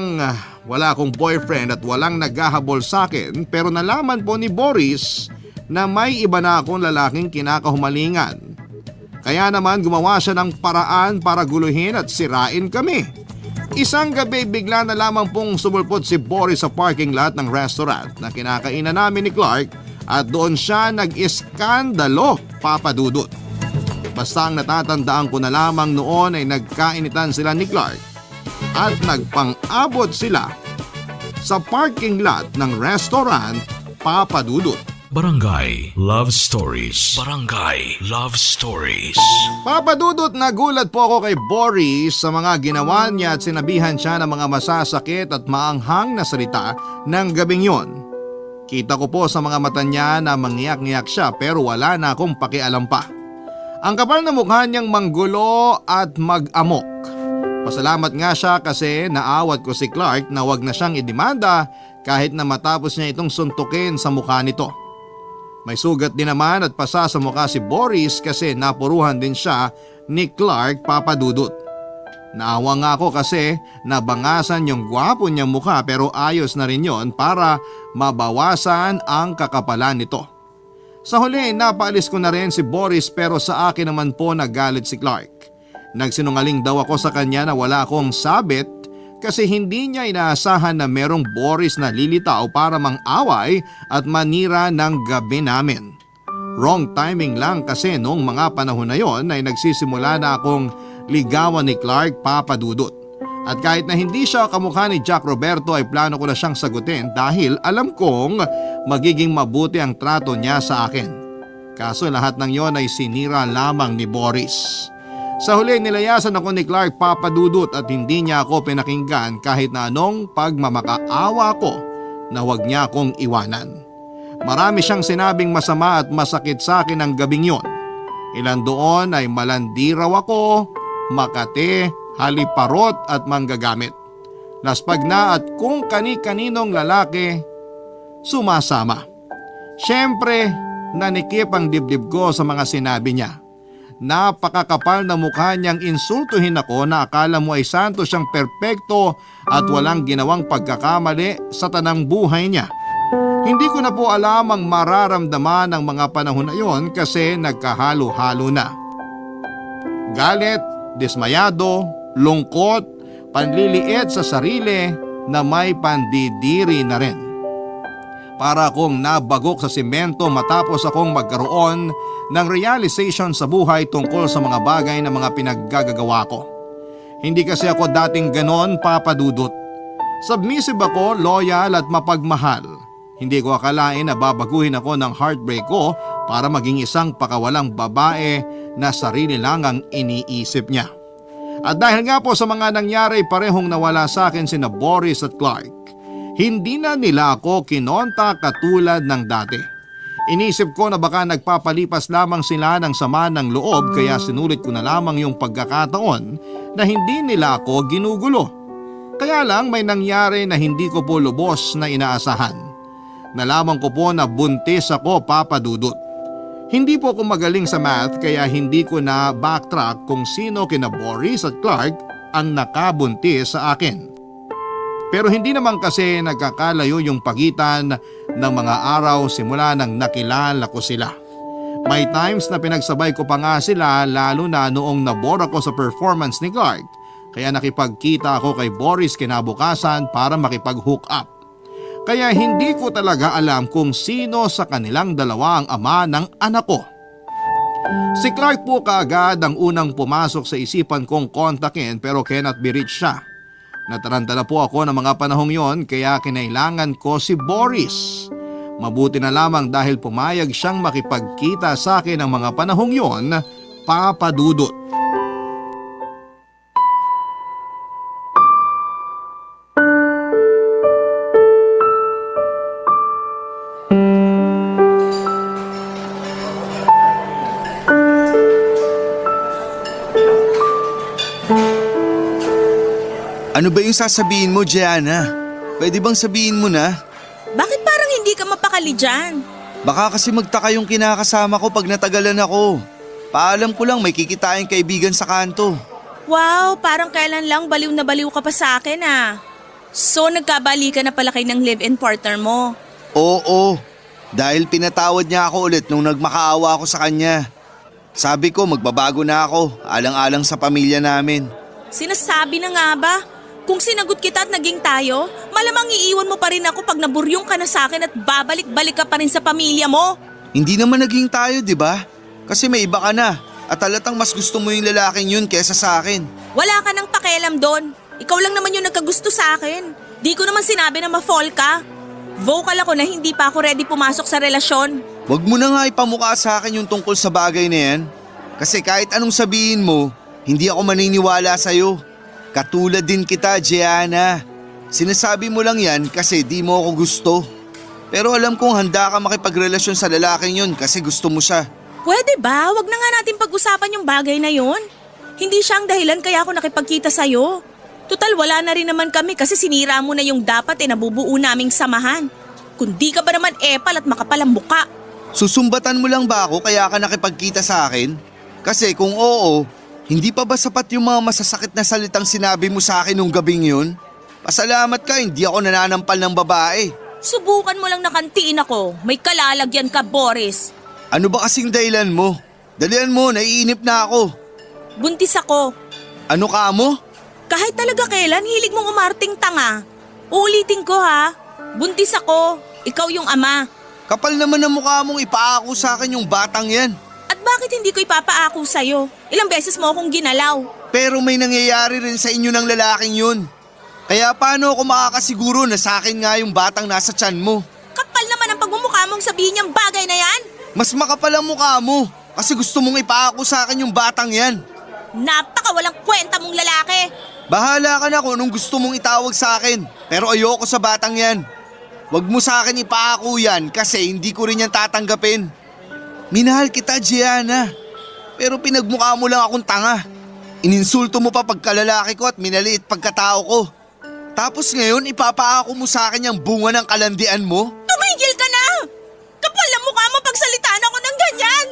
[SPEAKER 3] akong boyfriend at walang naghahabol sa akin pero nalaman po ni Boris na may iba na akong lalaking kinakahumalingan. Kaya naman gumawa siya ng paraan para guluhin at sirain kami. Isang gabi bigla na lamang pong sumulpot si Boris sa parking lot ng restaurant na kinakainan namin ni Clark at doon siya nag-iskandalo, Papadudut. Basta ang natatandaan ko na lamang noon ay nagkainitan sila ni Clark at nagpang-abot sila sa parking lot ng restaurant, Papadudut.
[SPEAKER 1] Barangay Love Stories. Barangay Love Stories.
[SPEAKER 3] Papadudut, nagulat po ako kay Boris sa mga ginawa niya at sinabihan siya ng mga masasakit at maanghang na salita ng gabing yon. Kita ko po sa mga mata niya na mangyak-ngyak siya pero wala na akong pakialam pa. Ang kapal na mukha niyang manggulo at mag-amok. Pasalamat nga siya kasi naawat ko si Clark na wag na siyang idemanda kahit na matapos niya itong suntukin sa mukha nito. May sugat din naman at pasa sa mukha si Boris kasi napuruhan din siya ni Clark, Papadudut. Naawa nga ako kasi nabangasan yung gwapo niyang mukha pero ayos na rin yon para mabawasan ang kakapalan nito. Sa huli napaalis ko na rin si Boris pero sa akin naman po nagalit si Clark. Nagsinungaling daw ako sa kanya na wala akong sabit kasi hindi niya inaasahan na merong Boris na lilitaw para mang-away at manira ng gabi namin. Wrong timing lang kasi noong mga panahon na yon ay nagsisimula na akong ligawan ni Clark, Papadudut. At kahit na hindi siya kamukha ni Jack Roberto ay plano ko na siyang sagutin dahil alam kong magiging mabuti ang trato niya sa akin. Kaso lahat ng yon ay sinira lamang ni Boris. Sa huli nilayasan ako ni Clark, Papadudut at hindi niya ako pinakinggan kahit na anong pagmamakaawa ko na huwag niya akong iwanan. Marami siyang sinabing masama at masakit sa akin ang gabing yon. Ilan doon ay malandi raw ako, makate, haliparot at manggagamit. Laspag na at kung kani-kaninong lalaki sumasama. Siyempre nanikip ang dibdib ko sa mga sinabi niya. Napakakapal na mukha niyang insultuhin ako na akala mo ay santo siyang perpekto at walang ginawang pagkakamali sa tanang buhay niya. Hindi ko na po alam ang mararamdaman ng mga panahon na yon kasi nagkahalo-halo na. Galit, dismayado, lungkot, panliliit sa sarili na may pandidiri na rin. Para akong nabagok sa simento matapos akong magkaroon ng realization sa buhay tungkol sa mga bagay na mga pinaggagawa ko. Hindi kasi ako dating ganon, Papa Dudut. Submissive ako, loyal at mapagmahal. Hindi ko akalain na babaguhin ako ng heartbreak ko para maging isang pakawalang babae na sarili lang ang iniisip niya. At dahil nga po sa mga nangyari, parehong nawala sa akin sina Boris at Clark. Hindi na nila ako kinonta katulad ng dati. Inisip ko na baka nagpapalipas lamang sila ng sama ng loob kaya sinulit ko na lamang yung pagkakataon na hindi nila ako ginugulo. Kaya lang may nangyari na hindi ko po lubos na inaasahan. Nalaman ko po na buntis ako, Papa Dudut. Hindi po ako magaling sa math kaya hindi ko na backtrack kung sino kina Boris at Clark ang nakabuntis sa akin. Pero hindi naman kasi nagkakalayo yung pagitan ng mga araw simula nang nakilala ko sila. May times na pinagsabay ko pa nga sila lalo na noong nabore ako sa performance ni Clark. Kaya nakipagkita ako kay Boris kinabukasan para makipag-hook up. Kaya hindi ko talaga alam kung sino sa kanilang dalawa ang ama ng anak ko. Si Clark po kaagad ang unang pumasok sa isipan kong kontakin pero cannot be reached siya. Nataranta na po ako ng mga panahong yon kaya kinailangan ko si Boris. Mabuti na lamang dahil pumayag siyang makipagkita sa akin ng mga panahong yon, Papa Dudut.
[SPEAKER 10] Ano ba yung sasabihin mo, Gianna? Pwede bang sabihin mo na?
[SPEAKER 9] Bakit parang hindi ka mapakali dyan?
[SPEAKER 10] Baka kasi magtaka yung kinakasama ko pag natagalan ako. Paalam ko lang may kikitain kaibigan sa kanto.
[SPEAKER 9] Wow, parang kailan lang baliw na baliw ka pa sa akin ah. So nagkabalikan na pala kayo ng live-in partner mo.
[SPEAKER 10] Oo, dahil pinatawad niya ako ulit nung nagmakaawa ako sa kanya. Sabi ko magbabago na ako, alang-alang sa pamilya namin.
[SPEAKER 9] Sinasabi na nga ba? Kung sinagot kita at naging tayo, malamang iiwan mo pa rin ako pag naburyong ka na sa akin at babalik-balik ka pa rin sa pamilya mo.
[SPEAKER 10] Hindi naman naging tayo, di ba? Kasi may iba ka na at halatang mas gusto mo yung lalaking yun kesa sa akin.
[SPEAKER 9] Wala ka nang pakialam doon. Ikaw lang naman yung nagkagusto sa akin. Di ko naman sinabi na ma-fall ka. Vocal ako na hindi pa ako ready pumasok sa relasyon.
[SPEAKER 10] Wag mo na nga ipamukha sa akin yung tungkol sa bagay na yan. Kasi kahit anong sabihin mo, hindi ako maniniwala sa'yo. Katulad din kita, Gianna. Sinasabi mo lang yan kasi di mo ako gusto. Pero alam kong handa ka makipagrelasyon sa lalaking yun kasi gusto mo siya.
[SPEAKER 9] Pwede ba? Wag na nga natin pag-usapan yung bagay na yun. Hindi siya ang dahilan kaya ako nakipagkita sa'yo. Tutal wala na rin naman kami kasi sinira mo na yung dapat nabubuo naming samahan. Kung di ka ba naman epal at makapal ang muka.
[SPEAKER 10] Susumbatan mo lang ba ako kaya ka nakipagkita sa akin? Kasi kung oo, hindi pa ba sapat yung mga masasakit na salitang sinabi mo sa akin nung gabing yun? Pasalamat ka, hindi ako nananampal ng babae.
[SPEAKER 9] Subukan mo lang nakantiin ako. May kalalagyan ka, Boris.
[SPEAKER 10] Ano ba kasing dahilan mo? Dalian mo, naiinip na ako.
[SPEAKER 9] Buntis ako.
[SPEAKER 10] Ano ka mo?
[SPEAKER 9] Kahit talaga kailan, hilig mong umarting tanga. Uulitin ko ha. Buntis ako. Ikaw yung ama.
[SPEAKER 10] Kapal naman ang mukha mong ipaako sa akin yung batang yan.
[SPEAKER 9] At bakit hindi ko ipapaako sa'yo? Ilang beses mo akong ginalaw.
[SPEAKER 10] Pero may nangyayari rin sa inyo ng lalaking yun. Kaya paano ako makakasiguro na sa akin nga yung batang nasa tiyan mo?
[SPEAKER 9] Kapal naman ang pagmumukha mong sabihin niyang bagay na yan.
[SPEAKER 10] Mas makapal ang mukha mo kasi gusto mong ipaako sa akin yung batang yan.
[SPEAKER 9] Napaka walang kwenta mong lalaki.
[SPEAKER 10] Bahala ka na kung anong gusto mong itawag sa akin. Pero ayoko sa batang yan. Huwag mo sa akin ipaako yan kasi hindi ko rin yan tatanggapin. Minahal kita, Gianna. Pero pinagmukha mo lang akong tanga. Ininsulto mo pa pagkalalaki ko at minaliit pagkatao ko. Tapos ngayon ipapaako mo sa akin yung bunga ng kalandian mo?
[SPEAKER 9] Tumigil ka na! Kapal na mukha mo pagsalitaan ako ng ganyan!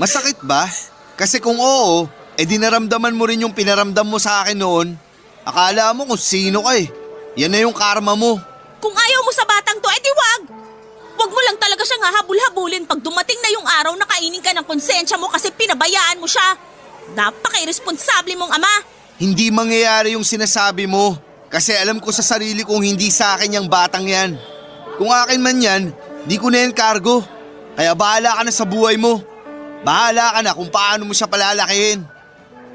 [SPEAKER 10] Masakit ba? Kasi kung oo, dinaramdaman mo rin yung pinaramdam mo sa akin noon. Akala mo kung sino ka eh. Yan na yung karma mo.
[SPEAKER 9] Kung ayaw mo sa batang to, di wag! Wag mo lang talaga siyang hahabol-habulin pag dumating na yung araw na kainin ka ng konsensya mo kasi pinabayaan mo siya. Napaka-irresponsable mong ama.
[SPEAKER 10] Hindi mangyayari yung sinasabi mo. Kasi alam ko sa sarili kong hindi sa akin yung batang yan. Kung akin man yan, di ko na yan kargo. Kaya bahala ka na sa buhay mo. Bahala ka na kung paano mo siya palalakihin.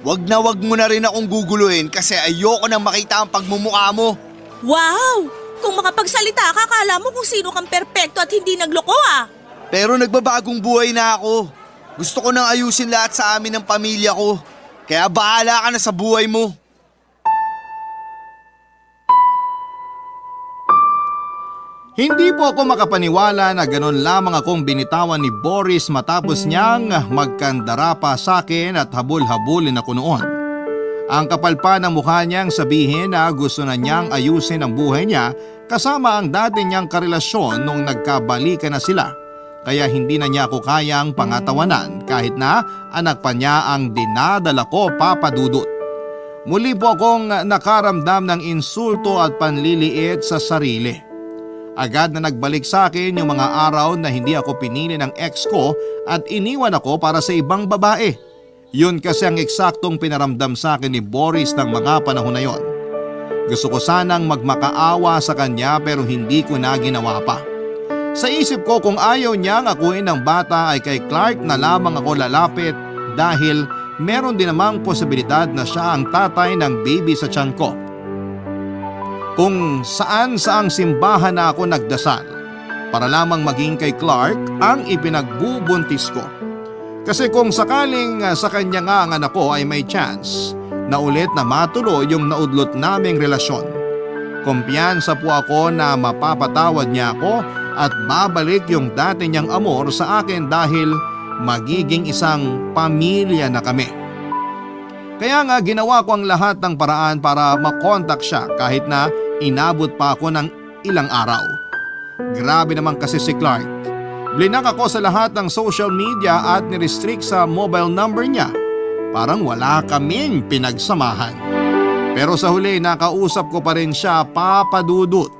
[SPEAKER 10] Wag mo na rin akong guguluhin kasi ayoko nang makita ang pagmumukha mo.
[SPEAKER 9] Wow! Kung makapagsalita ka, akala mo kung sino kang perpekto at hindi nagloko ah.
[SPEAKER 10] Pero nagbabagong buhay na ako. Gusto ko nang ayusin lahat sa amin ng pamilya ko. Kaya bahala ka na sa buhay mo.
[SPEAKER 3] Hindi po ako makapaniwala na ganun lamang akong binitawan ni Boris matapos niyang magkandara pa sa akin at habol-habulin ako noon. Ang kapal pa ng mukha niyang sabihin na gusto na niyang ayusin ang buhay niya kasama ang dati niyang karelasyon nung nagkabalikan na sila. Kaya hindi na niya ako kayang pangatawanan kahit na anak pa niya ang dinadala ko, Papa Dudut. Muli po akong nakaramdam ng insulto at panliliit sa sarili. Agad na nagbalik sa akin yung mga araw na hindi ako pinili ng ex ko at iniwan ako para sa ibang babae. Yun kasi ang eksaktong pinaramdam sa akin ni Boris ng mga panahon na yon. Gusto ko sanang magmakaawa sa kanya pero hindi ko na ginawa pa. Sa isip ko kung ayaw niyang akuin ng bata ay kay Clark na lamang ako lalapit dahil meron din namang posibilidad na siya ang tatay ng baby sa tiyan ko. Kung saan saang simbahan na ako nagdasal para lamang maging kay Clark ang ipinagbubuntis ko. Kasi kung sakaling sa kanya nga ang anak ko ay may chance na ulit na matuloy yung naudlot naming relasyon. Kumpiyansa po ako na mapapatawad niya ako at babalik yung dati niyang amor sa akin dahil magiging isang pamilya na kami. Kaya nga ginawa ko ang lahat ng paraan para makontak siya kahit na inabot pa ako ng ilang araw. Grabe naman kasi si Clark. Blinak ako sa lahat ng social media at nirestrict sa mobile number niya. Parang wala kaming pinagsamahan. Pero sa huli nakausap ko pa rin siya, Papa Dudut.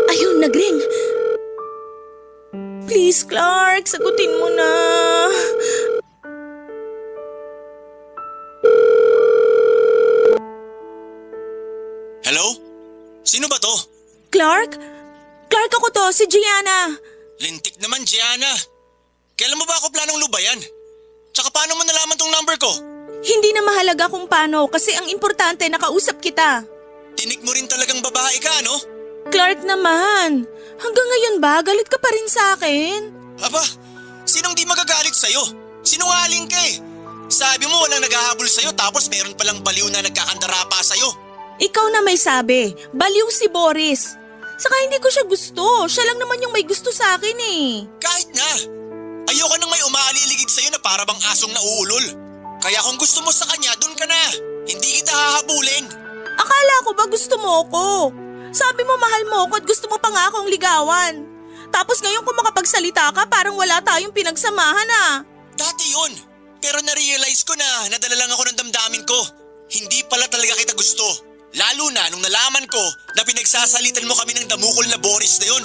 [SPEAKER 9] Ayun, nagring. Please, Clark, sagutin mo na.
[SPEAKER 11] Hello? Sino ba to?
[SPEAKER 9] Clark? Clark ako to, si Gianna.
[SPEAKER 11] Lintik naman, Gianna. Kailan mo ba ako planong lubayan? Tsaka paano mo nalaman tong number ko?
[SPEAKER 9] Hindi na mahalaga kung paano kasi ang importante nakausap kita.
[SPEAKER 11] Tinik mo rin talagang babae ka, no?
[SPEAKER 9] Clark naman, hanggang ngayon ba galit ka pa rin sa akin?
[SPEAKER 11] Aba, sinong di magagalit sa'yo? Sinungaling ka eh. Sabi mo walang naghahabol sa'yo tapos meron palang baliw na nagkakandara pa sa'yo.
[SPEAKER 9] Ikaw na may sabi, baliw si Boris. Saka hindi ko siya gusto, siya lang naman yung may gusto sa akin eh.
[SPEAKER 11] Kahit na. Ayoko nang may umaaliligid sa'yo na para bang asong nauulol. Kaya kung gusto mo sa kanya, dun ka na. Hindi kita hahabulin.
[SPEAKER 9] Akala ko ba gusto mo ko? Sabi mo mahal mo ako at gusto mo pa nga akong ligawan. Tapos ngayon kung makapagsalita ka parang wala tayong pinagsamahan ah.
[SPEAKER 11] Dati yun. Pero na-realize ko na nadala lang ako ng damdamin ko. Hindi pala talaga kita gusto. Lalo na nung nalaman ko na pinagsasalitan mo kami ng damukol na Boris na yun.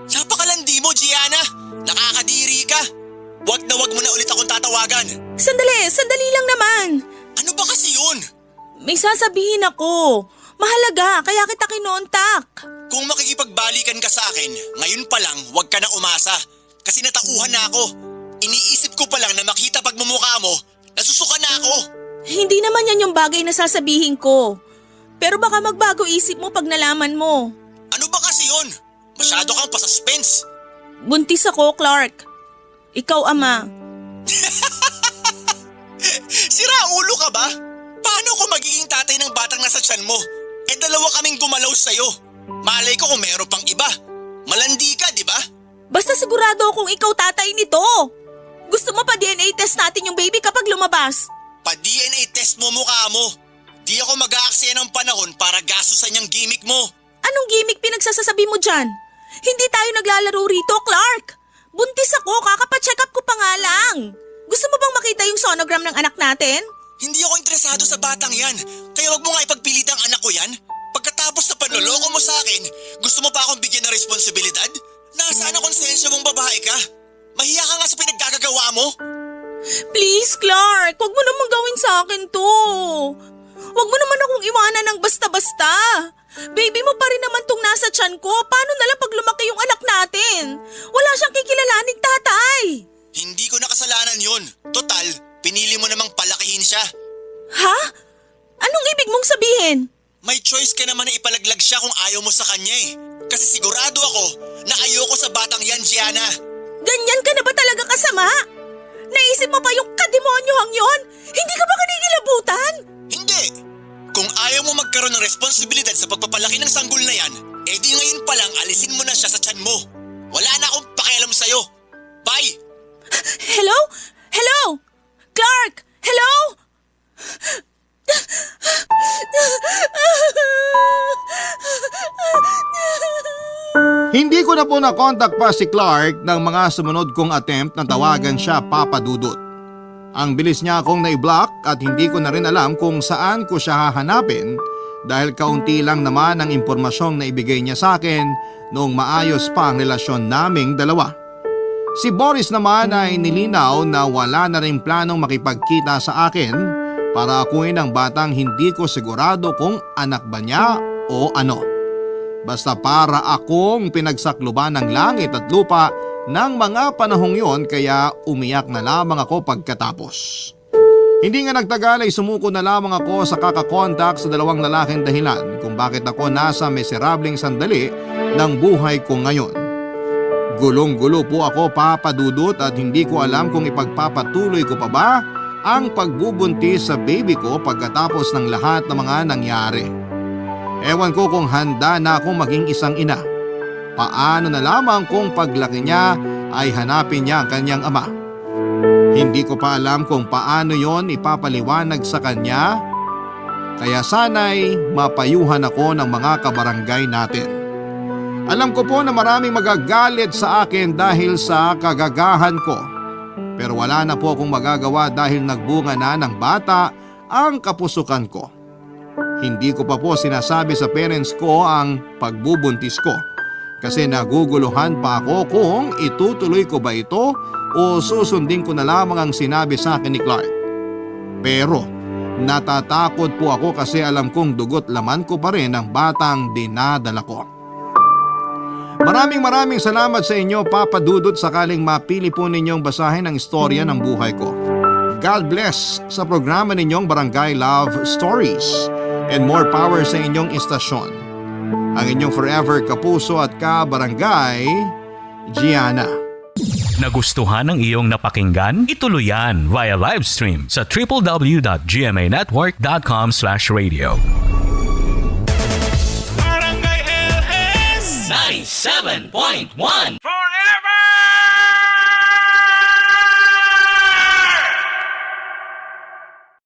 [SPEAKER 11] Napakalandi mo, Gianna. Nakakadiri ka. Wag mo na ulit akong tatawagan.
[SPEAKER 9] Sandali lang naman.
[SPEAKER 11] Ano ba kasi yun?
[SPEAKER 9] May sasabihin ako. Mahalaga, kaya kita kinontak.
[SPEAKER 11] Kung makikipagbalikan ka sa akin, ngayon pa lang wag ka na umasa. Kasi natauhan na ako. Iniisip ko pa lang na makita pagmumukha mo, nasusuka na ako.
[SPEAKER 9] Hindi naman yan yung bagay na sasabihin ko. Pero baka magbago isip mo pag nalaman mo.
[SPEAKER 11] Ano ba kasi yun? Masyado kang pasuspense.
[SPEAKER 9] Buntis ako, Clark. Ikaw, ama.
[SPEAKER 11] Sira ulo ka ba? Paano ko magiging tatay ng batang nasa tiyan mo? Dalawa kaming gumalaw sa'yo. Malay ko kung meron pang iba. Malandi ka, di ba?
[SPEAKER 9] Basta sigurado akong ikaw tatay nito. Gusto mo pa DNA test natin yung baby kapag lumabas?
[SPEAKER 11] Pa-DNA test mo mukha mo. Di ako mag-aaksaya ng panahon para gastusan yung gimmick mo.
[SPEAKER 9] Anong gimmick pinagsasasabi mo dyan? Hindi tayo naglalaro rito, Clark. Buntis ako, kakapacheck up ko pa nga lang. Gusto mo bang makita yung sonogram ng anak natin?
[SPEAKER 11] Hindi ako interesado sa batang yan. Kaya wag mo nga ipagpilit ang anak ko yan. Pagkatapos na panloloko mo sa akin, gusto mo pa akong bigyan ng responsibilidad? Nasaan ang konsensya mong babae ka? Mahiya ka nga sa pinaggagawa mo?
[SPEAKER 9] Please, Clark, wag mo naman gawin sa akin to. Wag mo naman akong iwanan ng basta-basta. Baby mo pa rin naman tong nasa tiyan ko. Paano na lang pag lumaki yung anak natin? Wala siyang kikilalaning tatay.
[SPEAKER 11] Hindi ko na kasalanan yun. Total, pinili mo namang palakihin siya.
[SPEAKER 9] Ha? Anong ibig mong sabihin?
[SPEAKER 11] May choice ka naman na ipalaglag siya kung ayaw mo sa kanya eh. Kasi sigurado ako na ayoko sa batang yan, Gianna.
[SPEAKER 9] Ganyan ka na ba talaga kasama? Naisip mo pa yung kademonyohang yon? Hindi ka ba kinikilabutan?
[SPEAKER 11] Hindi! Kung ayaw mo magkaroon ng responsibilidad sa pagpapalaki ng sanggol na yan, edi ngayon pa lang alisin mo na siya sa tiyan mo. Wala na akong pakialam sa'yo. Bye!
[SPEAKER 9] Hello? Hello? Clark? Hello?
[SPEAKER 3] Hindi ko na po na-contact pa si Clark ng mga sumunod kong attempt na tawagan siya Papa Dudut. Ang bilis niya akong na-block at hindi ko na rin alam kung saan ko siya hahanapin dahil kaunti lang naman ang impormasyong na ibigay niya sa akin noong maayos pa ang relasyon naming dalawa. Si Boris naman ay nilinaw na wala na rin planong makipagkita sa akin para akuin ang batang hindi ko sigurado kung anak ba niya o ano. Basta para akong pinagsakluban ng langit at lupa ng mga panahong yon kaya umiyak na lamang ako pagkatapos. Hindi nga nagtagal ay sumuko na lamang ako sa kakakontak sa dalawang lalaking dahilan kung bakit ako nasa miserableng sandali ng buhay ko ngayon. Gulong-gulo po ako, Papa Dudut, at hindi ko alam kung ipagpapatuloy ko pa ba ang pagbubuntis sa baby ko pagkatapos ng lahat ng mga nangyari. Ewan ko kung handa na akong maging isang ina. Paano na lamang kung paglaki niya ay hanapin niya ang kanyang ama. Hindi ko pa alam kung paano yon ipapaliwanag sa kanya, kaya sana'y mapayuhan ako ng mga kabarangay natin. Alam ko po na maraming magagalit sa akin dahil sa kagagahan ko. Pero wala na po akong magagawa dahil nagbunga na ng bata ang kapusukan ko. Hindi ko pa po sinasabi sa parents ko ang pagbubuntis ko kasi naguguluhan pa ako kung itutuloy ko ba ito o susundin ko na lamang ang sinabi sa akin ni Clark. Pero natatakot po ako kasi alam kong dugot laman ko pa rin ang batang dinadala ko. Maraming salamat sa inyo, Papa Dudut, sakaling mapili po ninyong basahin ang istorya ng buhay ko. God bless sa programa ninyong Barangay Love Stories and more power sa inyong istasyon. Ang inyong forever kapuso at ka-barangay, Gianna.
[SPEAKER 1] Nagustuhan ng iyong napakinggan? Ituloy yan via live stream sa www.gmanetwork.com/radio.
[SPEAKER 12] Barangay LS 97.1